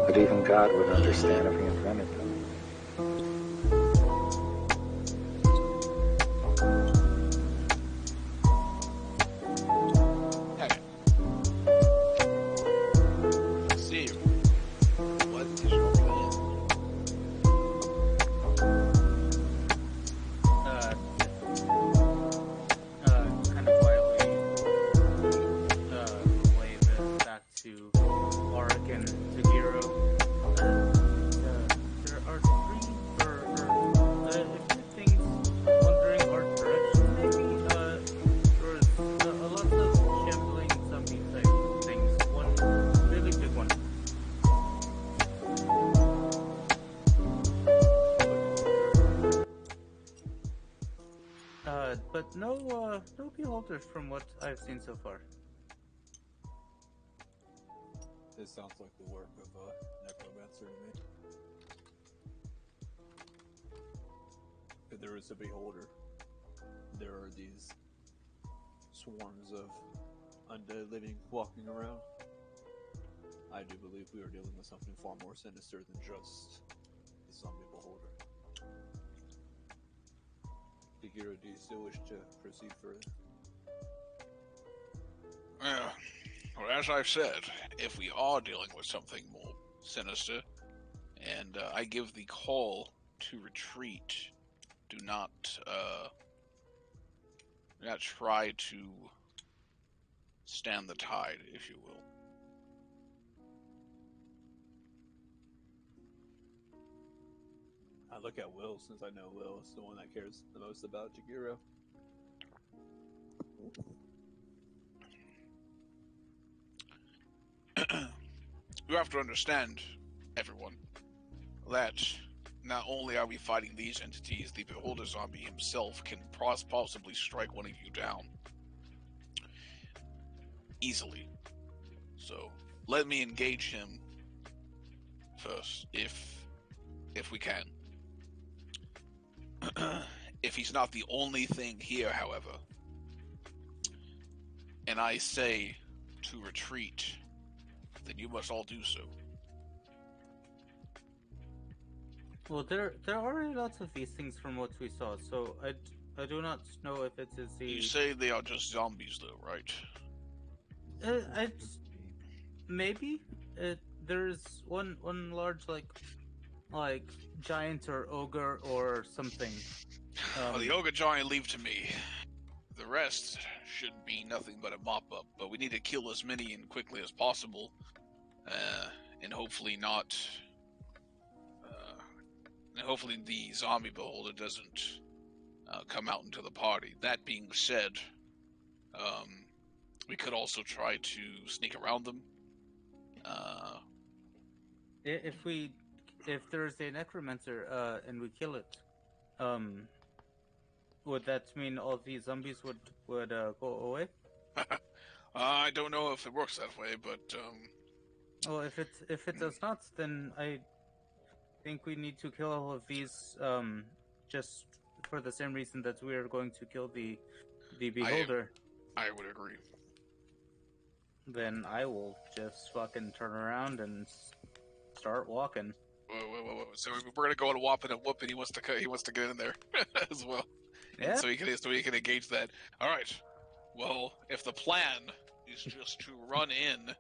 [SPEAKER 10] that even God would understand if he invented them.
[SPEAKER 2] See, what is your plan?
[SPEAKER 1] Kind of quietly, relay this back to Arik and Tagiro. There are 3 or a few things wandering our direction, maybe. There's a lot of shambling zombie type things. One really big one. But no beholders from what I've seen so far.
[SPEAKER 8] This sounds like the work of a necromancer to me. If there is a beholder, there are these swarms of undead living walking around. I do believe we are dealing with something far more sinister than just the zombie beholder. Tagiro, do you still wish to proceed further?
[SPEAKER 2] Well, as I've said, if we are dealing with something more sinister, and I give the call to retreat, do not try to stand the tide, if you will.
[SPEAKER 8] I look at Will, since I know Will is the one that cares the most about Tagiro.
[SPEAKER 2] You have to understand, everyone, that not only are we fighting these entities, the Beholder Zombie himself can possibly strike one of you down. Easily. So, let me engage him first, if we can. If he's not the only thing here, however, and I say to retreat, then you must all do so.
[SPEAKER 1] Well, there are lots of these things from what we saw, so I do not know if it is the.
[SPEAKER 2] You say they are just zombies, though, right?
[SPEAKER 1] Maybe there's one large like giant or ogre or something.
[SPEAKER 2] Well, the ogre giant leave to me. The rest should be nothing but a mop-up, but we need to kill as many and quickly as possible, and hopefully not. And hopefully the zombie beholder doesn't come out into the party. That being said, we could also try to sneak around them.
[SPEAKER 1] If there's a necromancer and we kill it, would that mean all these zombies would go away?
[SPEAKER 2] I don't know if it works that way, but
[SPEAKER 1] well, if it does not, then I think we need to kill all of these just for the same reason that we are going to kill the beholder.
[SPEAKER 2] I would agree.
[SPEAKER 1] Then I will just fucking turn around and start walking.
[SPEAKER 2] Whoa. So we're gonna go and whoop and he wants to get in there as well. And
[SPEAKER 1] Yeah.
[SPEAKER 2] so he can engage that. All right. Well, if the plan is just to run in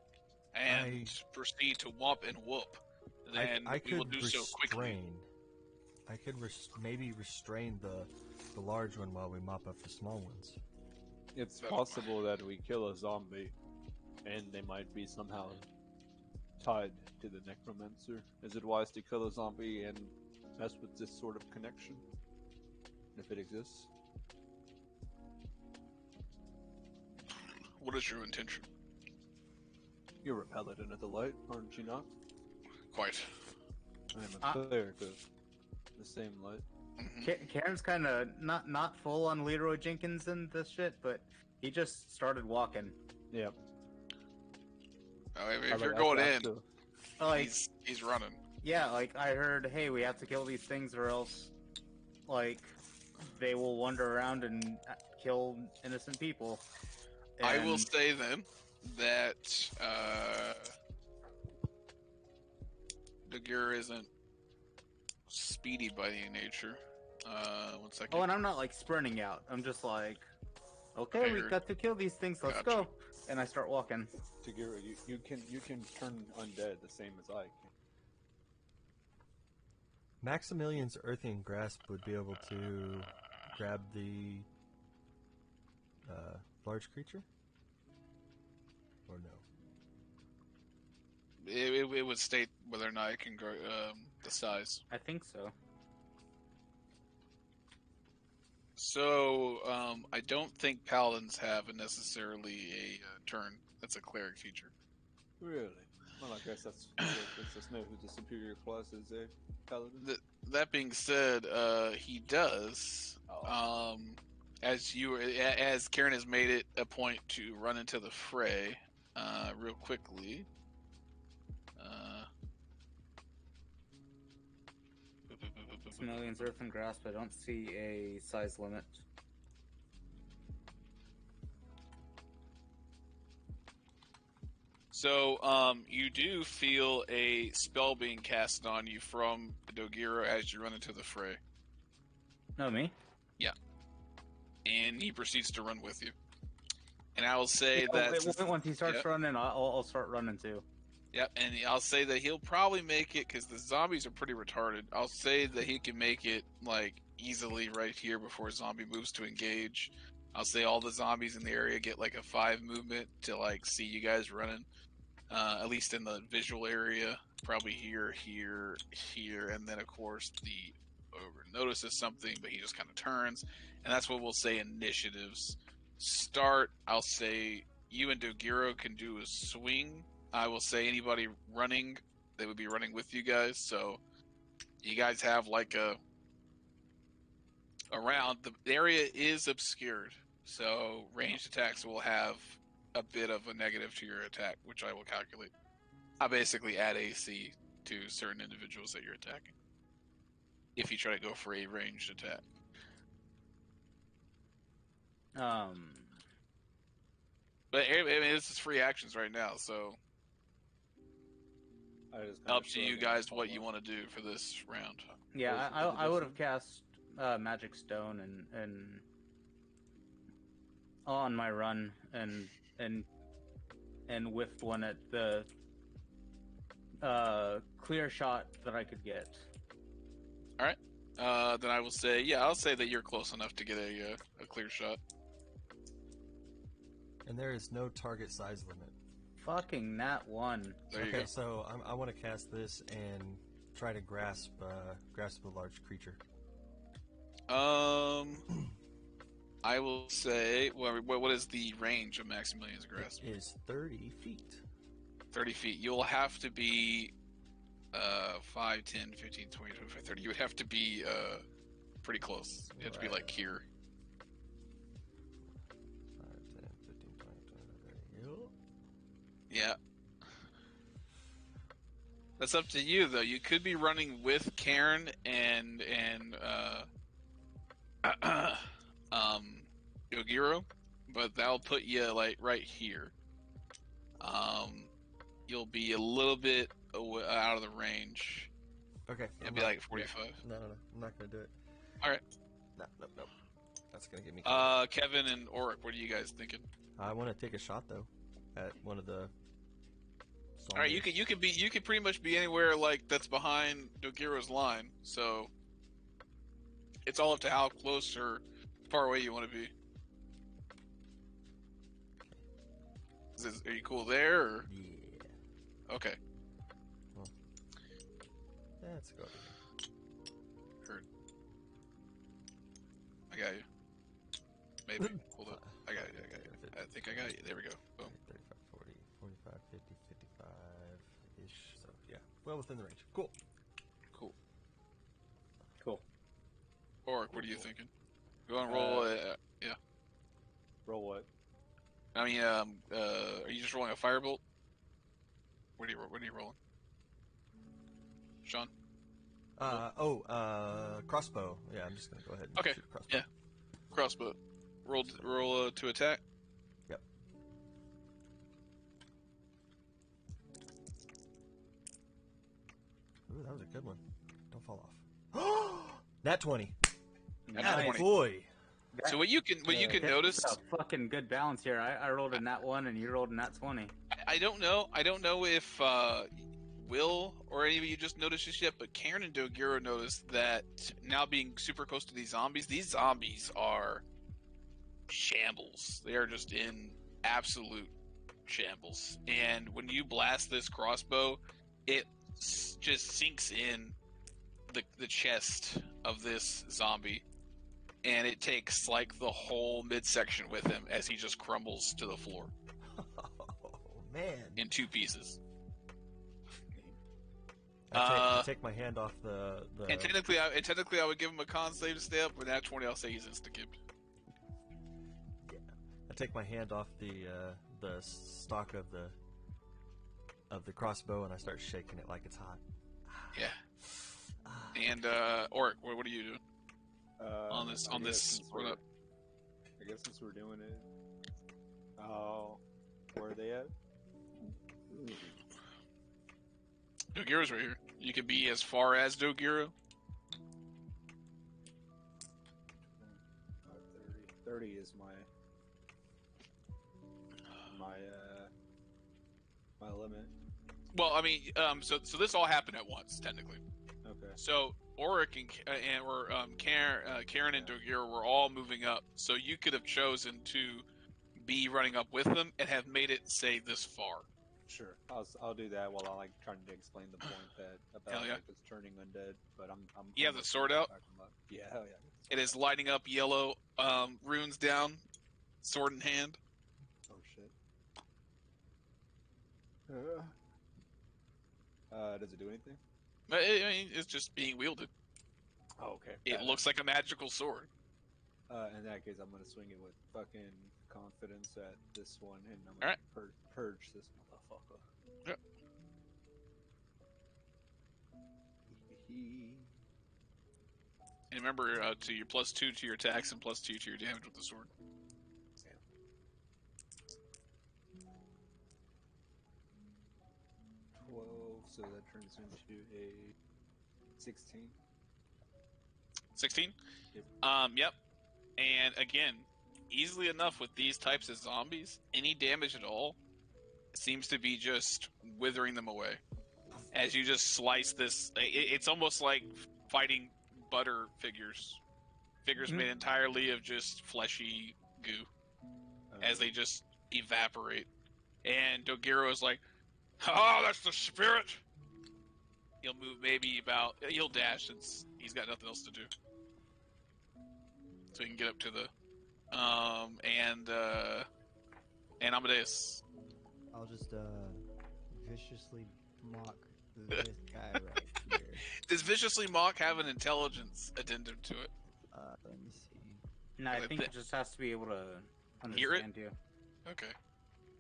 [SPEAKER 2] and proceed to whomp and whoop, then
[SPEAKER 3] I
[SPEAKER 2] we will
[SPEAKER 3] could
[SPEAKER 2] do so quickly.
[SPEAKER 3] restrain. I could maybe restrain the large one while we mop up the small ones.
[SPEAKER 8] It's possible that we kill a zombie, and they might be somehow tied to the necromancer. Is it wise to kill a zombie and mess with this sort of connection, if it exists?
[SPEAKER 2] What is your intention?
[SPEAKER 8] You repel it into the light, aren't you not?
[SPEAKER 2] Quite.
[SPEAKER 8] I am a cleric of the same light.
[SPEAKER 1] Karen's kind of not full on Leroy Jenkins and this shit, but he just started walking.
[SPEAKER 8] Yep.
[SPEAKER 2] If you're going in,
[SPEAKER 1] Like,
[SPEAKER 2] he's running.
[SPEAKER 1] yeah, like I heard, hey, we have to kill these things or else, like, they will wander around and kill innocent people.
[SPEAKER 2] I will
[SPEAKER 1] And-
[SPEAKER 2] say then that Dagur isn't speedy by nature. 1 second.
[SPEAKER 1] Oh, and I'm not like sprinting out. I'm just like, okay, we
[SPEAKER 2] Figured.
[SPEAKER 1] got to kill these things. Let's
[SPEAKER 2] Gotcha.
[SPEAKER 1] go. And I start walking.
[SPEAKER 8] Tagiro, you can turn undead the same as I can.
[SPEAKER 3] Maximilian's earthing grasp would be able to grab the large creature? Or no?
[SPEAKER 2] It would state whether or not it can grow the size.
[SPEAKER 1] I think so.
[SPEAKER 2] So I don't think paladins have necessarily a turn. That's a cleric feature.
[SPEAKER 8] Really? Well, I guess that's lets us know who the superior class is, eh? Paladin?
[SPEAKER 2] That being said, he does. As Karen has made it a point to run into the fray, real quickly.
[SPEAKER 1] Maximilian's Earth and Grasp. I don't see a size limit.
[SPEAKER 2] So, you do feel a spell being cast on you from Dogiro as you run into the fray.
[SPEAKER 1] No, me.
[SPEAKER 2] And he proceeds to run with you. And I will say that...
[SPEAKER 1] Once he starts running, I'll start running too.
[SPEAKER 2] Yep, and I'll say that he'll probably make it, because the zombies are pretty retarded. I'll say that he can make it, like, easily right here before a zombie moves to engage. I'll say all the zombies in the area get, like, a 5 movement to, like, see you guys running. At least in the visual area. Probably here, here, here, and then, of course, the ogre notices something, but he just kind of turns. And that's what we'll say initiatives start. I'll say you and Dogiro can do a swing. I will say anybody running, they would be running with you guys. So you guys have like a round. The area is obscured, so ranged attacks will have a bit of a negative to your attack, which I will calculate. I basically add AC to certain individuals that you're attacking if you try to go for a ranged attack. But I mean, this is free actions right now, so up to you guys what you want to do for this round.
[SPEAKER 1] Yeah, I would have cast Magic Stone and on my run and whiffed one at the clear shot that I could get.
[SPEAKER 2] All right. Then I will say, I'll say that you're close enough to get a clear shot.
[SPEAKER 3] And there is no target size limit.
[SPEAKER 1] Fucking nat 1.
[SPEAKER 2] There you
[SPEAKER 3] Okay,
[SPEAKER 2] go.
[SPEAKER 3] so I want to cast this and try to grasp a large creature.
[SPEAKER 2] I will say, what is the range of Maximilian's grasp?
[SPEAKER 3] It is 30 feet.
[SPEAKER 2] 30 feet. You'll have to be 5, 10, 15, 20, 25, 30. You would have to be pretty close. You have to be like here.
[SPEAKER 3] 5, 10, 15, 20, 25, 30.
[SPEAKER 2] Yeah. That's up to you, though. You could be running with Karen and Yogiro, but that'll put you like right here. You'll be a little bit out of the range.
[SPEAKER 3] Okay.
[SPEAKER 2] It'd be like 45.
[SPEAKER 3] No. I'm not going to do it.
[SPEAKER 2] All right.
[SPEAKER 3] No. That's gonna give me.
[SPEAKER 2] Kevin and Oric, what are you guys thinking?
[SPEAKER 3] I want to take a shot though, at one of the.
[SPEAKER 2] All right, you could pretty much be anywhere like that's behind Dogiro's line. So it's all up to how close or far away you want to be. Are you cool there? Or?
[SPEAKER 3] Yeah.
[SPEAKER 2] Okay.
[SPEAKER 3] Well, let's go.
[SPEAKER 2] Heard. I got you. Maybe. Hold up. I got you. I think I got you. There we go. Boom.
[SPEAKER 3] 35, 40, 45, 50, 55-ish. So, yeah. Well within the range. Cool.
[SPEAKER 2] Oric, what are you thinking? Go on, roll. Yeah.
[SPEAKER 4] Roll what?
[SPEAKER 2] I mean, are you just rolling a firebolt? What are you rolling? Sean?
[SPEAKER 3] Crossbow. Yeah, I'm just gonna go ahead and
[SPEAKER 2] Okay.
[SPEAKER 3] shoot a crossbow.
[SPEAKER 2] Yeah. Crossbow. Roll to attack.
[SPEAKER 3] Yep. Ooh, that was a good one. Don't fall off. Nat 20.
[SPEAKER 2] Nat 20.
[SPEAKER 3] Boy.
[SPEAKER 2] So what you can notice.
[SPEAKER 1] That's a fucking good balance here. I rolled a nat 1 and you rolled a nat 20.
[SPEAKER 2] I don't know if Will or any of you just noticed this yet, but Karen and Dogiro noticed that now being super close to these zombies are shambles. They are just in absolute shambles. And when you blast this crossbow, it just sinks in the chest of this zombie, and it takes like the whole midsection with him as he just crumbles to the floor.
[SPEAKER 3] Oh man!
[SPEAKER 2] In 2 pieces.
[SPEAKER 3] I take my hand off the.
[SPEAKER 2] And technically, I would give him a con save to stay up. With that 20, I'll say he's insta-kipped.
[SPEAKER 3] Yeah, I take my hand off the stock of the crossbow and I start shaking it like it's hot.
[SPEAKER 2] Yeah. And Oric, what are you doing on this run up?
[SPEAKER 4] I guess since we're doing it, where are they at?
[SPEAKER 2] Dogiro's right here. You could be as far as Dogiro.
[SPEAKER 4] 30 is my limit.
[SPEAKER 2] Well, I mean, so this all happened at once, technically.
[SPEAKER 4] Okay.
[SPEAKER 2] So Oric and Karen and Dogiro were all moving up. So you could have chosen to be running up with them and have made it say this far.
[SPEAKER 4] Sure, I'll do that while I trying to explain the point about it's turning undead. But I'm
[SPEAKER 2] you have the sword out?
[SPEAKER 4] Yeah, hell yeah.
[SPEAKER 2] It is lighting up yellow runes down, sword in hand.
[SPEAKER 4] Oh shit. Does it do anything?
[SPEAKER 2] I mean, it's just being wielded.
[SPEAKER 4] Oh, okay.
[SPEAKER 2] It looks like a magical sword.
[SPEAKER 4] In that case, I'm gonna swing it with fucking confidence at this one, and I'm gonna purge this motherfucker.
[SPEAKER 2] Yep. And remember to your +2 to your attacks and +2 to your damage with the sword.
[SPEAKER 4] 12, so that turns into a 16.
[SPEAKER 2] 16?
[SPEAKER 4] Yep.
[SPEAKER 2] Yep. And again, easily enough with these types of zombies, any damage at all seems to be just withering them away. As you just slice this, it's almost like fighting butter figures. Figures made entirely of just fleshy goo. As they just evaporate. And Dogiro is like, oh, that's the spirit! He'll move he'll dash since he's got nothing else to do. So he can get up to the, and Amadeus.
[SPEAKER 5] I'll just, viciously mock this guy right here.
[SPEAKER 2] Does viciously mock have an intelligence addendum to it?
[SPEAKER 5] Let me see.
[SPEAKER 1] No, I think it just has to be able to
[SPEAKER 2] hear it.
[SPEAKER 1] understand you.
[SPEAKER 2] Okay.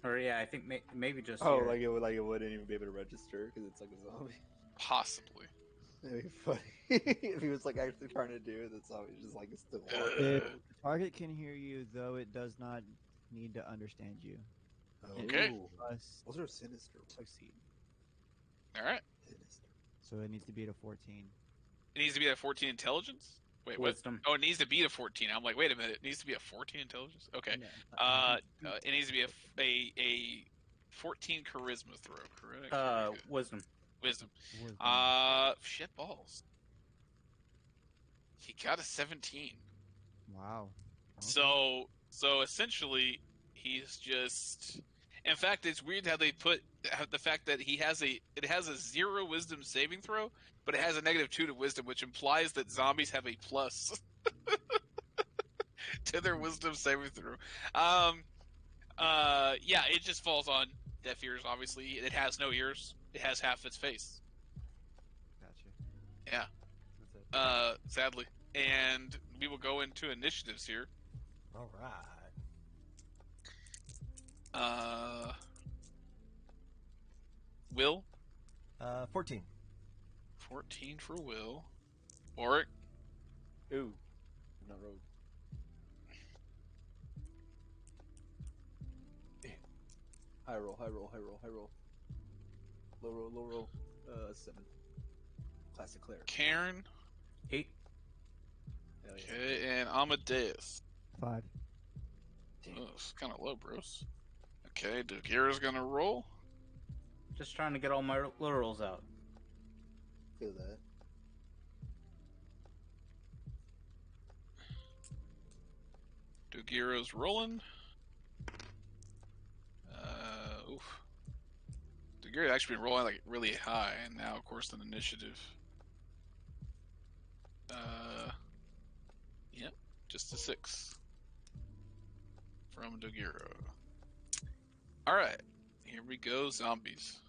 [SPEAKER 1] Or yeah, I think maybe just.
[SPEAKER 4] Oh,
[SPEAKER 1] hear
[SPEAKER 4] it wouldn't even be able to register because it's like a zombie.
[SPEAKER 2] Possibly.
[SPEAKER 4] It'd be funny if he was like actually trying to do it. The zombie's just like it's still.
[SPEAKER 5] If the target can hear you, though, it does not need to understand you.
[SPEAKER 2] Okay.
[SPEAKER 4] Those are sinister.
[SPEAKER 5] Succeed.
[SPEAKER 2] All right.
[SPEAKER 5] So it needs to be at a 14.
[SPEAKER 2] It needs to be at 14 intelligence. Wait, what?
[SPEAKER 1] Wisdom.
[SPEAKER 2] Oh, it needs to be a 14. I'm like, wait a minute. It needs to be a 14 intelligence? Okay. It needs to be a 14 charisma throw, correct? Here we go.
[SPEAKER 1] Wisdom.
[SPEAKER 2] Wisdom.
[SPEAKER 5] Wisdom.
[SPEAKER 2] Shit balls. He got a 17.
[SPEAKER 5] Wow.
[SPEAKER 2] So essentially, he's just. In fact, it's weird how they put the fact that it has a 0 wisdom saving throw, but it has a -2 to wisdom, which implies that zombies have a plus to their wisdom saving throw. Yeah, it just falls on deaf ears. Obviously, it has no ears. It has half its face.
[SPEAKER 3] Gotcha.
[SPEAKER 2] Yeah.
[SPEAKER 3] That's it.
[SPEAKER 2] Sadly, and we will go into initiatives here.
[SPEAKER 3] All right.
[SPEAKER 2] Will.
[SPEAKER 3] 14.
[SPEAKER 2] 14 for Will. Oric.
[SPEAKER 4] Ooh. Not road. High roll, high roll, high roll, high roll. Low roll, low roll. 7. Classic cleric.
[SPEAKER 2] Karen.
[SPEAKER 1] 8.
[SPEAKER 4] Hell yeah.
[SPEAKER 2] Okay, and Amadeus.
[SPEAKER 5] 5.
[SPEAKER 2] Oh, it's kind of low, bros. Okay, Dugira's gonna roll.
[SPEAKER 1] Just trying to get all my literals out.
[SPEAKER 4] Feel that.
[SPEAKER 2] Dugira's rolling. Oof. Dugira's actually been rolling like really high, and now, of course, an initiative. Yep, just a 6 from Dugira. All right, here we go, zombies.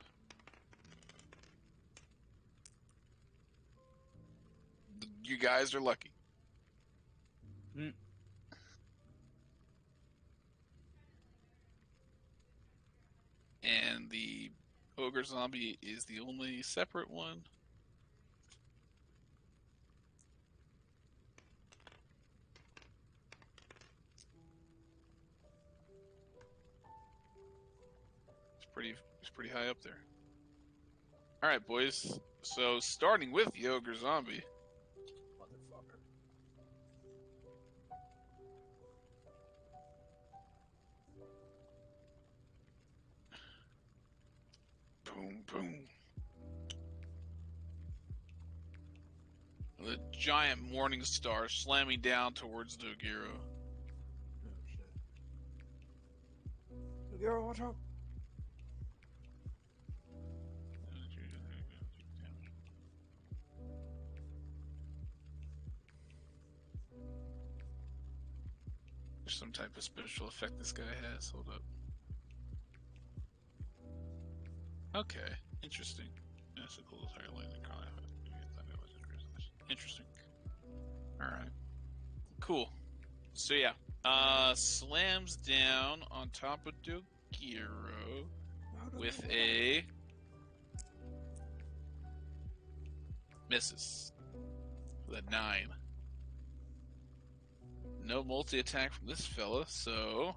[SPEAKER 2] You guys are lucky.
[SPEAKER 1] Mm.
[SPEAKER 2] And the ogre zombie is the only separate one. It's pretty high up there. All right, boys. So starting with the ogre zombie.
[SPEAKER 4] Motherfucker.
[SPEAKER 2] Boom, boom. The giant morning star slamming down towards Dogiro.
[SPEAKER 4] Oh shit. Girl, watch out. There's some type of special effect this guy has. Hold up. Okay, interesting. Interesting. Alright. Cool. So yeah. Slams down on top of Dogiro with a misses. With a 9. No multi-attack from this fella, so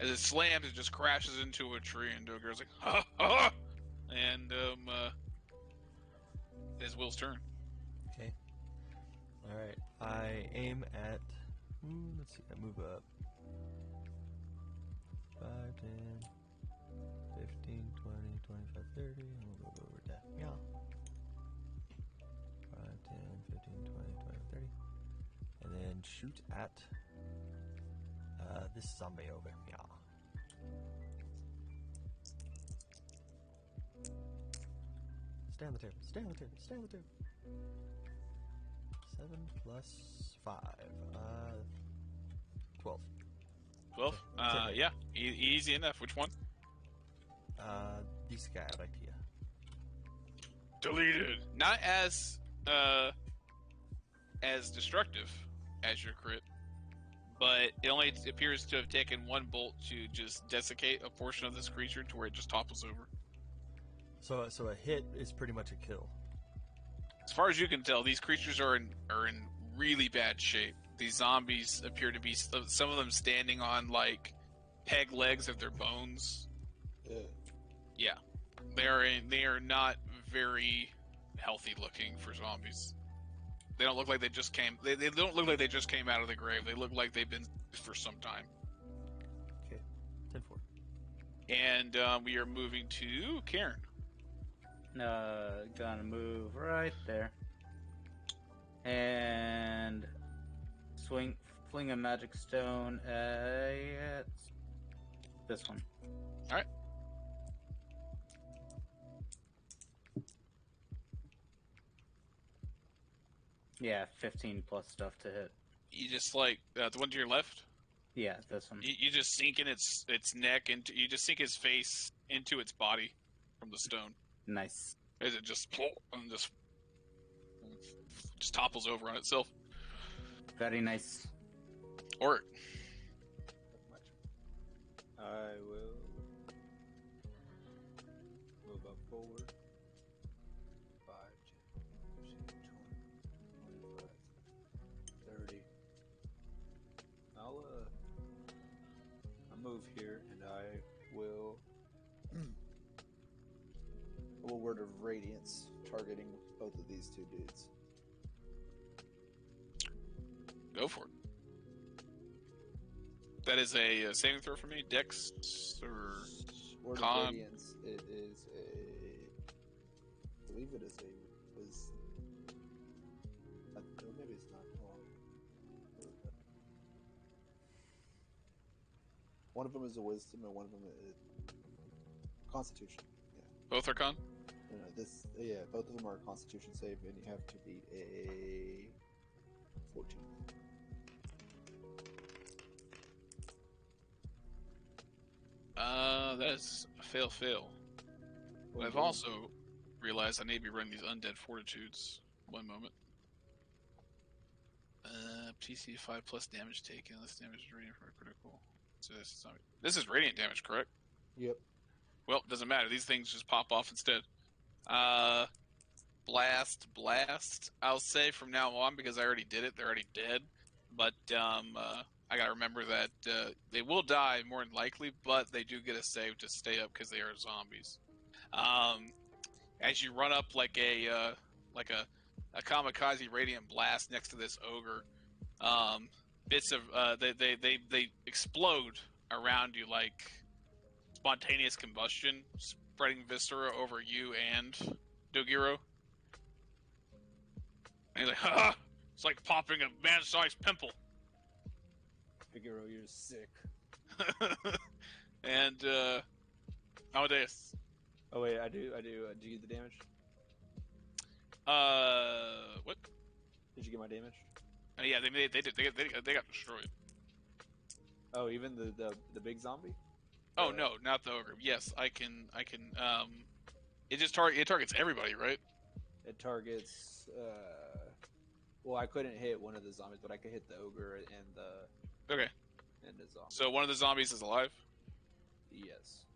[SPEAKER 4] as it slams, it just crashes into a tree, and Dogar's like, ha ha! And, it's Will's turn.
[SPEAKER 3] Okay. Alright. I aim at. Let's see. I move up. 5, 10, 15, 20, 25, 30. And we'll go over that. Yeah. 5, 10, 15, 20, 25, 30. And then shoot at this zombie over. Yeah. Stay on the table. Stay on the table. Stay on the table. 7 plus 5. 12.
[SPEAKER 2] 12? Yeah. Easy enough. Which one?
[SPEAKER 3] This guy right here.
[SPEAKER 2] Deleted. Not as destructive as your crit, but it only appears to have taken one bolt to just desiccate a portion of this creature to where it just topples over.
[SPEAKER 3] So a hit is pretty much a kill.
[SPEAKER 2] As far as you can tell, these creatures are in really bad shape. These zombies appear to be, some of them standing on like peg legs of their bones. Yeah, they are not very healthy looking for zombies. They don't look like they just came. They don't look like they just came out of the grave. They look like they've been for some time.
[SPEAKER 3] Okay, 10-4.
[SPEAKER 2] And we are moving to Karen.
[SPEAKER 1] Gonna move right there. And fling a magic stone at this one.
[SPEAKER 2] All right.
[SPEAKER 1] Yeah, 15 plus stuff to hit.
[SPEAKER 2] You just like the one to your left.
[SPEAKER 1] Yeah, this one.
[SPEAKER 2] You just sink in its neck into. You just sink his face into its body from the stone.
[SPEAKER 1] Nice.
[SPEAKER 2] As it just and just topples over on itself.
[SPEAKER 1] Very nice.
[SPEAKER 2] Or
[SPEAKER 4] I will move up forward. 5, 10, 15, 20, 25, 30. I'll move here and I will
[SPEAKER 9] A word of radiance targeting both of these two dudes.
[SPEAKER 2] go for it. That is a saving throw for me. Dex or
[SPEAKER 9] Word
[SPEAKER 2] Con.
[SPEAKER 9] of radiance. It is I believe it is maybe it's not. One of them is a wisdom, and one of them is constitution. Yeah.
[SPEAKER 2] both are con.
[SPEAKER 9] No, both of them are a constitution save, and you have to beat a 14.
[SPEAKER 2] That is a fail. But I've also realized I need to be running these undead fortitudes. One moment. PC 5 plus damage taken. Less damage is radiant for a critical. So this is radiant damage, correct?
[SPEAKER 9] Yep.
[SPEAKER 2] Well, it doesn't matter. These things just pop off instead. Blast. I'll say from now on, because I already did it. They're already dead. But I gotta remember that they will die more than likely, but they do get a save to stay up because they are zombies. As you run up like a kamikaze radiant blast next to this ogre, bits of they explode around you like spontaneous combustion, spreading viscera over you and Dogiro. And he's like, ha! It's like popping a man-sized pimple.
[SPEAKER 4] Figaro, you're sick.
[SPEAKER 2] And Amadeus.
[SPEAKER 4] Oh wait, I do. Do you get the damage?
[SPEAKER 2] What?
[SPEAKER 4] Did you get my damage?
[SPEAKER 2] Yeah, they did. They got destroyed.
[SPEAKER 4] Oh, even the big zombie?
[SPEAKER 2] Oh no, not the ogre. Yes, I can. It just targets everybody, right?
[SPEAKER 4] It targets. Well, I couldn't hit one of the zombies, but I could hit the ogre and the.
[SPEAKER 2] Okay.
[SPEAKER 4] And the zombie.
[SPEAKER 2] So one of the zombies is alive.
[SPEAKER 4] Yes.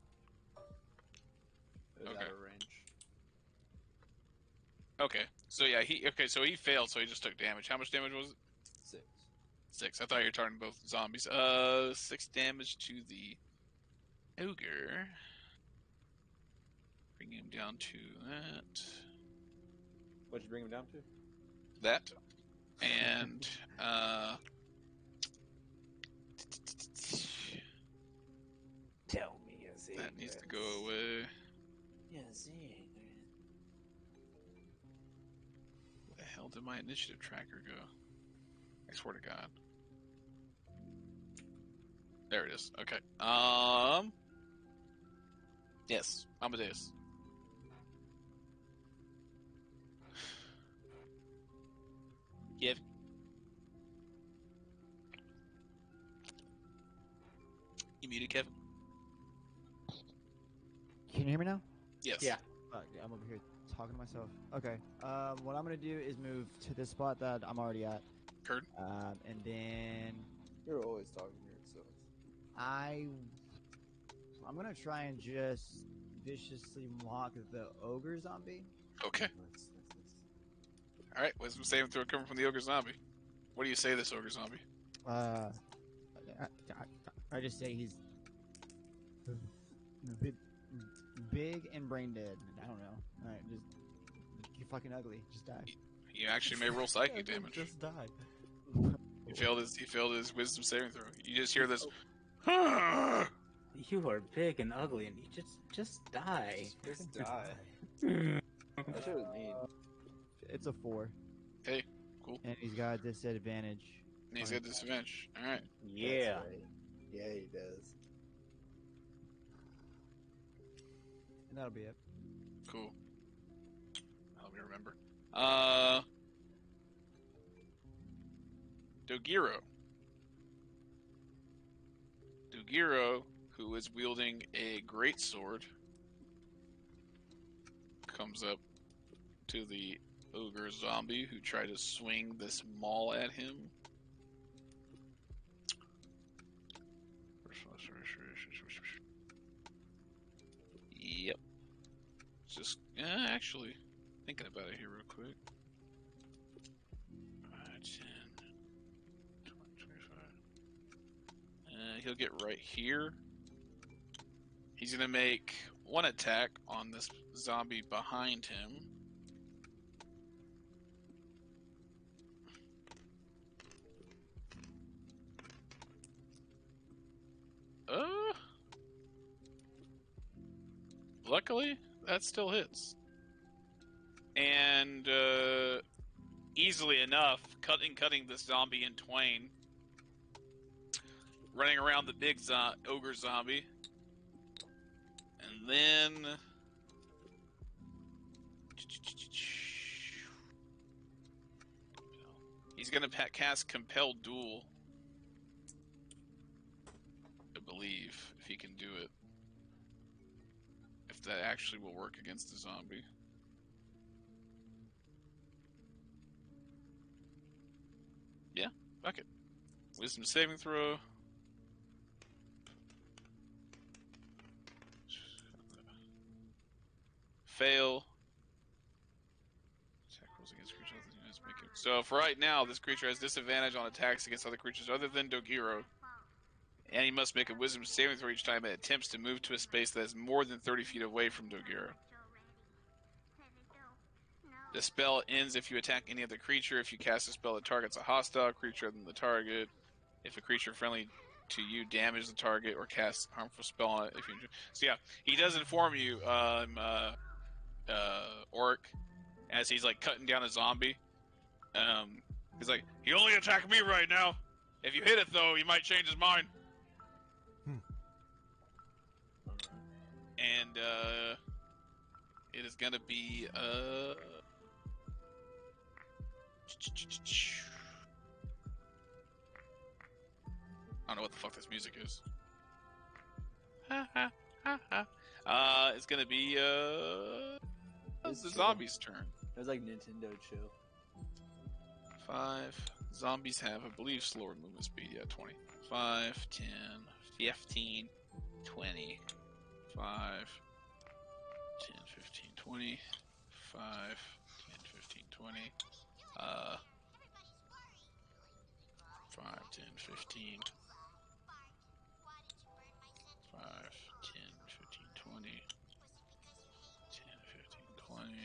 [SPEAKER 4] It was
[SPEAKER 2] Okay.
[SPEAKER 4] out of range.
[SPEAKER 2] Okay. So yeah, so he failed. So he just took damage. How much damage was it?
[SPEAKER 4] 6.
[SPEAKER 2] 6. I thought you were targeting both zombies. 6 damage to the ogre. Bring him down to that.
[SPEAKER 4] What'd you bring him down to?
[SPEAKER 2] That. And
[SPEAKER 7] Tell me your secrets.
[SPEAKER 2] that needs to go away.
[SPEAKER 7] Your secrets.
[SPEAKER 2] Where the hell did my initiative tracker go? I swear to God. There it is. Okay. Yes, Amadeus. Kev. You muted, Kevin?
[SPEAKER 5] Can you hear me now?
[SPEAKER 2] Yes.
[SPEAKER 1] Yeah.
[SPEAKER 5] Yeah, I'm over here talking to myself. Okay. What I'm gonna do is move to this spot that I'm already at.
[SPEAKER 2] Kurt?
[SPEAKER 5] And then
[SPEAKER 9] You're always talking to yourself.
[SPEAKER 5] I'm gonna try and just viciously mock the ogre zombie.
[SPEAKER 2] Okay.
[SPEAKER 9] Nice.
[SPEAKER 2] Alright, wisdom saving throw coming from the ogre zombie. What do you say to this ogre zombie?
[SPEAKER 5] I just say he's big and brain dead. I don't know. Alright, just you're fucking ugly. Just die.
[SPEAKER 2] You actually may roll psychic
[SPEAKER 3] I
[SPEAKER 2] damage.
[SPEAKER 3] just died.
[SPEAKER 2] He failed his wisdom saving throw. You just hear this.
[SPEAKER 1] You are big and ugly, and you just die.
[SPEAKER 8] Just die.
[SPEAKER 1] Mm.
[SPEAKER 8] That shit was mean.
[SPEAKER 5] It's a 4.
[SPEAKER 2] Hey, cool.
[SPEAKER 5] And he's got a disadvantage.
[SPEAKER 2] And he's got disadvantage. All right.
[SPEAKER 1] Yeah.
[SPEAKER 9] That's right. Yeah, he does.
[SPEAKER 5] And that'll be it.
[SPEAKER 2] Cool. Help me remember. Dogiro. Dogiro, who is wielding a greatsword, comes up to the ogre zombie who tried to swing this maul at him. Yep. Just actually thinking about it here real quick. 5, 10, 20, 25. He'll get right here. He's gonna make one attack on this zombie behind him. Luckily, that still hits. And easily enough, cutting this zombie in twain. Running around the big ogre zombie. And then he's gonna cast Compel Duel, I believe, if he can do it. If that actually will work against the zombie. Yeah, fuck it. Wisdom saving throw. Fail. Attack rolls against creatures other than units make it. So for right now, this creature has disadvantage on attacks against other creatures other than Dogiro. And he must make a wisdom saving throw each time it attempts to move to a space that is more than 30 feet away from Dogiro. The spell ends if you attack any other creature. If you cast a spell that targets a hostile creature other than the target. If a creature friendly to you damages the target or casts a harmful spell on it. So yeah, he does inform you, Orc, as he's like cutting down a zombie. He's like, he only attacked me right now. If you hit it though, he might change his mind. And it is gonna be I don't know what the fuck this music is. It's gonna be it's the zombie's turn.
[SPEAKER 6] It was like Nintendo chill.
[SPEAKER 2] 5 zombies have, I believe, slower movement speed. Yeah, 20. 5, 10, 15, 20. 5, 10, 15, 20. 5, 10, 15, 20. 5, 10, 15. 5, 10, 15, 20. 10, 15, 20. 20.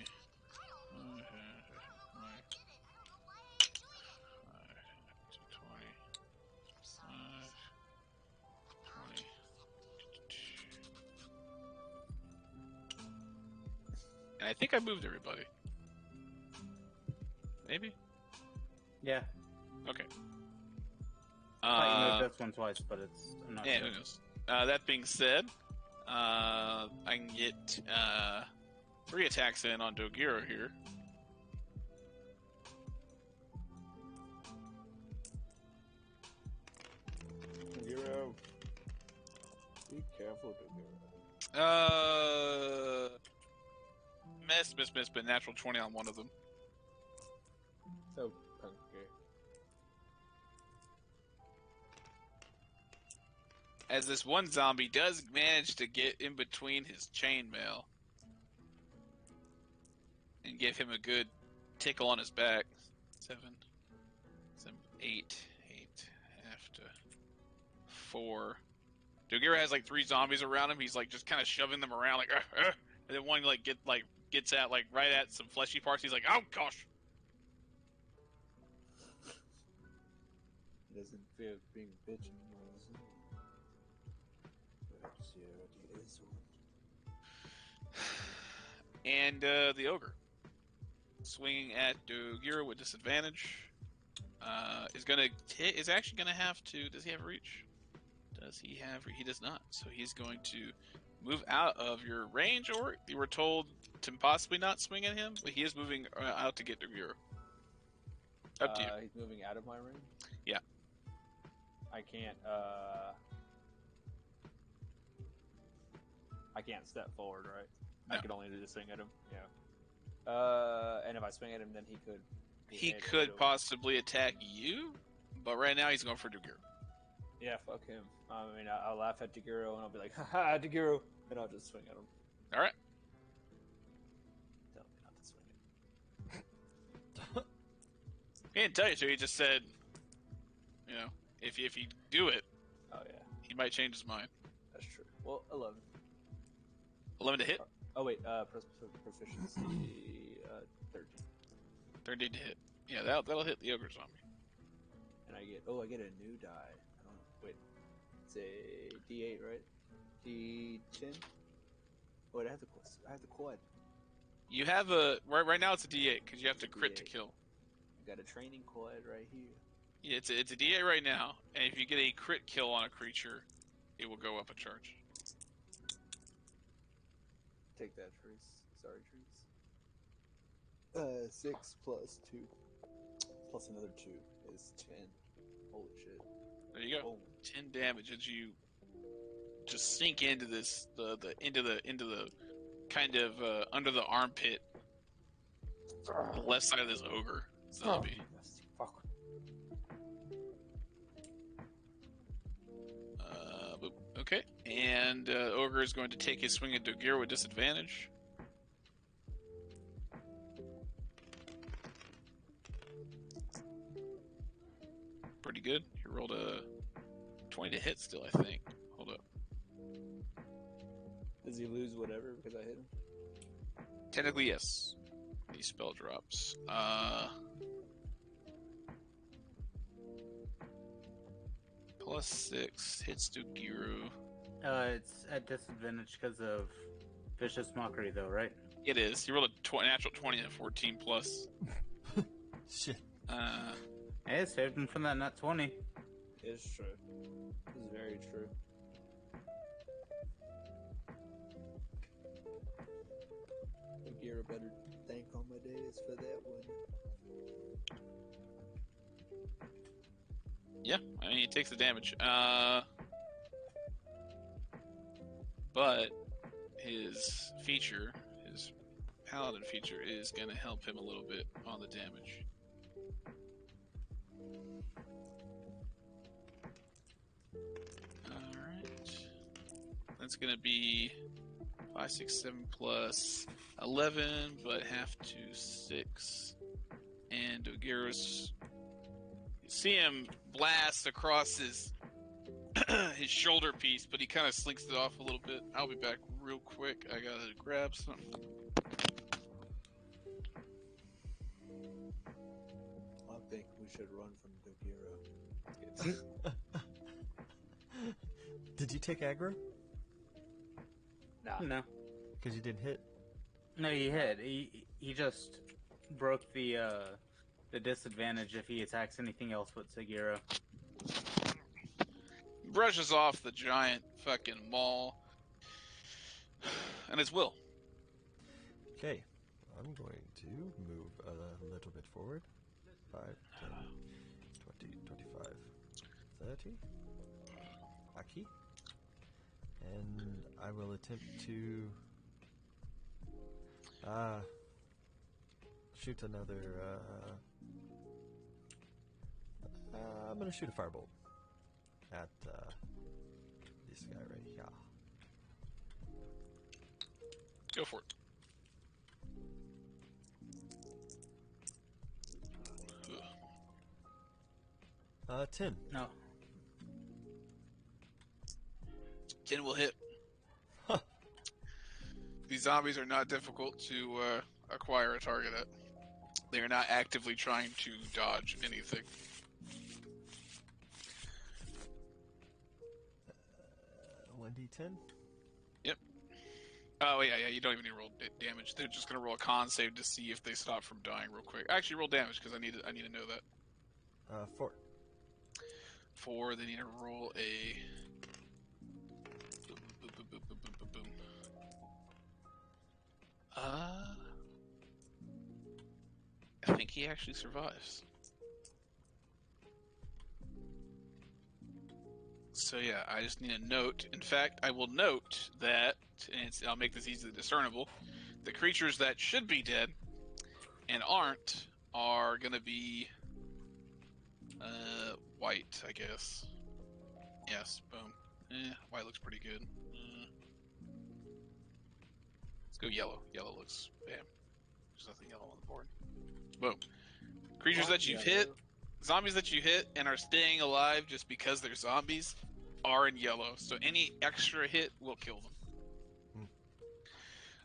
[SPEAKER 2] And I think I moved everybody. Maybe?
[SPEAKER 1] Yeah.
[SPEAKER 2] Okay.
[SPEAKER 1] I moved this one twice, but I'm not
[SPEAKER 2] yeah,
[SPEAKER 1] sure.
[SPEAKER 2] who knows? That being said, I can get 3 attacks in on Dogiro here.
[SPEAKER 8] Dogiro. Be careful, Dogiro.
[SPEAKER 2] Miss, but natural 20 on one of them.
[SPEAKER 8] So punky.
[SPEAKER 2] As this one zombie does manage to get in between his chainmail and give him a good tickle on his back. 7, 8, after 4. Dogiro has like 3 zombies around him. He's like just kind of shoving them around, like, and then one like gets at like right at some fleshy parts. He's like, oh gosh.
[SPEAKER 4] doesn't feel being bitching. Perhaps he already is one.
[SPEAKER 2] And the ogre, swinging at Dogiro with disadvantage, is actually gonna have to. Does he have reach? Does he have? He does not. So he's going to move out of your range, or you were told to possibly not swing at him, but he is moving out to get Dogiro. Up to you.
[SPEAKER 4] He's moving out of my range?
[SPEAKER 2] Yeah.
[SPEAKER 4] I can't, I can't step forward, right?
[SPEAKER 2] No.
[SPEAKER 4] I could only do the swing at him? Yeah. And if I swing at him, then he could...
[SPEAKER 2] He could possibly attack you, but right now he's going for Dogiro.
[SPEAKER 4] Yeah, fuck him. I mean, I'll laugh at Dogiro, and I'll be like, haha, Dogiro! And I'll just swing at him.
[SPEAKER 2] Alright.
[SPEAKER 4] Tell me not to swing it.
[SPEAKER 2] He didn't tell you to, he just said, you know, if you do it,
[SPEAKER 4] Oh, yeah.
[SPEAKER 2] he might change his mind.
[SPEAKER 4] That's true. Well, 11.
[SPEAKER 2] 11 to hit?
[SPEAKER 4] Oh, wait, proficiency, 13.
[SPEAKER 2] 13 to hit. Yeah, that'll hit the ogre zombie.
[SPEAKER 4] And I get a new die. Wait, it's a D8, right? D10. Wait, I have the quad.
[SPEAKER 2] You have a right now it's a D8 because you have to crit to
[SPEAKER 4] D8.
[SPEAKER 2] kill.
[SPEAKER 4] I got a training quad right here.
[SPEAKER 2] Yeah, it's a D8 right now, and if you get a crit kill on a creature, it will go up a charge.
[SPEAKER 4] Take that, Trees. Sorry, Trees. 6 plus 2 plus another 2 is 10. Holy shit!
[SPEAKER 2] There you go.
[SPEAKER 4] Boom.
[SPEAKER 2] 10 damage as you just sink into this into the kind of under the armpit, the left side of this ogre zombie.
[SPEAKER 4] Fuck.
[SPEAKER 2] Okay, and ogre is going to take his swing at Dogiro with disadvantage. Pretty good. You rolled a 20 to hit still, I think. Hold up.
[SPEAKER 4] Does he lose whatever because I hit him?
[SPEAKER 2] Technically, yes. These spell drops. +6 hits Dogiro.
[SPEAKER 1] It's at disadvantage because of vicious mockery, though, right?
[SPEAKER 2] It is. He rolled a natural 20 and 14 plus.
[SPEAKER 3] Shit.
[SPEAKER 1] Hey, it saved him from that nat 20.
[SPEAKER 4] It's true. It's very true. Dogiro better thank all my days for that one.
[SPEAKER 2] Yeah, I mean, he takes the damage. But his feature, his paladin feature, is going to help him a little bit on the damage. Alright. That's going to be 5, 6, 7 plus 11, but half to 6. And Dogiro's... You see him blast across his his shoulder piece, but he kind of slinks it off a little bit. I'll be back real quick. I gotta grab something.
[SPEAKER 4] I think we should run from Dogiro.
[SPEAKER 3] Did you take aggro?
[SPEAKER 4] Nah.
[SPEAKER 1] No.
[SPEAKER 3] Because you didn't hit.
[SPEAKER 1] No, he hit. He just broke the disadvantage if he attacks anything else but Dogiro.
[SPEAKER 2] Brushes off the giant fucking maul. And it's Will.
[SPEAKER 3] Okay. I'm going to move a little bit forward. 5, 10, 20, 25, 30. Aki. And I will attempt to shoot another I'm gonna shoot a firebolt at this guy right here.
[SPEAKER 2] Go for it. Ugh.
[SPEAKER 3] 10.
[SPEAKER 1] No.
[SPEAKER 2] 10 will hit.
[SPEAKER 3] Huh.
[SPEAKER 2] These zombies are not difficult to acquire a target at. They are not actively trying to dodge anything.
[SPEAKER 3] 1d10.
[SPEAKER 2] Oh yeah. You don't even need to roll damage. They're just gonna roll a con save to see if they stop from dying real quick. Actually, roll damage because I need to know that.
[SPEAKER 3] 4.
[SPEAKER 2] 4. They need to roll a. Boom, boom, boom, boom, boom, boom, boom, boom. I think he actually survives. So yeah, I just need a note. In fact, I will note that, and I'll make this easily discernible, the creatures that should be dead and aren't are gonna be white, I guess. Yes, boom. White looks pretty good. Let's go yellow. Yellow looks bam. There's nothing yellow on the board. Boom. Creatures that you've hit, zombies that you hit and are staying alive just because they're zombies are in yellow. So any extra hit will kill them.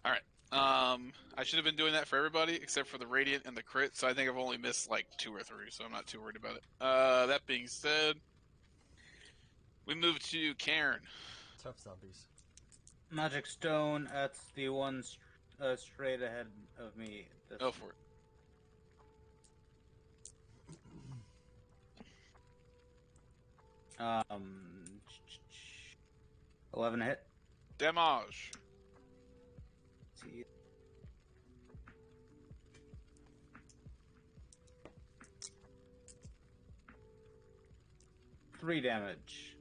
[SPEAKER 2] Alright. I should have been doing that for everybody except for the Radiant and the crit, so I think I've only missed like 2 or 3, so I'm not too worried about it. That being said, we move to Cairn.
[SPEAKER 3] Tough zombies.
[SPEAKER 1] Magic stone. That's the one straight ahead of me.
[SPEAKER 2] Go for it.
[SPEAKER 1] 11 hit.
[SPEAKER 2] Damage.
[SPEAKER 1] See. Three damage.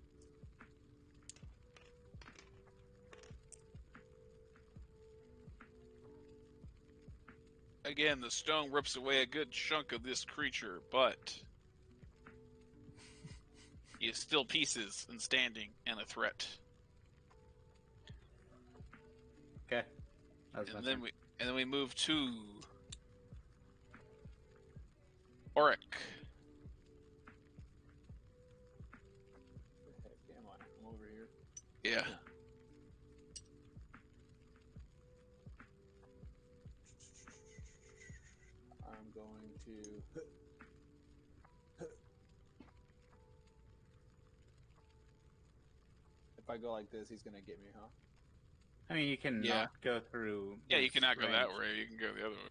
[SPEAKER 2] Again, the stone rips away a good chunk of this creature, but he is still pieces and standing and a threat.
[SPEAKER 1] Okay.
[SPEAKER 2] And then we move to Auric.
[SPEAKER 8] Heck, am I? I'm over here.
[SPEAKER 2] Yeah.
[SPEAKER 8] I'm going to. If I go like this, he's gonna get me, huh?
[SPEAKER 1] I mean, you can
[SPEAKER 2] Yeah.
[SPEAKER 1] not go through.
[SPEAKER 2] Yeah, you
[SPEAKER 1] his
[SPEAKER 2] cannot go that
[SPEAKER 1] range.
[SPEAKER 2] way. You can go the other way.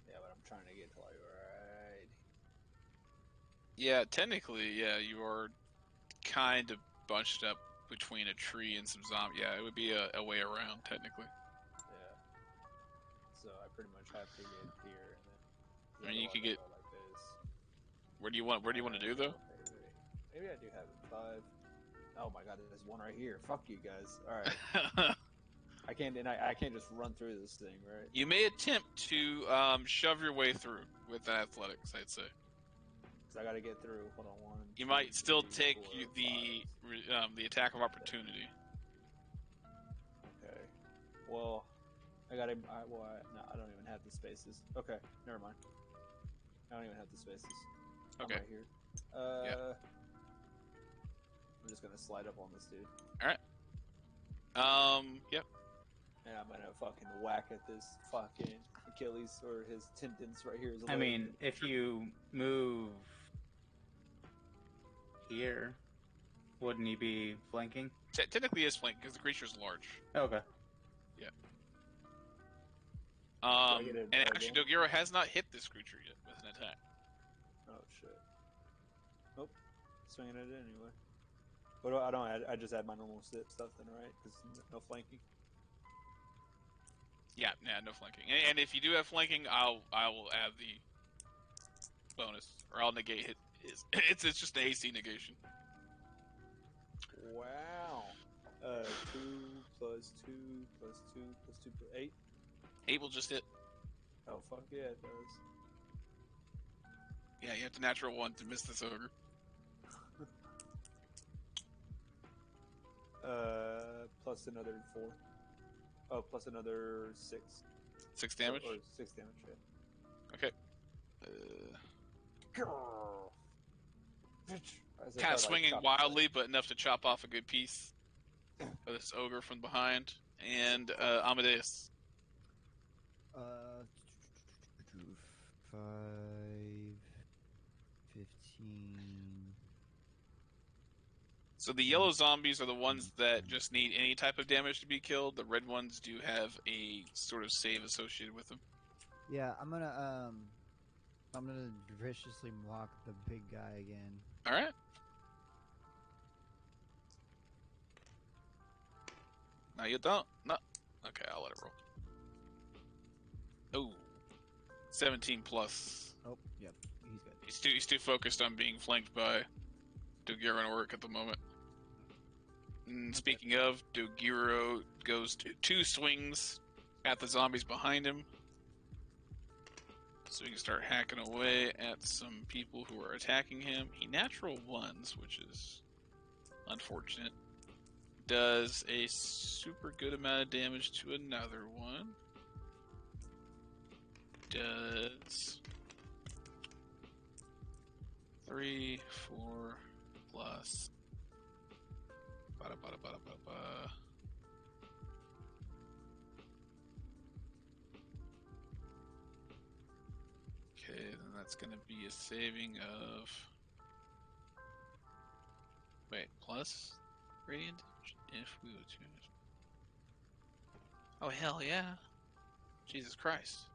[SPEAKER 8] Yeah, but I'm trying to get to like right.
[SPEAKER 2] Yeah, technically, yeah, you are kind of bunched up between a tree and some zombie. Yeah, it would be a way around, technically.
[SPEAKER 8] Yeah. So I pretty much have to get here, and then.
[SPEAKER 2] I mean, you could
[SPEAKER 8] otherwise
[SPEAKER 2] get.
[SPEAKER 8] I'll go like this.
[SPEAKER 2] Where do you want to do, though?
[SPEAKER 8] Okay, wait. Maybe I do have it. 5. Oh my god, there's one right here. Fuck you guys. Alright. I can't just run through this thing, right?
[SPEAKER 2] You may attempt to shove your way through with athletics, I'd say.
[SPEAKER 8] Because I gotta get through. Hold on, 1.
[SPEAKER 2] You
[SPEAKER 8] 2,
[SPEAKER 2] might still
[SPEAKER 8] 3,
[SPEAKER 2] take
[SPEAKER 8] 4,
[SPEAKER 2] the attack of opportunity.
[SPEAKER 8] 5. Okay. Well, I gotta. No, I don't even have the spaces. Okay, never mind. I don't even have the spaces.
[SPEAKER 2] Okay.
[SPEAKER 8] I'm right here.
[SPEAKER 2] Yeah.
[SPEAKER 8] I'm just gonna slide up on this dude.
[SPEAKER 2] Alright. Yep.
[SPEAKER 8] And I'm gonna fucking whack at this fucking Achilles or his tendons right here. His
[SPEAKER 1] I
[SPEAKER 8] leg.
[SPEAKER 1] mean, if you move here, wouldn't he be flanking?
[SPEAKER 2] Technically, he is flanked because the creature is large.
[SPEAKER 1] Okay.
[SPEAKER 8] I get it
[SPEAKER 2] And
[SPEAKER 8] right
[SPEAKER 2] actually,
[SPEAKER 8] there?
[SPEAKER 2] Dogiro has not hit this creature yet with an attack.
[SPEAKER 8] Oh shit. Nope. Swinging at it anyway. What do I don't add? I just add my normal stuff then, right? Because no flanking.
[SPEAKER 2] Yeah, no flanking. And if you do have flanking, I will add the bonus, or I'll negate it. It's just an AC negation.
[SPEAKER 8] Wow. 2 plus 2 plus 2 plus 2 plus 8.
[SPEAKER 2] 8 will just hit.
[SPEAKER 8] Oh fuck yeah, it does.
[SPEAKER 2] Yeah, you have to natural 1 to miss this ogre.
[SPEAKER 8] Plus another 4. Oh, plus another 6.
[SPEAKER 2] 6 damage.
[SPEAKER 8] Or 6 damage. Yeah.
[SPEAKER 2] Okay.
[SPEAKER 8] As if I,
[SPEAKER 2] Kind
[SPEAKER 8] like,
[SPEAKER 2] of swinging
[SPEAKER 8] chop
[SPEAKER 2] wildly, but enough to chop off a good piece of this ogre from behind. And Amadeus.
[SPEAKER 5] 5, 15,
[SPEAKER 2] So the yellow zombies are the ones that just need any type of damage to be killed. The red ones do have a sort of save associated with them.
[SPEAKER 5] Yeah, I'm gonna viciously mock the big guy again.
[SPEAKER 2] All right. No, you don't. No. Okay, I'll let it roll. Oh, 17 plus.
[SPEAKER 5] Oh, yep, he's good.
[SPEAKER 2] He's too focused on being flanked by Dogiro and Oric at the moment. And speaking of, Dogiro goes to 2 swings at the zombies behind him. So he can start hacking away at some people who are attacking him. He natural ones, which is unfortunate. Does a super good amount of damage to another one. Does 3, 4 plus. Bada, bada, bada, bada, bada. Okay, then that's going to be a saving of. Wait, plus radiant damage if we would choose. Oh, hell yeah. Jesus Christ.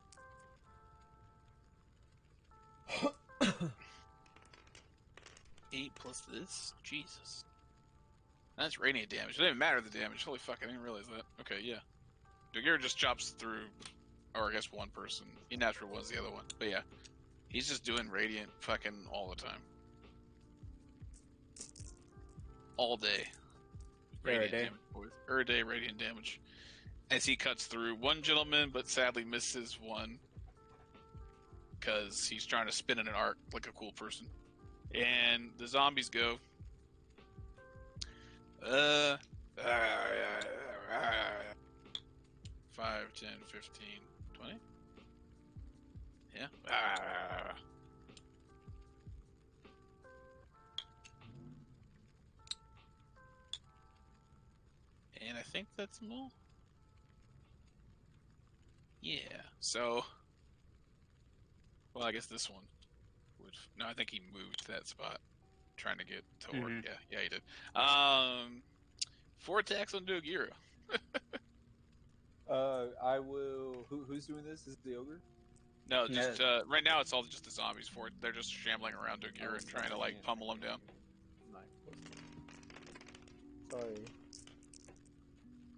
[SPEAKER 2] 8 plus this? Jesus. That's radiant damage. It didn't matter the damage. Holy fuck, I didn't realize that. Okay, yeah. Dogiro just chops through, or I guess one person. Natural was the other one. But yeah, he's just doing radiant fucking all the time. All day. Radiant damage, boys. Day radiant damage. As he cuts through one gentleman, but sadly misses one. Because he's trying to spin in an arc like a cool person. And the zombies go. 5, 10, 15, 20? Yeah. And I think that's them all. Yeah. So. Well, I guess this one would. No, I think he moved to that spot. Trying to get to work. Yeah, he did. 4 attacks on Dogiro.
[SPEAKER 8] I will. Who's doing this? Is it the ogre?
[SPEAKER 2] No, just right now it's all just the zombies. They're just shambling around Dogiro and trying to like pummel him down.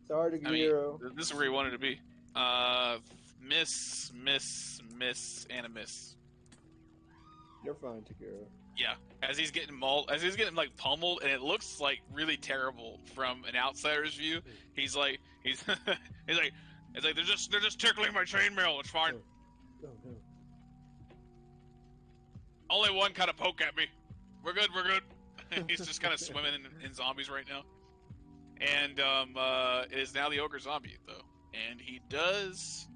[SPEAKER 8] Sorry, Dogiro.
[SPEAKER 2] I mean, this is where he wanted to be. Miss, and a miss.
[SPEAKER 8] You're fine, Dogiro.
[SPEAKER 2] Yeah, as he's getting mauled, as he's getting like pummeled, and it looks like really terrible from an outsider's view. He's like, he's like, they're just tickling my chainmail. It's fine.
[SPEAKER 8] Oh no.
[SPEAKER 2] Only one kind of poke at me. We're good. He's just kind of swimming in zombies right now. And it is now the ogre zombie though, and he does.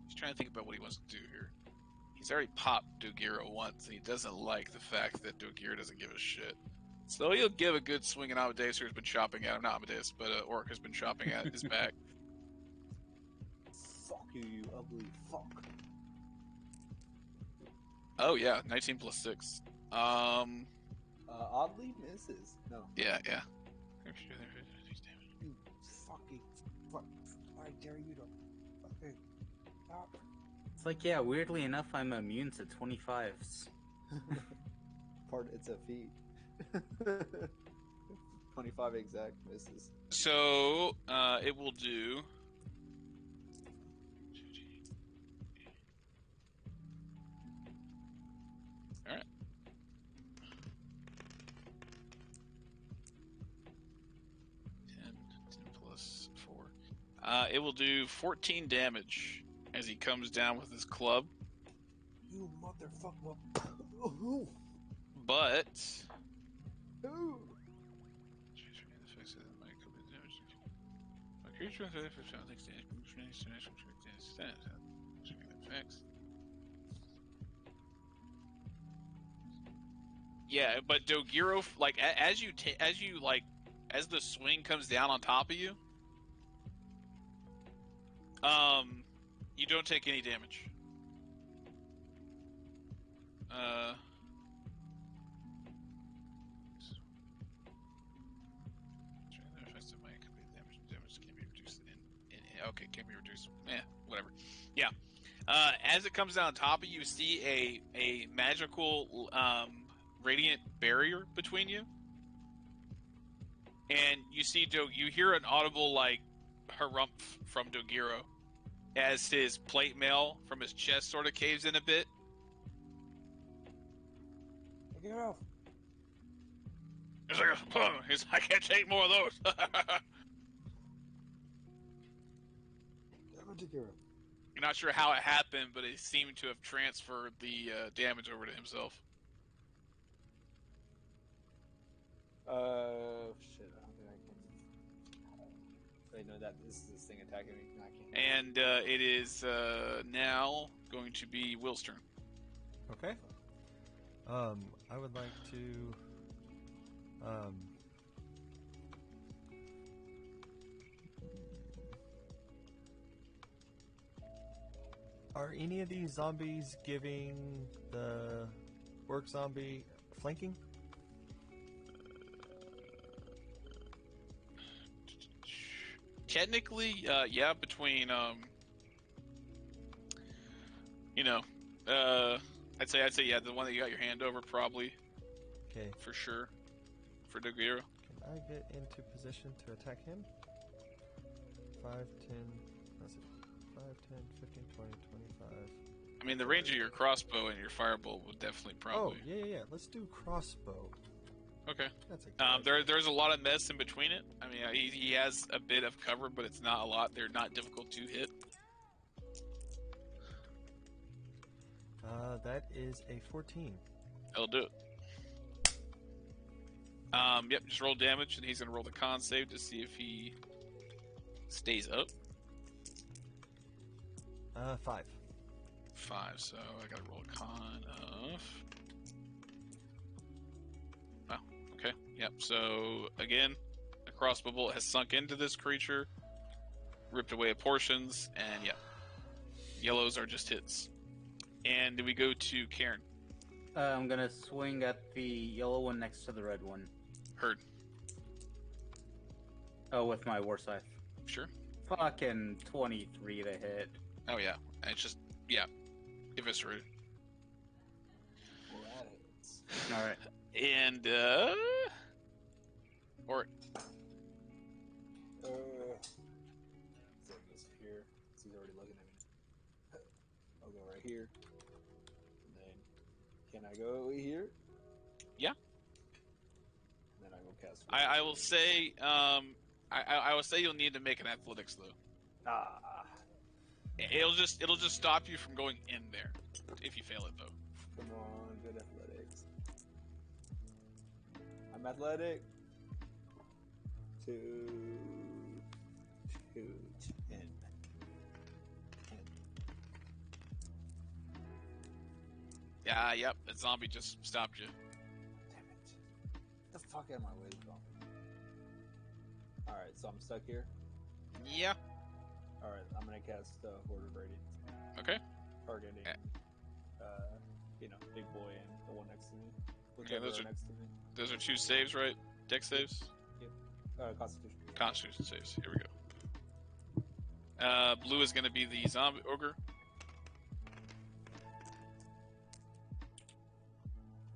[SPEAKER 2] He's trying to think about what he wants to do here. He's already popped Dogiro once, and he doesn't like the fact that Dogiro doesn't give a shit. So he'll give a good swing at Amadeus, who's been chopping at him. Not Amadeus, but Orc has been chopping at his back.
[SPEAKER 8] Fuck you, you ugly fuck.
[SPEAKER 2] Oh yeah, 19 plus 6.
[SPEAKER 8] Oddly misses. No.
[SPEAKER 2] Yeah.
[SPEAKER 8] You fucking fuck. I dare you to fucking stop.
[SPEAKER 1] It's like, yeah, weirdly enough, I'm immune to 25s.
[SPEAKER 8] It's a feat. 25 exact misses.
[SPEAKER 2] So it will do. All right. Ten plus 4. It will do 14 damage as he comes down with his club.
[SPEAKER 8] You motherfucker.
[SPEAKER 2] But yeah, but Dogiro, like as the swing comes down on top of you, you don't take any damage. Okay, can't be reduced. Whatever. Yeah. As it comes down on top of you, see a magical radiant barrier between you, and you hear an audible like harumph from Dogiro as his plate mail from his chest sort of caves in a bit.
[SPEAKER 4] Get off.
[SPEAKER 2] He's like, I can't take more of those. You're not sure how it happened, but it seemed to have transferred the damage over to himself.
[SPEAKER 4] Shit. I don't think I can. Wait, no, this is this thing attacking me. No, I can't.
[SPEAKER 2] And it is now going to be Will's turn.
[SPEAKER 3] Okay. I would like to. Are any of these zombies giving the orc zombie flanking?
[SPEAKER 2] Technically, yeah, between I'd say yeah, the one that you got your hand over probably.
[SPEAKER 3] Okay.
[SPEAKER 2] For sure. For Dogiro.
[SPEAKER 3] Can I get into position to attack him? 5, 10, that's it. 5, 10, 15, 20, 25.
[SPEAKER 2] I mean, the range of your crossbow and your firebolt would definitely probably.
[SPEAKER 3] Oh, yeah. Let's do crossbow.
[SPEAKER 2] Okay.
[SPEAKER 3] That's a
[SPEAKER 2] there's a lot of mess in between it. I mean, he has a bit of cover, but it's not a lot. They're not difficult to hit.
[SPEAKER 3] That is a 14.
[SPEAKER 2] That'll do it. Yep, just roll damage, and he's gonna roll the con save to see if he stays up.
[SPEAKER 3] 5.
[SPEAKER 2] 5, so I gotta roll a con of... Wow, okay, yep, so again, a crossbow bolt has sunk into this creature, ripped away portions, and yeah, yellows are just hits. And do we go to Karen?
[SPEAKER 1] I'm gonna swing at the yellow one next to the red one.
[SPEAKER 2] Heard.
[SPEAKER 1] Oh, with my war scythe.
[SPEAKER 2] Sure.
[SPEAKER 1] Fucking 23 to hit.
[SPEAKER 2] Oh yeah, and it's just, yeah, eviscerated.
[SPEAKER 1] Alright.
[SPEAKER 2] And, or...
[SPEAKER 4] So goes here. He's already looking at me. I'll go right here. And then, can I go here?
[SPEAKER 2] Yeah.
[SPEAKER 4] And then I go cast.
[SPEAKER 2] I will say, I will say you'll need to make an athletics though. It'll just stop you from going in there if you fail it though.
[SPEAKER 4] Come on, good athletics. I'm athletic. 2, 10. 10.
[SPEAKER 2] Yeah, yep, the zombie just stopped you.
[SPEAKER 4] Damn it. Get the fuck out of my way, bro. Alright, so I'm stuck here.
[SPEAKER 2] Yeah.
[SPEAKER 4] Alright, I'm gonna cast Horde of Radiance.
[SPEAKER 2] Okay.
[SPEAKER 4] Targeting, big boy and the one next to me.
[SPEAKER 2] Okay, those are
[SPEAKER 4] next to me.
[SPEAKER 2] Those are 2 saves, right? Dex saves?
[SPEAKER 4] Yep. Constitution.
[SPEAKER 2] Constitution saves. Here we go. Blue is going to be the zombie ogre.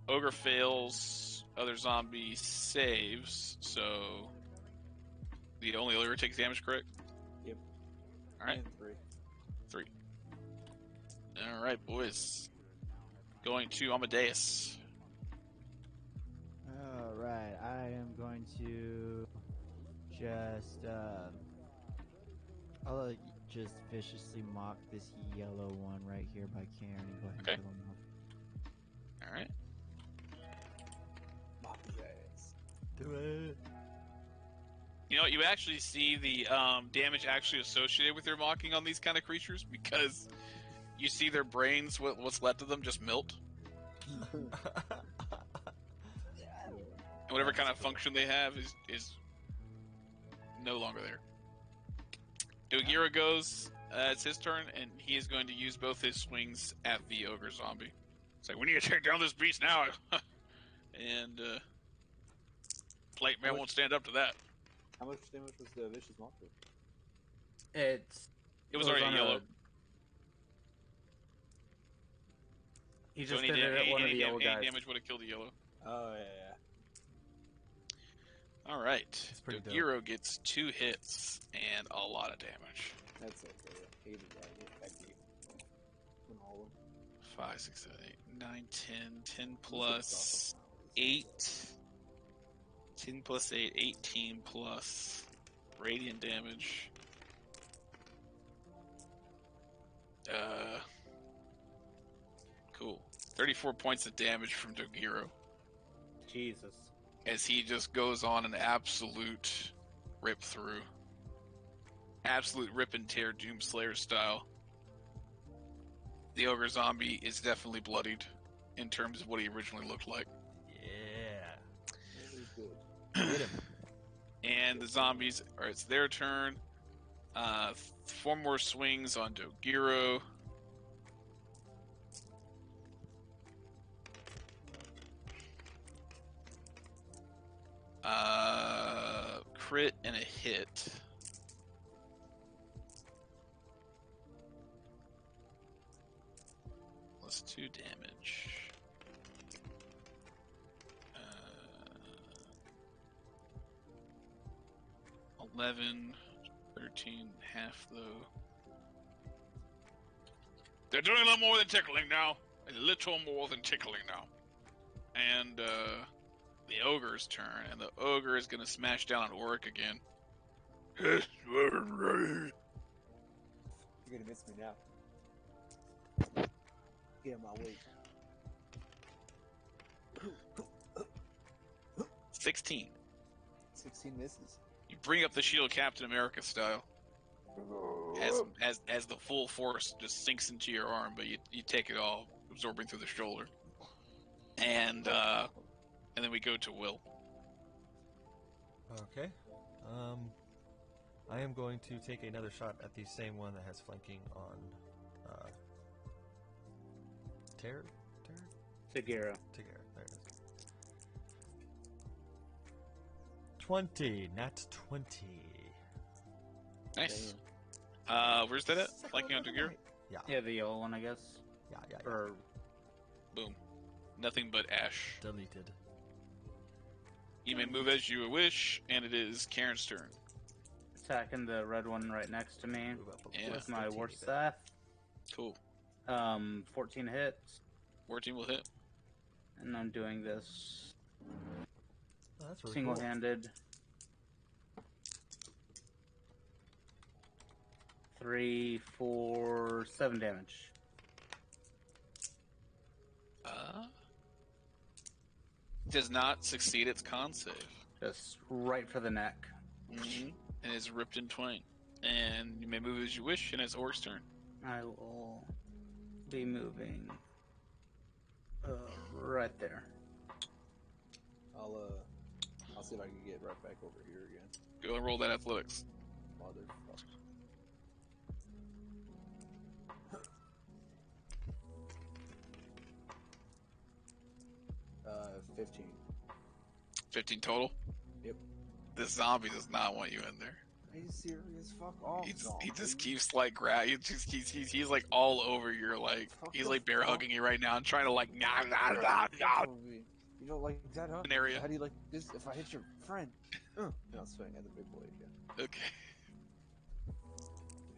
[SPEAKER 2] Ogre fails. Other zombie saves. So the only ogre takes damage, correct?
[SPEAKER 4] Yep.
[SPEAKER 2] All right.
[SPEAKER 4] And 3.
[SPEAKER 2] All right, boys. Going to Amadeus.
[SPEAKER 5] Alright, I am going to just, I'll just viciously mock this yellow one right here by Karen and go ahead and
[SPEAKER 2] Okay.
[SPEAKER 5] kill him off.
[SPEAKER 2] Alright.
[SPEAKER 4] Mock his ass.
[SPEAKER 3] Do it.
[SPEAKER 2] You know what? You actually see the damage actually associated with your mocking on these kind of creatures because you see their brains, what's left of them, just melt. And whatever kind of function they have is no longer there. Dogiro goes, it's his turn, and he is going to use both his swings at the ogre zombie. It's like, we need to take down this beast now. And Plate Man won't stand up to that.
[SPEAKER 4] How much damage was the vicious monster?
[SPEAKER 2] It was already
[SPEAKER 1] on
[SPEAKER 2] yellow.
[SPEAKER 1] He
[SPEAKER 2] So
[SPEAKER 1] just
[SPEAKER 2] any,
[SPEAKER 1] did it at one of the yellow
[SPEAKER 2] any
[SPEAKER 1] guys.
[SPEAKER 2] damage would have killed the yellow.
[SPEAKER 8] Oh yeah.
[SPEAKER 2] All right.
[SPEAKER 3] It's pretty dope.
[SPEAKER 2] Dogiro gets 2 hits and a lot of damage.
[SPEAKER 4] That's okay. I hated that. That game. When all of them.
[SPEAKER 2] 5, 6, 7, 8, 9, 10. 10 plus 8. 10 plus 8, 18 plus radiant damage. Cool. 34 points of damage from Dogiro
[SPEAKER 1] Jesus.
[SPEAKER 2] as he just goes on an absolute rip through. Absolute rip and tear Doomslayer style. The ogre zombie is definitely bloodied in terms of what he originally looked like.
[SPEAKER 3] Yeah.
[SPEAKER 4] Very good.
[SPEAKER 3] Hit him.
[SPEAKER 2] And the zombies, or it's their turn. 4 more swings on Dogiro. Crit and a hit. Plus 2 damage. 11, 13, half though. They're doing a little more than tickling now. A little more than tickling now. And the ogre's turn, and the ogre is gonna smash down on Oric again.
[SPEAKER 4] You're gonna miss me now. Get in my way.
[SPEAKER 2] 16.
[SPEAKER 4] 16 misses.
[SPEAKER 2] You bring up the shield Captain America style. As the full force just sinks into your arm, but you take it all, absorbing through the shoulder. And then we go to Will.
[SPEAKER 3] Okay. I am going to take another shot at the same one that has flanking on Terror?
[SPEAKER 1] Tagiro.
[SPEAKER 3] There it is. 20, not 20.
[SPEAKER 2] Nice. Where's that at? Flanking on Dagiro?
[SPEAKER 3] Yeah.
[SPEAKER 1] Yeah, the yellow one, I guess.
[SPEAKER 3] Yeah.
[SPEAKER 1] Or
[SPEAKER 2] Boom. Nothing but ash.
[SPEAKER 3] Deleted.
[SPEAKER 2] You may move as you wish, and it is Karen's turn.
[SPEAKER 1] attacking the red one right next to me
[SPEAKER 3] Move up a
[SPEAKER 2] Yeah.
[SPEAKER 1] with my
[SPEAKER 3] 15
[SPEAKER 1] war
[SPEAKER 3] bit.
[SPEAKER 1] staff.
[SPEAKER 2] Cool.
[SPEAKER 1] 14 hits,
[SPEAKER 2] 14 will hit.
[SPEAKER 1] and I'm doing this
[SPEAKER 3] Oh, that's really
[SPEAKER 1] single-handed. 3, 4, 7 damage.
[SPEAKER 2] Does not succeed its con save.
[SPEAKER 1] Just right for the neck.
[SPEAKER 2] And is ripped in twain. And you may move as you wish, and it's Orc's turn.
[SPEAKER 1] I will be moving right there.
[SPEAKER 4] I'll see if I can get right back over here again.
[SPEAKER 2] Go and roll that athletics.
[SPEAKER 4] Motherfucker. 15.
[SPEAKER 2] 15 total?
[SPEAKER 4] Yep.
[SPEAKER 2] This zombie does not want you in there.
[SPEAKER 4] Are you serious? Fuck off.
[SPEAKER 2] He just keeps like he's like all over your like
[SPEAKER 4] Fuck
[SPEAKER 2] he's
[SPEAKER 4] the
[SPEAKER 2] like bear
[SPEAKER 4] fuck.
[SPEAKER 2] hugging you right now and trying to like
[SPEAKER 4] You don't like that, huh?
[SPEAKER 2] an area.
[SPEAKER 4] How do you like this if I hit your friend? No, swing at the big boy again.
[SPEAKER 2] Okay.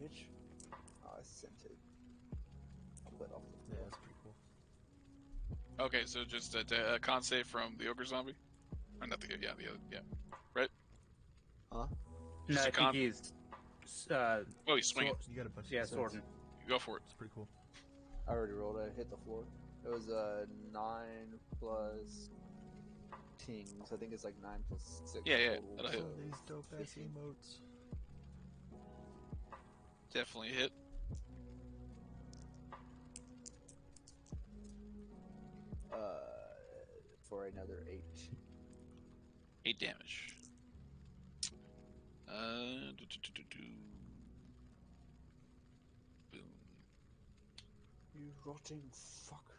[SPEAKER 4] Bitch. Oh, I sent it. I'll let off the
[SPEAKER 3] Yeah,
[SPEAKER 4] floor.
[SPEAKER 3] that's pretty cool.
[SPEAKER 2] Okay, so just a con save from the ogre zombie? Or not the the other, yeah. Right?
[SPEAKER 4] Huh?
[SPEAKER 1] No,
[SPEAKER 2] Just
[SPEAKER 1] I
[SPEAKER 2] a con-
[SPEAKER 1] think he's.
[SPEAKER 2] Oh, he's swinging.
[SPEAKER 3] You got a bunch
[SPEAKER 1] Yeah,
[SPEAKER 3] of
[SPEAKER 1] swording.
[SPEAKER 2] Go for it.
[SPEAKER 3] It's pretty cool.
[SPEAKER 4] I already rolled. I hit the floor. It was 9 plus tings. I think it's like 9 plus 6.
[SPEAKER 2] Yeah, yeah,
[SPEAKER 4] total.
[SPEAKER 2] that'll hit.
[SPEAKER 3] All these dope ass emotes.
[SPEAKER 2] Definitely hit.
[SPEAKER 4] For another 8.
[SPEAKER 2] 8 damage. Boom.
[SPEAKER 4] You rotting fuck.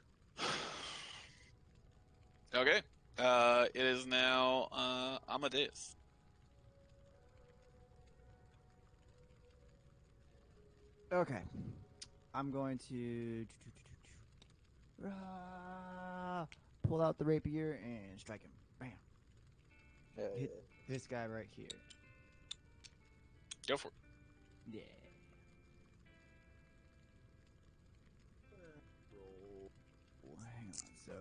[SPEAKER 2] Okay. It is now Amadeus.
[SPEAKER 5] Okay. I'm going to pull out the rapier and strike him. Bam. Hit this guy right here.
[SPEAKER 2] Go for it.
[SPEAKER 5] Yeah. Hang on. So.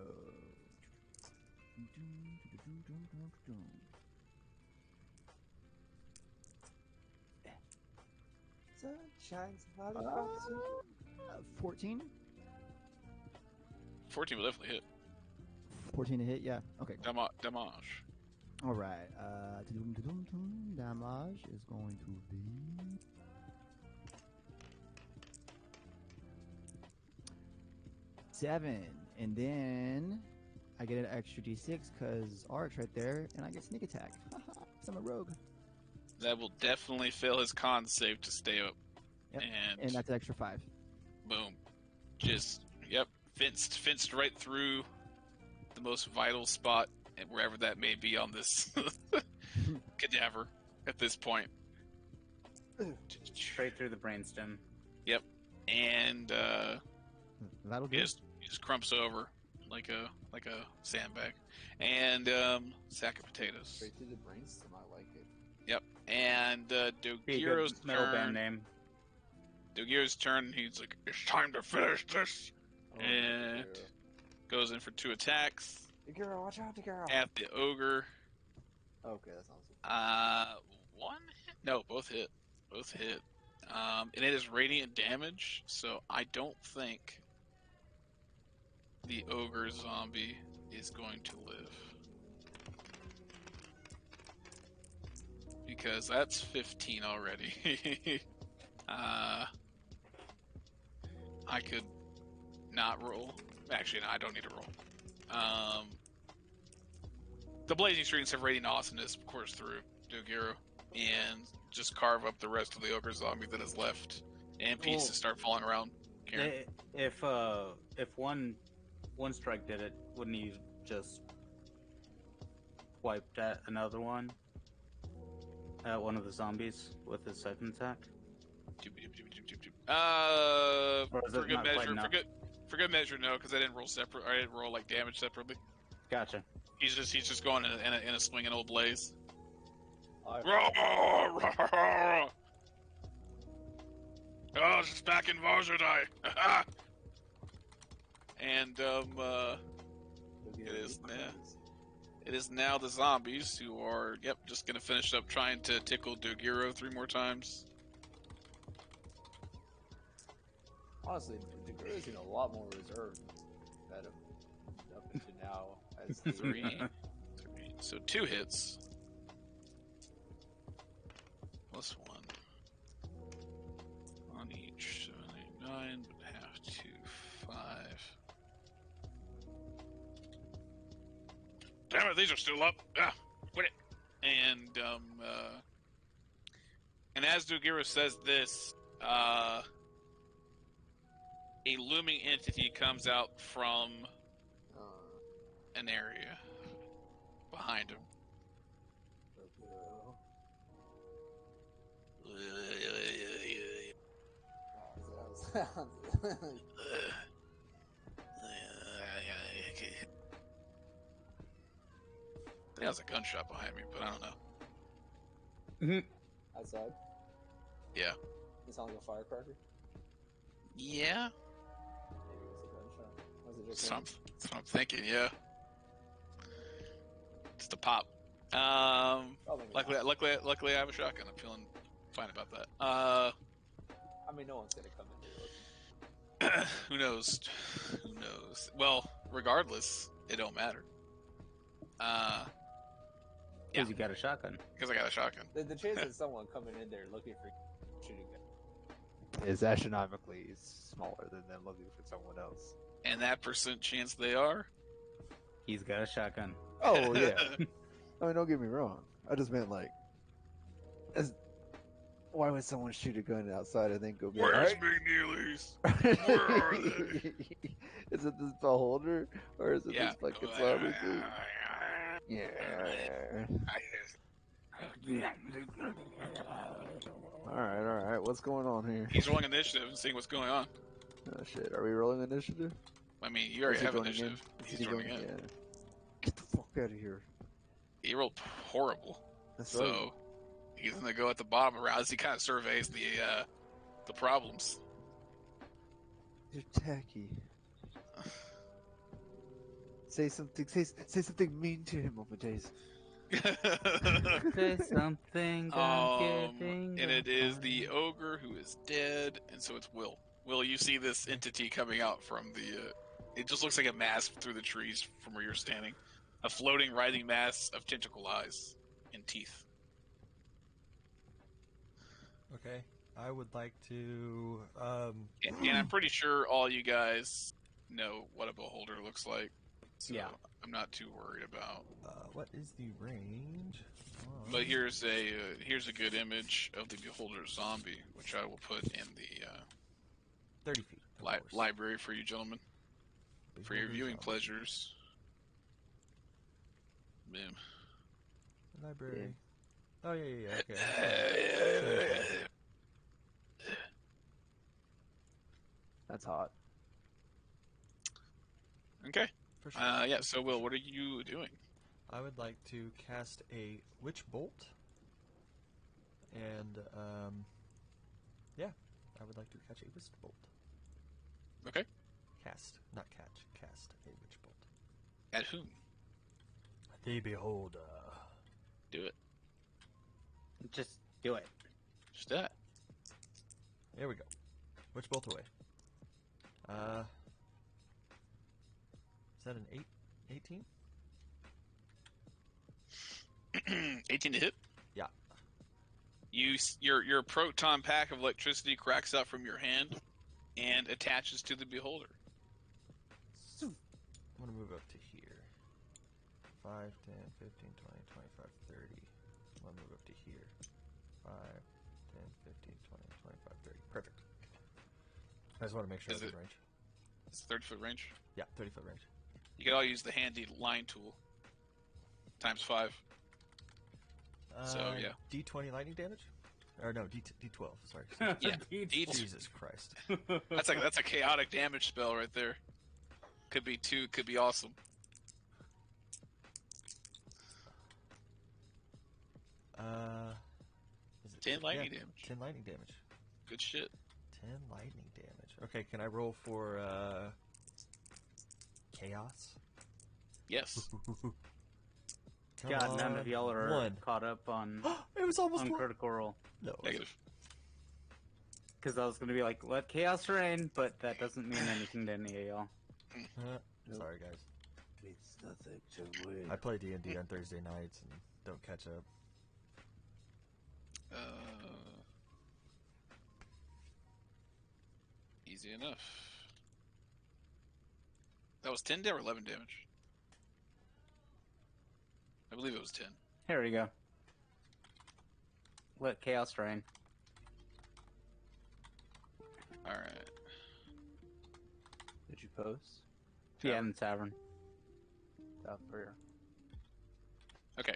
[SPEAKER 9] Sunshine's
[SPEAKER 5] 14?
[SPEAKER 2] 14 will definitely hit.
[SPEAKER 5] 14 to hit, yeah. Okay.
[SPEAKER 2] Damage.
[SPEAKER 5] All right. Damage is going to be 7, and then I get an extra d6 because Art's right there, and I get sneak attack. Because I'm a rogue.
[SPEAKER 2] That will definitely fail his con save to stay up.
[SPEAKER 5] Yep. And that's an extra 5.
[SPEAKER 2] Boom. Just, fenced right through the most vital spot, and wherever that may be on this cadaver at this point.
[SPEAKER 1] Straight through the brainstem.
[SPEAKER 2] Yep. And
[SPEAKER 5] that'll do.
[SPEAKER 2] he just crumps over like a sandbag. And sack of potatoes.
[SPEAKER 11] Straight through the brainstem. I like it.
[SPEAKER 2] Yep. And Dogiro's
[SPEAKER 1] metal band
[SPEAKER 2] turn.
[SPEAKER 1] name.
[SPEAKER 2] Dogiro's turn. He's like, it's time to finish this. And goes in for 2 attacks.
[SPEAKER 11] Girl, watch out, girl.
[SPEAKER 2] At the ogre.
[SPEAKER 11] Okay, that sounds good.
[SPEAKER 2] 1 hit? No, both hit. Both hit. And it is radiant damage, so I don't think the ogre zombie is going to live. Because that's 15 already. I could not roll. Actually, no, I don't need to roll. The Blazing Strings have radiant awesomeness, of course, through Dogiro, and just carve up the rest of the ogre zombie that is left, and pieces start falling around. Karen.
[SPEAKER 1] If one strike did it, wouldn't he just wiped at another one? At one of the zombies with his second attack?
[SPEAKER 2] For good measure, no, because I didn't roll separate. I didn't roll like damage separately.
[SPEAKER 1] Gotcha.
[SPEAKER 2] He's just going in a swinging old blaze.
[SPEAKER 8] Oh, it's back in Vajradai.
[SPEAKER 2] And it is now the zombies who are just gonna finish up trying to tickle Dogiro 3 more times.
[SPEAKER 11] Honestly, Dogiro's in a lot more reserved than up until now. As
[SPEAKER 2] 3. So 2 hits. Plus 1. On each. 7, 8, 9, but half to 5. Damn it, these are still up. Ah, quit it. And as Dogiro says this, a looming entity comes out from an area behind him. There's a gunshot behind me, but I don't know.
[SPEAKER 11] Outside?
[SPEAKER 2] Yeah.
[SPEAKER 11] It sounds like a firecracker?
[SPEAKER 2] Yeah.
[SPEAKER 11] Maybe it was a gunshot. Was it just
[SPEAKER 2] That's what I'm thinking, yeah. It's the pop. Luckily I have a shotgun. I'm feeling fine about that.
[SPEAKER 11] I mean, no one's gonna come in here looking.
[SPEAKER 2] Who knows? Who knows? Well, regardless, it don't matter.
[SPEAKER 1] Because you got a shotgun.
[SPEAKER 2] Because I got a shotgun.
[SPEAKER 11] The chance of someone coming in there looking for shooting them is astronomically smaller than them looking for someone else.
[SPEAKER 2] And that % chance they are?
[SPEAKER 1] He's got a shotgun.
[SPEAKER 9] Oh, yeah. I mean, don't get me wrong. I just meant, like, why would someone shoot a gun outside and then go be
[SPEAKER 2] Where's
[SPEAKER 9] like,
[SPEAKER 2] McNeely's? Where are they?
[SPEAKER 9] Is it this beholder? Or is it this fucking zombie dude? Yeah.
[SPEAKER 8] All right. What's going on here?
[SPEAKER 2] He's rolling initiative and seeing what's going on.
[SPEAKER 8] Oh shit! Are we rolling initiative?
[SPEAKER 2] I mean, you already
[SPEAKER 8] Is he
[SPEAKER 2] have
[SPEAKER 8] joining
[SPEAKER 2] initiative.
[SPEAKER 8] in? Is
[SPEAKER 2] He's
[SPEAKER 8] he
[SPEAKER 2] joining
[SPEAKER 8] joining
[SPEAKER 2] in.
[SPEAKER 8] in? Get the fuck out of here!
[SPEAKER 2] He rolled horrible,
[SPEAKER 8] That's
[SPEAKER 2] so
[SPEAKER 8] right.
[SPEAKER 2] he's gonna go at the bottom round as he kind of surveys the problems.
[SPEAKER 8] You're tacky. Say something. Say something mean to him, Days.
[SPEAKER 1] Say something.
[SPEAKER 2] And it is the ogre who is dead, and so it's Will. Will, you see this entity coming out from the? It just looks like a mass through the trees from where you're standing, a floating, writhing mass of tentacle eyes and teeth.
[SPEAKER 3] Okay. I would like to.
[SPEAKER 2] And I'm pretty sure all you guys know what a beholder looks like. So
[SPEAKER 1] Yeah.
[SPEAKER 2] I'm not too worried about.
[SPEAKER 3] What is the range?
[SPEAKER 2] But here's a good image of the beholder zombie, which I will put in the
[SPEAKER 3] 30 feet. of course.
[SPEAKER 2] library for you gentlemen, for your
[SPEAKER 3] Beholder
[SPEAKER 2] viewing
[SPEAKER 3] zombie.
[SPEAKER 2] pleasures. Boom.
[SPEAKER 3] Library. Oh yeah. Okay.
[SPEAKER 11] That's hot.
[SPEAKER 2] Okay.
[SPEAKER 3] For sure.
[SPEAKER 2] Yeah. So Will, what are you doing?
[SPEAKER 3] I would like to cast a witch bolt, and yeah, I would like to catch a witch bolt.
[SPEAKER 2] Okay.
[SPEAKER 3] Cast, not catch. Cast a witch bolt.
[SPEAKER 2] At whom?
[SPEAKER 3] The beholder.
[SPEAKER 2] Do it.
[SPEAKER 1] Just do it.
[SPEAKER 2] Just that.
[SPEAKER 3] There we go. Witch bolt away. Is that an 18?
[SPEAKER 2] 18 to hit.
[SPEAKER 3] Yeah.
[SPEAKER 2] Your proton pack of electricity cracks out from your hand and attaches to the beholder.
[SPEAKER 3] I'm going to move up to here. 5, 10, 15, 20, 25, 30. I'm going to move up to here. 5, 10, 15, 20, 25, 30. Perfect. I just want to make sure
[SPEAKER 2] Is
[SPEAKER 3] I'm
[SPEAKER 2] it-
[SPEAKER 3] in range.
[SPEAKER 2] It's 30-foot range.
[SPEAKER 3] Yeah, 30-foot range.
[SPEAKER 2] You can all use the handy line tool. Times 5. So, yeah.
[SPEAKER 3] D20 lightning damage? Or no, D12, sorry.
[SPEAKER 2] Yeah.
[SPEAKER 3] Jesus Christ.
[SPEAKER 2] That's a chaotic damage spell right there. Could be 2, could be awesome.
[SPEAKER 3] Is it
[SPEAKER 2] 10 lightning damage.
[SPEAKER 3] 10 lightning damage.
[SPEAKER 2] Good shit.
[SPEAKER 3] 10 lightning damage. Okay, can I roll for chaos?
[SPEAKER 2] Yes.
[SPEAKER 3] Come
[SPEAKER 1] God, none
[SPEAKER 3] on.
[SPEAKER 1] of y'all are
[SPEAKER 3] 1.
[SPEAKER 1] caught up on
[SPEAKER 3] It was almost
[SPEAKER 1] on
[SPEAKER 3] 1.
[SPEAKER 1] Critical Role.
[SPEAKER 3] No.
[SPEAKER 2] Negative.
[SPEAKER 1] Because I was gonna be like, let chaos reign, but that doesn't mean anything to any of y'all.
[SPEAKER 3] Sorry, guys.
[SPEAKER 9] Means nothing to win.
[SPEAKER 3] I play D&D on Thursday nights and don't catch up.
[SPEAKER 2] Easy enough. That was 10 or 11 damage? I believe it was 10.
[SPEAKER 1] Here we go. Let chaos reign.
[SPEAKER 2] Alright.
[SPEAKER 11] Did you post?
[SPEAKER 1] Yeah, in the tavern.
[SPEAKER 11] Down for your...
[SPEAKER 2] Okay.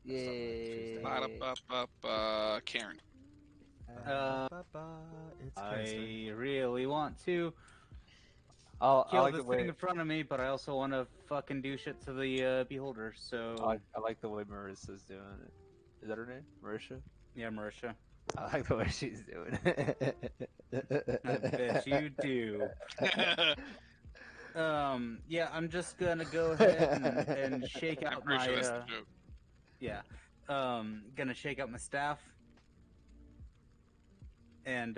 [SPEAKER 11] Yay.
[SPEAKER 2] Karen.
[SPEAKER 3] It's
[SPEAKER 1] I really want to
[SPEAKER 11] I
[SPEAKER 1] kill
[SPEAKER 11] like
[SPEAKER 1] this
[SPEAKER 11] the way
[SPEAKER 1] thing in front of me, but I also want to fucking do shit to the beholder. So
[SPEAKER 11] I like the way Marissa's doing it. Is that her name? Marisha?
[SPEAKER 1] yeah, Marisha.
[SPEAKER 11] I like the way she's doing it.
[SPEAKER 1] I bet you do. Yeah, I'm just gonna go ahead and shake
[SPEAKER 2] I'm
[SPEAKER 1] out
[SPEAKER 2] pretty
[SPEAKER 1] my
[SPEAKER 2] sure that's the joke.
[SPEAKER 1] yeah. Gonna shake out my staff and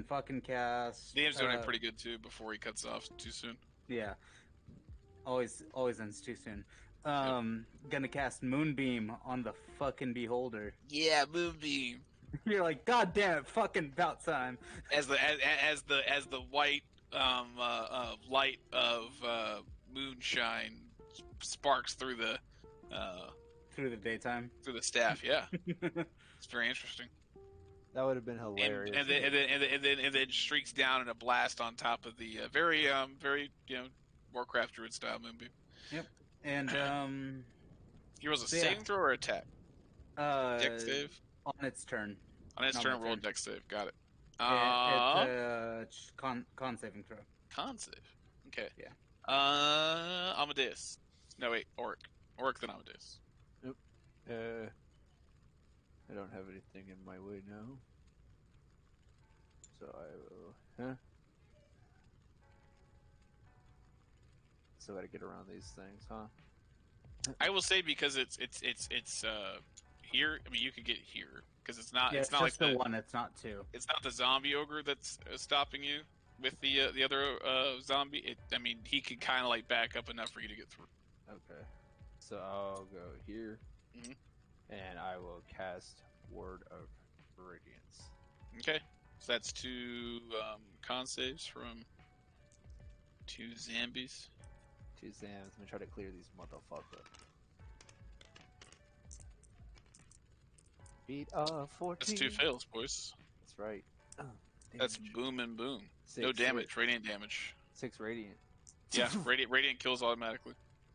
[SPEAKER 1] fucking cast.
[SPEAKER 2] DM's doing it pretty good too before he cuts off too soon.
[SPEAKER 1] Yeah. Always ends too soon. Gonna cast Moonbeam on the fucking beholder.
[SPEAKER 2] Yeah, Moonbeam.
[SPEAKER 1] You're like, God damn it, fucking about time.
[SPEAKER 2] As the white light of moonshine sparks through the
[SPEAKER 1] daytime.
[SPEAKER 2] through the staff. Yeah, it's very interesting.
[SPEAKER 11] That would have been hilarious.
[SPEAKER 2] And then streaks down in a blast on top of the very Warcraft druid style Moonbeam.
[SPEAKER 1] Yep. And
[SPEAKER 2] he rolls a
[SPEAKER 1] so yeah.
[SPEAKER 2] saving throw or attack. Dex save?
[SPEAKER 1] On its turn.
[SPEAKER 2] On its
[SPEAKER 1] Not
[SPEAKER 2] turn,
[SPEAKER 1] my
[SPEAKER 2] roll
[SPEAKER 1] turn.
[SPEAKER 2] dex save. Got it.
[SPEAKER 1] It's con saving throw.
[SPEAKER 2] Con save. Okay.
[SPEAKER 1] Yeah.
[SPEAKER 2] Amadeus. No, wait, Oric. Oric, then Amadeus.
[SPEAKER 11] I don't have anything in my way now. So I will. Huh? So gotta get around these things, huh?
[SPEAKER 2] I will say because it's here. I mean, you could get here because it's not.
[SPEAKER 1] Yeah,
[SPEAKER 2] it's not like
[SPEAKER 1] just the one. It's not two.
[SPEAKER 2] It's not the zombie ogre that's stopping you with the other zombie. I mean, he could kind of like back up enough for you to get through.
[SPEAKER 11] Okay. So I'll go here,
[SPEAKER 2] Mhm.
[SPEAKER 11] and I will cast Word of Radiance.
[SPEAKER 2] Okay, so that's two con saves from two zombies.
[SPEAKER 11] Two Zams. Let me try to clear these motherfuckers. Beat 14.
[SPEAKER 2] That's two fails, boys.
[SPEAKER 11] That's right. Oh,
[SPEAKER 2] That's
[SPEAKER 11] damage.
[SPEAKER 2] boom and boom.
[SPEAKER 11] Six,
[SPEAKER 2] No damage, radiant damage.
[SPEAKER 11] 6 radiant.
[SPEAKER 2] Yeah, radiant kills automatically.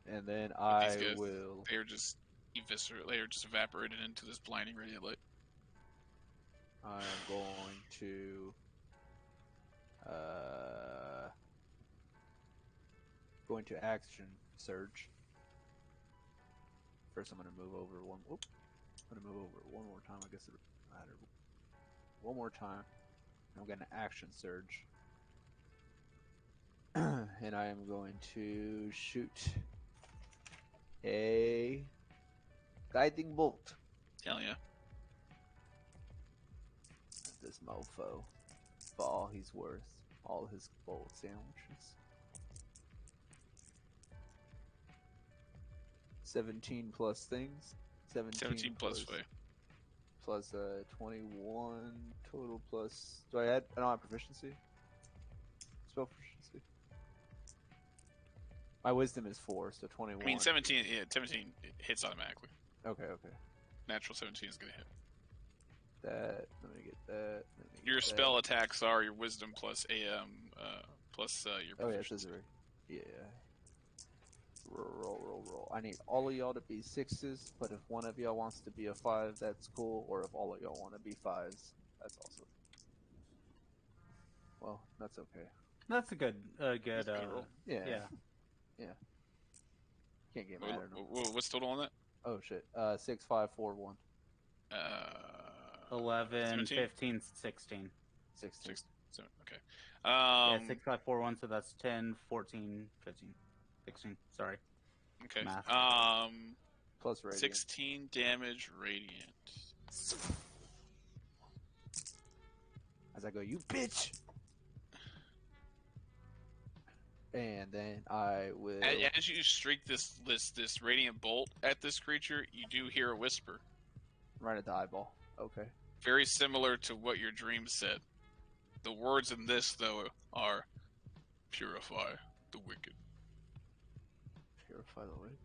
[SPEAKER 11] And then
[SPEAKER 2] With
[SPEAKER 11] I
[SPEAKER 2] these guys,
[SPEAKER 11] will.
[SPEAKER 2] They're just they're just evaporated into this blinding radiant light.
[SPEAKER 11] I'm going to. Going to action surge. First, I'm going to move over one. Whoop. I'm going to move over one more time. I guess it doesn't matter. One more time. I'm going to action surge. And I am going to shoot a guiding bolt.
[SPEAKER 2] Hell yeah.
[SPEAKER 11] At this mofo. For all he's worth. All his bolt sandwiches. 17 plus things.
[SPEAKER 2] 17 plus way.
[SPEAKER 11] Plus 21 total plus. Do I add? I don't have proficiency. Spell proficiency. My wisdom is 4, so 21.
[SPEAKER 2] I mean, 17. Yeah, 17 hits automatically.
[SPEAKER 11] Okay.
[SPEAKER 2] Natural 17 is gonna hit.
[SPEAKER 11] That. Let me get that.
[SPEAKER 2] Your spell attacks are your wisdom plus plus your
[SPEAKER 11] Oh yeah,
[SPEAKER 2] proficiency.
[SPEAKER 11] yeah. Roll. I need all of y'all to be 6s, but if one of y'all wants to be a 5, that's cool. Or if all of y'all want to be 5s, that's also. Well, that's okay.
[SPEAKER 1] That's a good
[SPEAKER 2] That's a good roll.
[SPEAKER 11] Yeah.
[SPEAKER 1] Yeah.
[SPEAKER 11] Can't get mad at him.
[SPEAKER 2] What's total on that?
[SPEAKER 11] Oh shit. 6, 5, 4, 1.
[SPEAKER 1] 11,
[SPEAKER 2] 17?
[SPEAKER 1] 15, 16.
[SPEAKER 11] 16.
[SPEAKER 2] Okay.
[SPEAKER 1] Yeah, 6, 5, 4, 1, so that's 10, 14, 15, 16. Sorry.
[SPEAKER 2] Okay.
[SPEAKER 1] Math.
[SPEAKER 11] Plus radiant.
[SPEAKER 2] 16 damage radiant.
[SPEAKER 11] As I go, you bitch! And then I will.
[SPEAKER 2] As you streak this radiant bolt at this creature, you do hear a whisper.
[SPEAKER 11] Right at the eyeball. Okay.
[SPEAKER 2] Very similar to what your dream said. The words in this, though, are purify the wicked.
[SPEAKER 11] Purify the wicked.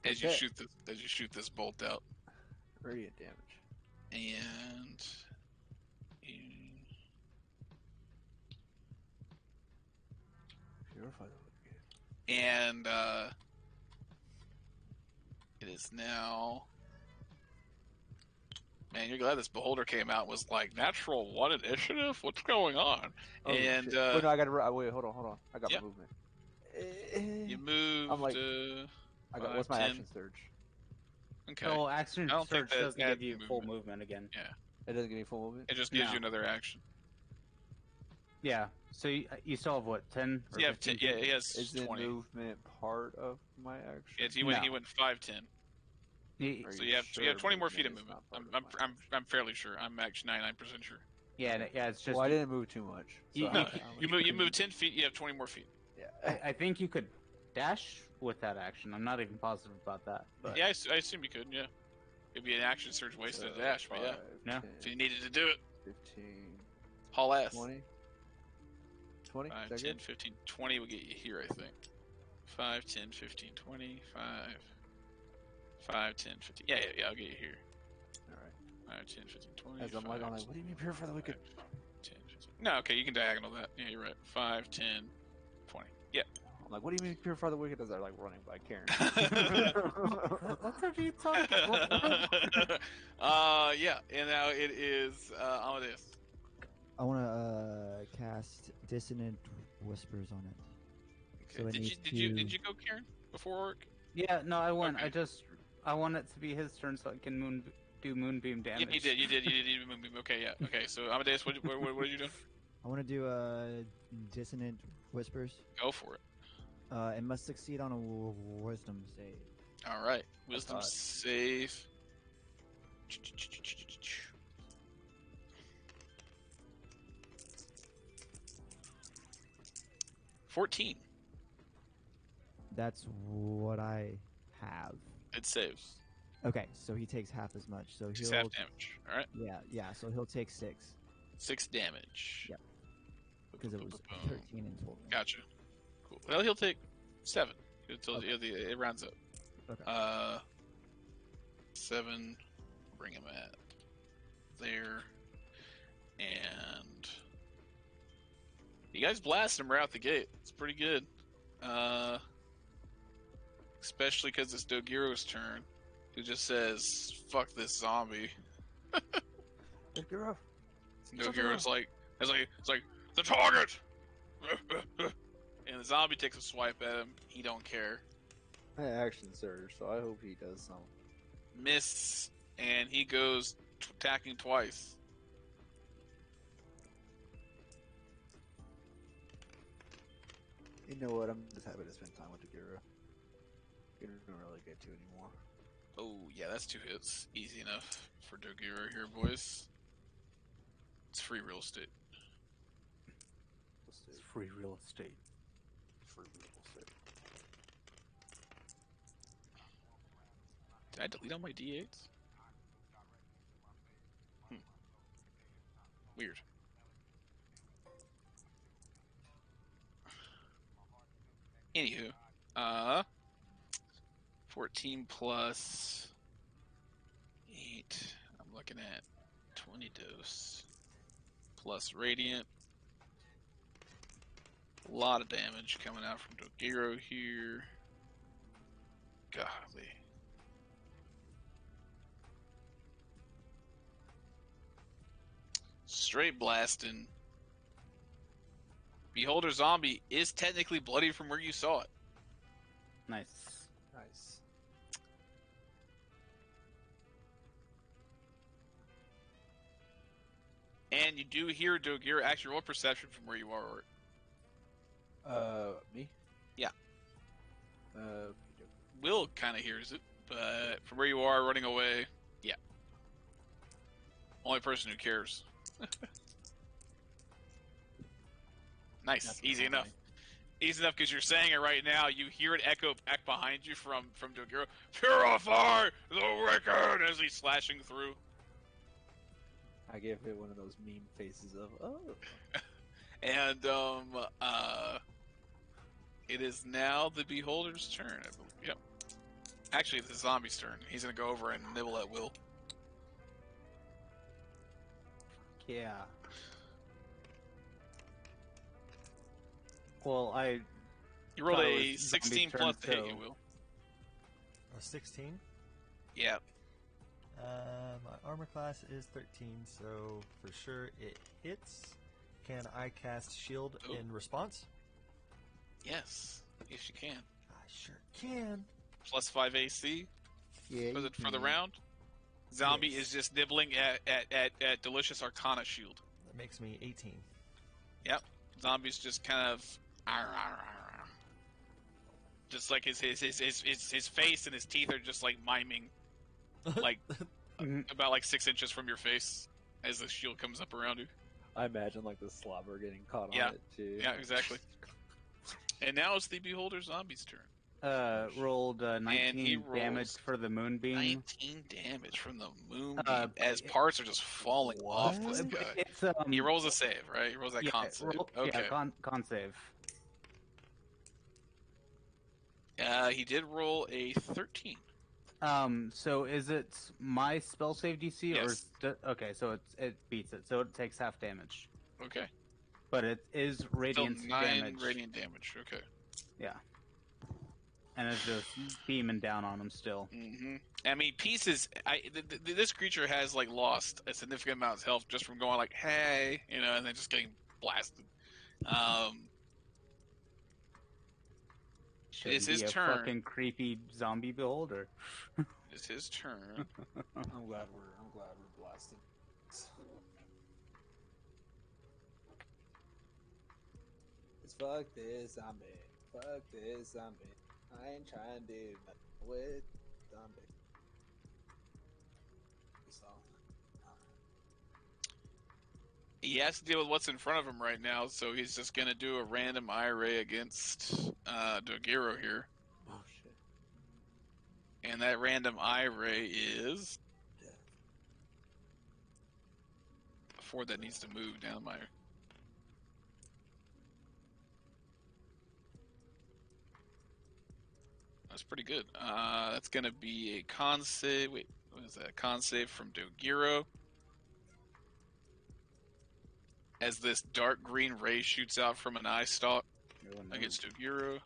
[SPEAKER 2] As you shoot this bolt out.
[SPEAKER 11] Radiant damage.
[SPEAKER 2] And
[SPEAKER 11] Purify the wicked.
[SPEAKER 2] And it is now. Man, you're glad this beholder came out. Was like natural 1 initiative. What's going on?
[SPEAKER 11] Oh,
[SPEAKER 2] and
[SPEAKER 11] shit. No, I gotta wait. Hold on. I got
[SPEAKER 2] Yep.
[SPEAKER 11] my movement.
[SPEAKER 2] You moved.
[SPEAKER 11] I'm like, I got. What's my
[SPEAKER 2] 10.
[SPEAKER 11] action surge?
[SPEAKER 2] Okay.
[SPEAKER 1] Oh, action
[SPEAKER 2] I don't think
[SPEAKER 1] surge
[SPEAKER 2] that
[SPEAKER 1] doesn't
[SPEAKER 2] adds
[SPEAKER 1] give you full movement again.
[SPEAKER 2] Yeah.
[SPEAKER 11] It doesn't give me full movement.
[SPEAKER 2] It just gives
[SPEAKER 1] No.
[SPEAKER 2] you another action.
[SPEAKER 1] Yeah. So you still have what, 10? Or
[SPEAKER 2] Yeah,
[SPEAKER 1] 15?
[SPEAKER 2] yeah, he has
[SPEAKER 11] Is
[SPEAKER 2] 20.
[SPEAKER 11] the movement part of my action?
[SPEAKER 2] Yeah, he
[SPEAKER 1] No.
[SPEAKER 2] went 5'10".
[SPEAKER 11] Are
[SPEAKER 2] So you have
[SPEAKER 11] sure
[SPEAKER 2] 20 more feet of
[SPEAKER 11] movement is
[SPEAKER 2] movement.
[SPEAKER 11] not part of my
[SPEAKER 2] I'm fairly sure. I'm actually 99% sure.
[SPEAKER 1] Yeah, it's just.
[SPEAKER 11] Well, I didn't move too much. So
[SPEAKER 1] You-
[SPEAKER 2] No,
[SPEAKER 1] Okay.
[SPEAKER 2] you move 10 feet. You have 20 more feet.
[SPEAKER 11] Yeah.
[SPEAKER 1] I think you could dash with that action. I'm not even positive about that. But
[SPEAKER 2] Yeah, I assume you could. Yeah, it'd be an action surge wasted a dash, but yeah,
[SPEAKER 11] 5,
[SPEAKER 1] Yeah.
[SPEAKER 11] 10,
[SPEAKER 2] if you needed to do it,
[SPEAKER 11] 15,
[SPEAKER 2] haul ass.
[SPEAKER 11] 20. 20?
[SPEAKER 2] 5,
[SPEAKER 11] Is that
[SPEAKER 2] 10,
[SPEAKER 11] good?
[SPEAKER 2] 15, 20 will get you here, I think. 5, 10, 15, 20, 5, 10, 15. Yeah, I'll get you here.
[SPEAKER 11] Alright.
[SPEAKER 2] 5, 10, 15, 20.
[SPEAKER 11] As I'm like, what do you mean purify the wicked?
[SPEAKER 2] 10, 15. No, okay, you can diagonal that. Yeah, you're right. 5, 10, 20. Yeah.
[SPEAKER 11] I'm like, what do you mean purify the wicked? As they're like running by Karen.
[SPEAKER 1] What are you talking about?
[SPEAKER 2] Yeah, and now it is Amadeus.
[SPEAKER 5] I want to cast Dissonant Whispers on it.
[SPEAKER 2] Okay.
[SPEAKER 5] So it
[SPEAKER 2] Did
[SPEAKER 5] needs
[SPEAKER 2] you
[SPEAKER 5] to-
[SPEAKER 2] go, Karen, before orc?
[SPEAKER 1] Yeah, no, I won.
[SPEAKER 2] Okay.
[SPEAKER 1] I want it to be his turn so I can do moonbeam damage.
[SPEAKER 2] Yeah, you did. Moonbeam. Okay, yeah. Okay, so Amadeus, what are you doing?
[SPEAKER 5] I want to do Dissonant Whispers.
[SPEAKER 2] Go for it.
[SPEAKER 5] It must succeed on a Wisdom save.
[SPEAKER 2] All right, wisdom
[SPEAKER 5] thought-
[SPEAKER 2] save. 14.
[SPEAKER 5] That's what I have.
[SPEAKER 2] It saves.
[SPEAKER 5] Okay, so he takes half as much. So
[SPEAKER 2] Just
[SPEAKER 5] he'll
[SPEAKER 2] half damage. All right.
[SPEAKER 5] Yeah. So he'll take 6
[SPEAKER 2] 6 damage.
[SPEAKER 5] Yep. because it was 13 in total.
[SPEAKER 2] Gotcha. Cool. Well, he'll take 7 until it rounds up.
[SPEAKER 5] Okay.
[SPEAKER 2] 7. Bring him at there, and you guys blast him right out the gate. It's pretty good. Especially because it's Dogiro's turn, who just says, "Fuck this zombie."
[SPEAKER 11] Dogiro.
[SPEAKER 2] Dogiro's like, it's like the target, and the zombie takes a swipe at him. He don't care.
[SPEAKER 11] I action surge, so I hope he does something.
[SPEAKER 2] Miss, and he goes attacking twice.
[SPEAKER 11] You know what? I'm just happy to spend time with Dogiro. You don't really get to anymore.
[SPEAKER 2] Oh, yeah, that's 2 hits. Easy enough for Dogiro here, boys. It's free real estate.
[SPEAKER 1] It's free real estate.
[SPEAKER 11] Free real estate.
[SPEAKER 2] Did I delete all my D8s? Weird. Anywho, 14 plus 8. I'm looking at 20 dose plus radiant. A lot of damage coming out from Dogiro here. Golly. Straight blasting. Beholder Zombie is technically bloody from where you saw it.
[SPEAKER 1] Nice.
[SPEAKER 11] Nice.
[SPEAKER 2] And you do hear Dogiro actually roll perception from where you are.
[SPEAKER 11] Me?
[SPEAKER 2] Yeah.
[SPEAKER 11] Uh,
[SPEAKER 2] Will kind of hears it, but from where you are running away, yeah. Only person who cares. Nice.
[SPEAKER 6] That's
[SPEAKER 2] Easy
[SPEAKER 6] funny.
[SPEAKER 2] enough. Easy enough because you're saying it right now. You hear it echo back behind you from Dogiro. Purify the wicked as he's slashing through.
[SPEAKER 11] I give it one of those meme faces of, oh.
[SPEAKER 2] And it is now the Beholder's turn, I believe. Yep. Actually, it's the zombie's turn. He's gonna go over and nibble at Will.
[SPEAKER 1] Yeah. Well,
[SPEAKER 2] You rolled
[SPEAKER 1] thought it
[SPEAKER 2] a
[SPEAKER 1] was
[SPEAKER 2] 16
[SPEAKER 1] zombie's
[SPEAKER 2] plus
[SPEAKER 1] turn,
[SPEAKER 2] to hit,
[SPEAKER 1] so-
[SPEAKER 2] you Will.
[SPEAKER 3] A 16.
[SPEAKER 2] Yeah.
[SPEAKER 3] My armor class is 13, so for sure it hits. Can I cast shield
[SPEAKER 2] Oh.
[SPEAKER 3] in response?
[SPEAKER 2] Yes. Yes, you can.
[SPEAKER 3] I sure can.
[SPEAKER 2] Plus 5 AC
[SPEAKER 5] Yeah.
[SPEAKER 2] for the round. Zombie
[SPEAKER 3] Yes.
[SPEAKER 2] is just nibbling at Delicious Arcana Shield.
[SPEAKER 3] That makes me 18.
[SPEAKER 2] Yep. Zombie's just kind of "Arr, arr, arr, arr." Just like his face and his teeth are just like miming, like about like 6 inches from your face as the shield comes up around you.
[SPEAKER 11] I imagine like the slobber getting caught
[SPEAKER 2] Yeah.
[SPEAKER 11] on it too.
[SPEAKER 2] Yeah, exactly. And now it's the Beholder Zombie's turn.
[SPEAKER 1] rolled
[SPEAKER 2] And he
[SPEAKER 1] 19 damage
[SPEAKER 2] rolls
[SPEAKER 1] for the moonbeam.
[SPEAKER 2] 19 damage from the moonbeam as
[SPEAKER 1] it-
[SPEAKER 2] parts are just falling off this
[SPEAKER 1] What?
[SPEAKER 2] guy.
[SPEAKER 1] It's
[SPEAKER 2] He rolls a save, right? He rolls that con save. Okay.
[SPEAKER 1] Yeah, con save.
[SPEAKER 2] He did roll a 13.
[SPEAKER 1] So is it my spell save DC or
[SPEAKER 2] Yes.
[SPEAKER 1] okay? So it beats it. So it takes half damage,
[SPEAKER 2] Okay.
[SPEAKER 1] but it is
[SPEAKER 2] Still
[SPEAKER 1] radiant
[SPEAKER 2] 9
[SPEAKER 1] damage.
[SPEAKER 2] radiant damage. Okay.
[SPEAKER 1] Yeah. And it's just beaming down on him still.
[SPEAKER 2] Mm-hmm. I mean, pieces. This creature has like lost a significant amount of health just from going like, "Hey," and then just getting blasted. It is his
[SPEAKER 1] Be a
[SPEAKER 2] turn.
[SPEAKER 1] fucking creepy zombie build, or
[SPEAKER 2] It's his turn.
[SPEAKER 8] I'm glad we're blasted.
[SPEAKER 11] It's fuck this zombie. Fuck this zombie. I ain't trying to do nothing with zombie. So,
[SPEAKER 2] He has to deal with what's in front of him right now, so he's just gonna do a random eye ray against Dogiro here.
[SPEAKER 11] oh shit.
[SPEAKER 2] And that random eye ray is a 4 that needs to move down my. That's pretty good. That's gonna be a con save. Wait, what is that? Con save from Dogiro. As this dark green ray shoots out from an eye stalk against Dogiro.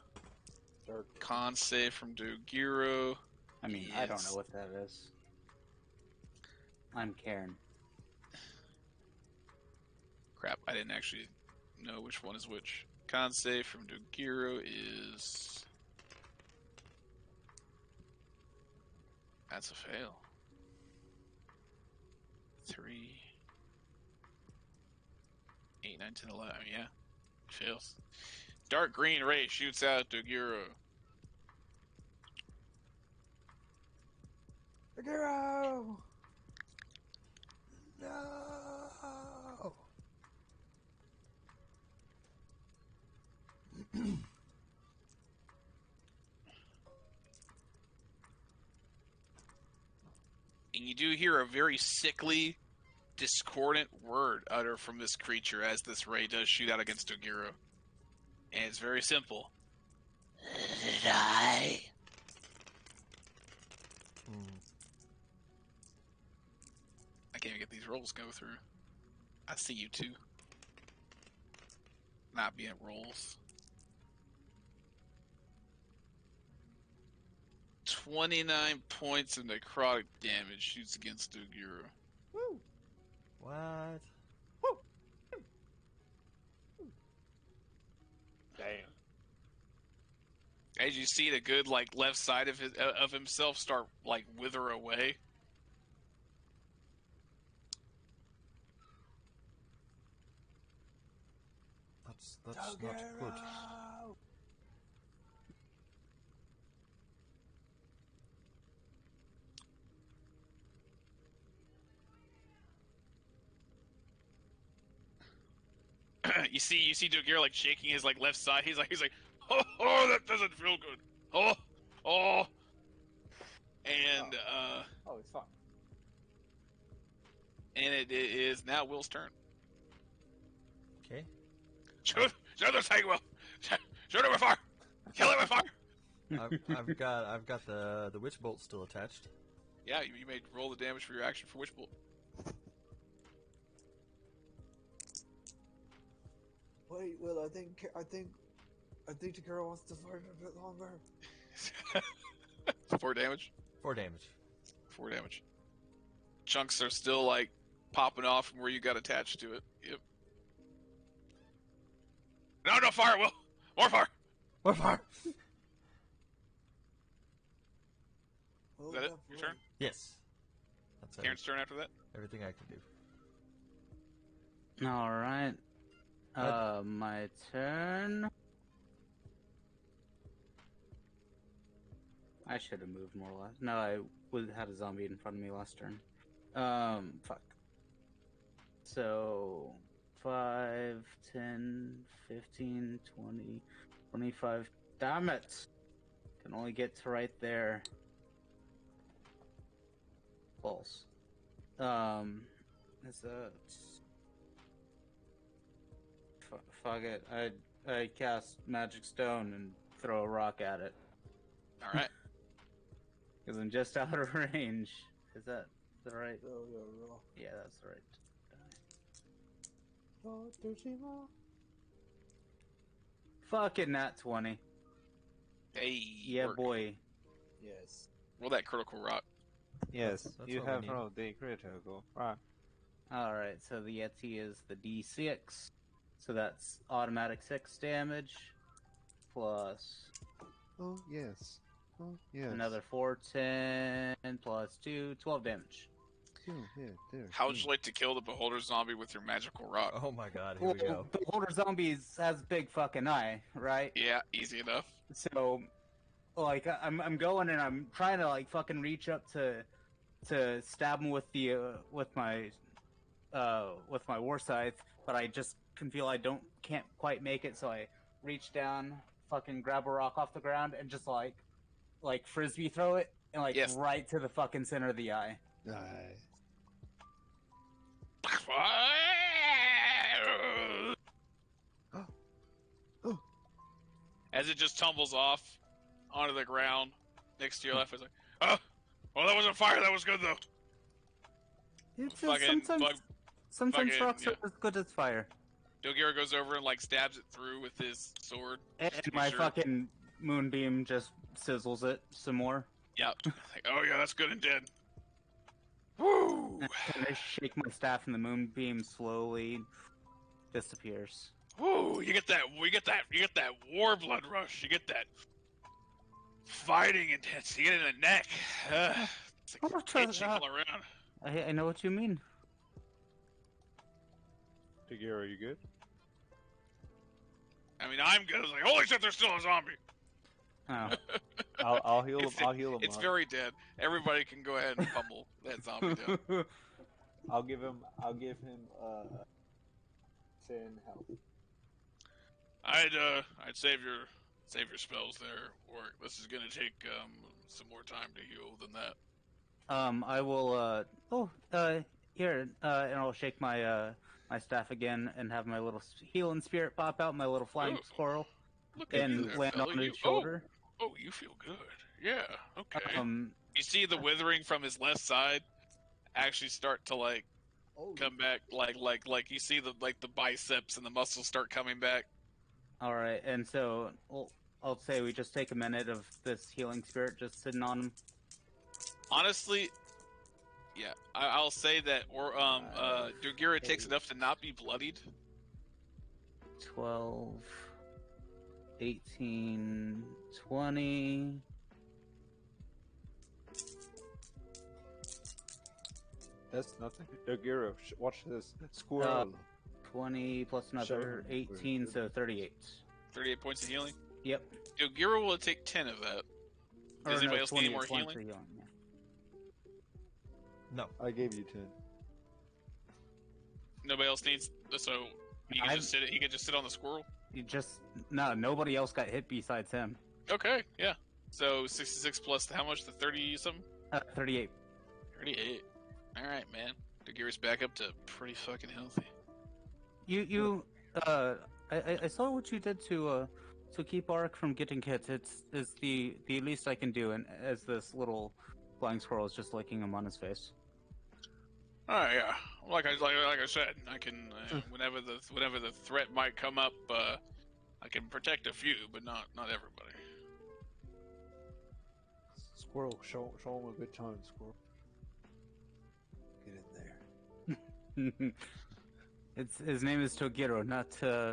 [SPEAKER 2] Con save from Dogiro.
[SPEAKER 1] I mean, I don't know what that is. I'm Karen.
[SPEAKER 2] Crap, I didn't actually know which one is which. Con save from Dogiro is. That's a fail. 3, 8, 9, 10, 11. Yeah, fails. Dark green ray shoots out Dogiro.
[SPEAKER 9] Dogiro! No!
[SPEAKER 2] And you do hear a very sickly, discordant word utter from this creature as this ray does shoot out against Dogiro. And it's very simple. Die. I can't even get these rolls go through. I see you too. Not being rolls. 29 points of necrotic damage shoots against Dogiro.
[SPEAKER 3] Woo! What?
[SPEAKER 8] Damn.
[SPEAKER 2] As you see the good left side of himself start wither away.
[SPEAKER 3] That's not good.
[SPEAKER 2] you see Dogiro shaking his left side. He's like, oh, that doesn't feel good. Oh, and
[SPEAKER 11] Oh, it's fine.
[SPEAKER 2] And it is now Will's turn.
[SPEAKER 3] Okay.
[SPEAKER 2] Shoot the thing, Will. Shoot it with fire. Kill it with fire.
[SPEAKER 3] I've got the witch bolt still attached.
[SPEAKER 2] Yeah, you may roll the damage for your action for witch bolt.
[SPEAKER 9] Wait, Will, I think the girl wants to fight a bit longer.
[SPEAKER 2] 4 damage.
[SPEAKER 3] 4 damage.
[SPEAKER 2] 4 damage. Chunks are still popping off from where you got attached to it. Yep. No fire, Will. More fire.
[SPEAKER 3] More fire.
[SPEAKER 2] Is that it? Your turn?
[SPEAKER 3] Yes. That's
[SPEAKER 2] Karen's turn after that?
[SPEAKER 3] Everything I can do.
[SPEAKER 1] All right. My turn. I should have moved more last. No, I had a zombie in front of me last turn. Fuck. So, 5, 10, 15, 20, 25. Damn it! Can only get to right there. False. Is that... Fuck it. I cast Magic Stone and throw a rock at it.
[SPEAKER 2] Alright.
[SPEAKER 1] Because I'm just out of range. Is that the right?
[SPEAKER 11] Oh,
[SPEAKER 1] Yeah, that's the right.
[SPEAKER 11] Tsushima.
[SPEAKER 1] Fucking nat 20.
[SPEAKER 2] Hey,
[SPEAKER 1] Yeah,
[SPEAKER 2] work.
[SPEAKER 1] boy.
[SPEAKER 8] Yes.
[SPEAKER 2] Roll that critical rock.
[SPEAKER 11] Yes,
[SPEAKER 3] That's
[SPEAKER 11] you
[SPEAKER 3] what we
[SPEAKER 11] have
[SPEAKER 3] need.
[SPEAKER 11] rolled the critical. Right.
[SPEAKER 1] Alright, so the Yeti is the D6. So that's automatic 6 damage. Plus
[SPEAKER 11] Oh, yes. Oh, yes.
[SPEAKER 1] another 4, 10, plus 2, 12 damage.
[SPEAKER 11] Oh, yeah, there.
[SPEAKER 2] How would you like to kill the beholder zombie with your magical rock?
[SPEAKER 3] Oh my god, here we go.
[SPEAKER 1] The older zombies has a big fucking eye, right?
[SPEAKER 2] Yeah, easy enough.
[SPEAKER 1] So, like, I'm going and I'm trying to like fucking reach up to stab him with the with my war scythe, but I just can feel I can't quite make it. So I reach down, fucking grab a rock off the ground, and just like frisbee throw it, and like
[SPEAKER 2] Yes.
[SPEAKER 1] right to the fucking center of the eye.
[SPEAKER 11] Nice.
[SPEAKER 2] As it just tumbles off onto the ground next to your left, it's like, oh, well, that wasn't fire. That was good though.
[SPEAKER 1] It's
[SPEAKER 2] Fucking
[SPEAKER 1] sometimes
[SPEAKER 2] fucking,
[SPEAKER 1] rocks
[SPEAKER 2] yeah.
[SPEAKER 1] are as good as fire.
[SPEAKER 2] Dogira goes over and like stabs it through with his sword.
[SPEAKER 1] And
[SPEAKER 2] just to be
[SPEAKER 1] my
[SPEAKER 2] sure.
[SPEAKER 1] fucking moonbeam just sizzles it some more.
[SPEAKER 2] Yep. Like, oh yeah, that's good and dead. Woo!
[SPEAKER 1] And I shake my staff, and the moonbeam slowly disappears.
[SPEAKER 2] Woo! You get that war blood rush. You get that fighting intensity. You get it in the neck. It's like itching all around.
[SPEAKER 1] I know what you mean.
[SPEAKER 11] Figure, are you good?
[SPEAKER 2] I mean, I'm good. I was like, holy shit, there's still a zombie.
[SPEAKER 1] Oh.
[SPEAKER 11] I'll heal him. I'll heal him.
[SPEAKER 2] It's
[SPEAKER 11] up.
[SPEAKER 2] very dead. Everybody can go ahead and pummel that zombie down.
[SPEAKER 11] I'll give him 10 health.
[SPEAKER 2] I'd save your spells there, or this is gonna take some more time to heal than that.
[SPEAKER 1] I will. Here, and I'll shake my my staff again, and have my little healing spirit pop out, my little flying
[SPEAKER 2] Ooh.
[SPEAKER 1] squirrel,
[SPEAKER 2] Look at you
[SPEAKER 1] and
[SPEAKER 2] there,
[SPEAKER 1] land
[SPEAKER 2] fella.
[SPEAKER 1] on his
[SPEAKER 2] You-
[SPEAKER 1] shoulder.
[SPEAKER 2] Oh, you feel good. Yeah. Okay.
[SPEAKER 1] Um,
[SPEAKER 2] You see the withering from his left side actually start to like come back, like you see the biceps and the muscles start coming back.
[SPEAKER 1] all right, and so I'll say we just take a minute of this healing spirit just sitting on him.
[SPEAKER 2] Honestly, yeah, I'll say that. Or Dogira takes enough to not be bloodied.
[SPEAKER 1] 12, 18, 20.
[SPEAKER 11] That's nothing. Dogira, watch this. Squirrel.
[SPEAKER 1] 20 plus another 18, so 38.
[SPEAKER 2] 38 points of healing.
[SPEAKER 1] Yep.
[SPEAKER 2] Dogira will take 10 of that. Does anybody else need more
[SPEAKER 1] 20
[SPEAKER 2] healing?
[SPEAKER 1] for healing, yeah.
[SPEAKER 3] No.
[SPEAKER 11] I gave you 10.
[SPEAKER 2] Nobody else needs. So he can just sit. He can just sit on the squirrel.
[SPEAKER 1] Nobody else got hit besides him.
[SPEAKER 2] Okay, yeah. So 66 plus how much? The 30 something?
[SPEAKER 1] 38.
[SPEAKER 2] 38. All right, man. Dogira's back up to pretty fucking healthy.
[SPEAKER 1] I saw what you did to keep Ark from getting hit. It's the least I can do, and as this little flying squirrel is just licking him on his face.
[SPEAKER 2] Oh yeah, like I said, I can whenever the threat might come up, I can protect a few, but not everybody.
[SPEAKER 11] Squirrel, show him a good time, Squirrel. Get in there.
[SPEAKER 1] His name is Togiro, not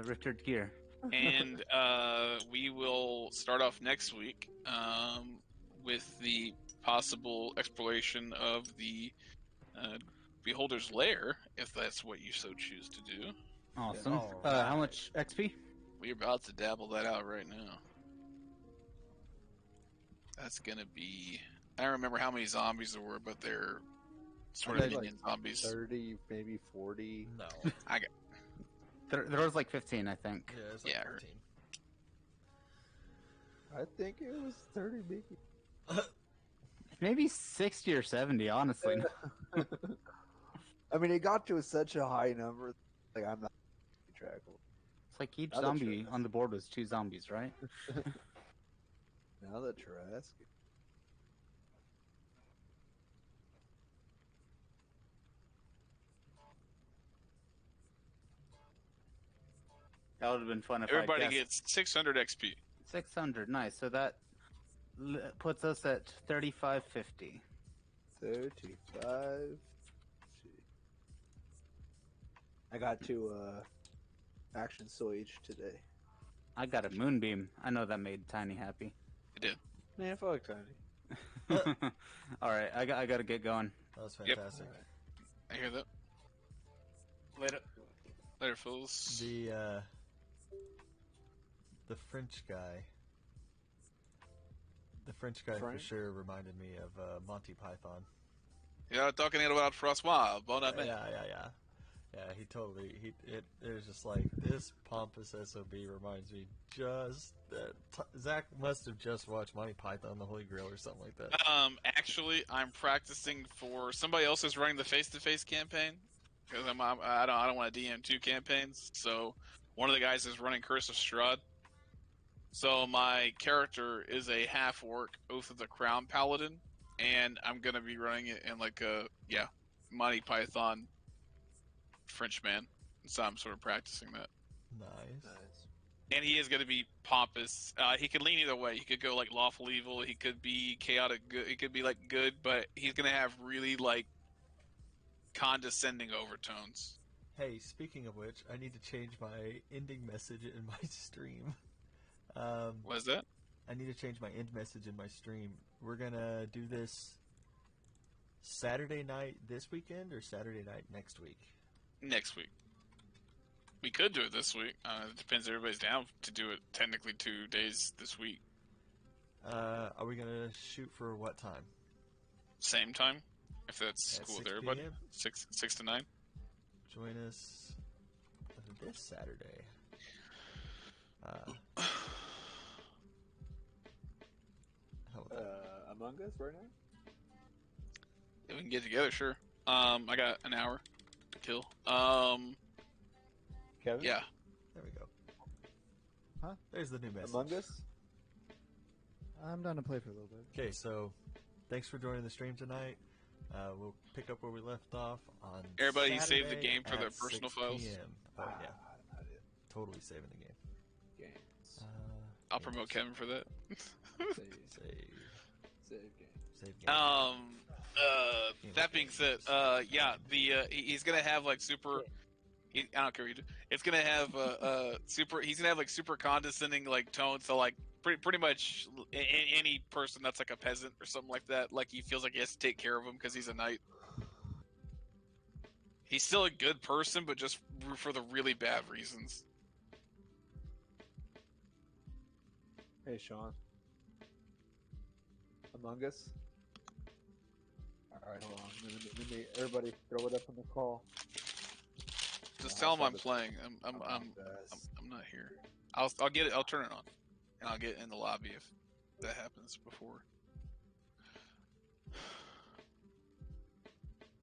[SPEAKER 1] Richard Gere.
[SPEAKER 2] And we will start off next week with the possible exploration of the Beholder's Lair, if that's what you so choose to do.
[SPEAKER 1] Awesome.
[SPEAKER 3] Alright.
[SPEAKER 1] How much XP?
[SPEAKER 2] We're about to dabble that out right now. That's gonna be... I don't remember how many zombies there were, but they're sort of minion zombies.
[SPEAKER 11] 30, maybe 40.
[SPEAKER 3] No.
[SPEAKER 1] There was like 15, I think.
[SPEAKER 3] Yeah, it's like
[SPEAKER 2] Yeah,
[SPEAKER 3] 14.
[SPEAKER 11] I think it was 30, maybe.
[SPEAKER 1] Maybe 60 or 70, honestly.
[SPEAKER 11] I mean, it got to such a high number. Like, I'm not keeping track of it.
[SPEAKER 1] It's like each
[SPEAKER 11] Now that
[SPEAKER 1] zombie
[SPEAKER 11] you're-
[SPEAKER 1] on the board was 2 zombies, right?
[SPEAKER 11] Now that you're asking.
[SPEAKER 1] That would have been fun if
[SPEAKER 2] Everybody
[SPEAKER 1] I guessed.
[SPEAKER 2] gets 600 XP.
[SPEAKER 1] 600, nice. So that puts us at 3550.
[SPEAKER 9] 35. I got to action Soage today.
[SPEAKER 1] I got a moonbeam. I know that made Tiny happy.
[SPEAKER 2] It did.
[SPEAKER 9] Man, fuck Tiny.
[SPEAKER 1] All right, I got to get going.
[SPEAKER 3] That was
[SPEAKER 2] Yep.
[SPEAKER 3] fantastic.
[SPEAKER 2] I hear that.
[SPEAKER 1] Later.
[SPEAKER 2] Later, fools.
[SPEAKER 3] The French guy. The French guy for
[SPEAKER 9] Frank?
[SPEAKER 3] sure reminded me of Monty Python.
[SPEAKER 2] Yeah, talking about Francois. Bon
[SPEAKER 3] Yeah,
[SPEAKER 2] appetit.
[SPEAKER 3] yeah. He totally. It was just like this pompous SOB reminds me just that Zach must have just watched Monty Python, the Holy Grail, or something like that.
[SPEAKER 2] Actually, I'm practicing for somebody else is running the face-to-face campaign because I don't want to DM 2 campaigns. So one of the guys is running Curse of Strahd. So my character is a half-orc Oath of the Crown paladin, and I'm gonna be running it in like a Monty Python Frenchman. So I'm sort of practicing that.
[SPEAKER 3] Nice.
[SPEAKER 2] And he is going to be pompous. He could lean either way. He could go like lawful evil. He could be chaotic good. He could be like good, but he's going to have really like condescending overtones.
[SPEAKER 3] Hey, speaking of which, I need to change my ending message in my stream.
[SPEAKER 2] What is that?
[SPEAKER 3] I need to change my end message in my stream. We're gonna do this Saturday night this weekend or Saturday night next week?
[SPEAKER 2] Next week. We could do it this week. It depends. Everybody's down to do it. Technically, 2 days this week.
[SPEAKER 3] Are we gonna shoot for what time?
[SPEAKER 2] Same time, if that's
[SPEAKER 3] At
[SPEAKER 2] cool with
[SPEAKER 3] 6
[SPEAKER 2] everybody.
[SPEAKER 3] p.m.?
[SPEAKER 2] 6 to 9.
[SPEAKER 3] Join us this Saturday. How about that?
[SPEAKER 9] Among Us right now?
[SPEAKER 2] If we can get together, sure. I got an hour to kill.
[SPEAKER 9] Kevin?
[SPEAKER 2] Yeah.
[SPEAKER 3] There we go.
[SPEAKER 5] Huh?
[SPEAKER 3] There's the new message.
[SPEAKER 9] Among Us?
[SPEAKER 5] I'm down to play for a little bit.
[SPEAKER 3] Okay, so thanks for joining the stream tonight. We'll pick up where we left off on
[SPEAKER 2] Everybody
[SPEAKER 3] Saturday
[SPEAKER 2] save the game for their
[SPEAKER 3] at
[SPEAKER 2] personal
[SPEAKER 3] 6
[SPEAKER 2] files.
[SPEAKER 3] PM. Oh, yeah.
[SPEAKER 9] Not it.
[SPEAKER 3] Totally saving the game.
[SPEAKER 9] Games.
[SPEAKER 2] I'll promote Kevin for that.
[SPEAKER 9] Save.
[SPEAKER 3] Save.
[SPEAKER 9] Save game.
[SPEAKER 3] Save game.
[SPEAKER 2] That being said, he's gonna have like super. I don't care what you do. It's gonna have super. He's gonna have like super condescending like tones. So like pretty much any person that's like a peasant or something like that. Like he feels like he has to take care of him because he's a knight. He's still a good person, but just for the really bad reasons.
[SPEAKER 9] Hey, Sean. Among Us? Alright, hold on. Let me, everybody throw it up in the call.
[SPEAKER 2] Just tell him I'm playing. I'm not here. I'll get it. I'll turn it on, and I'll get in the lobby if that happens before.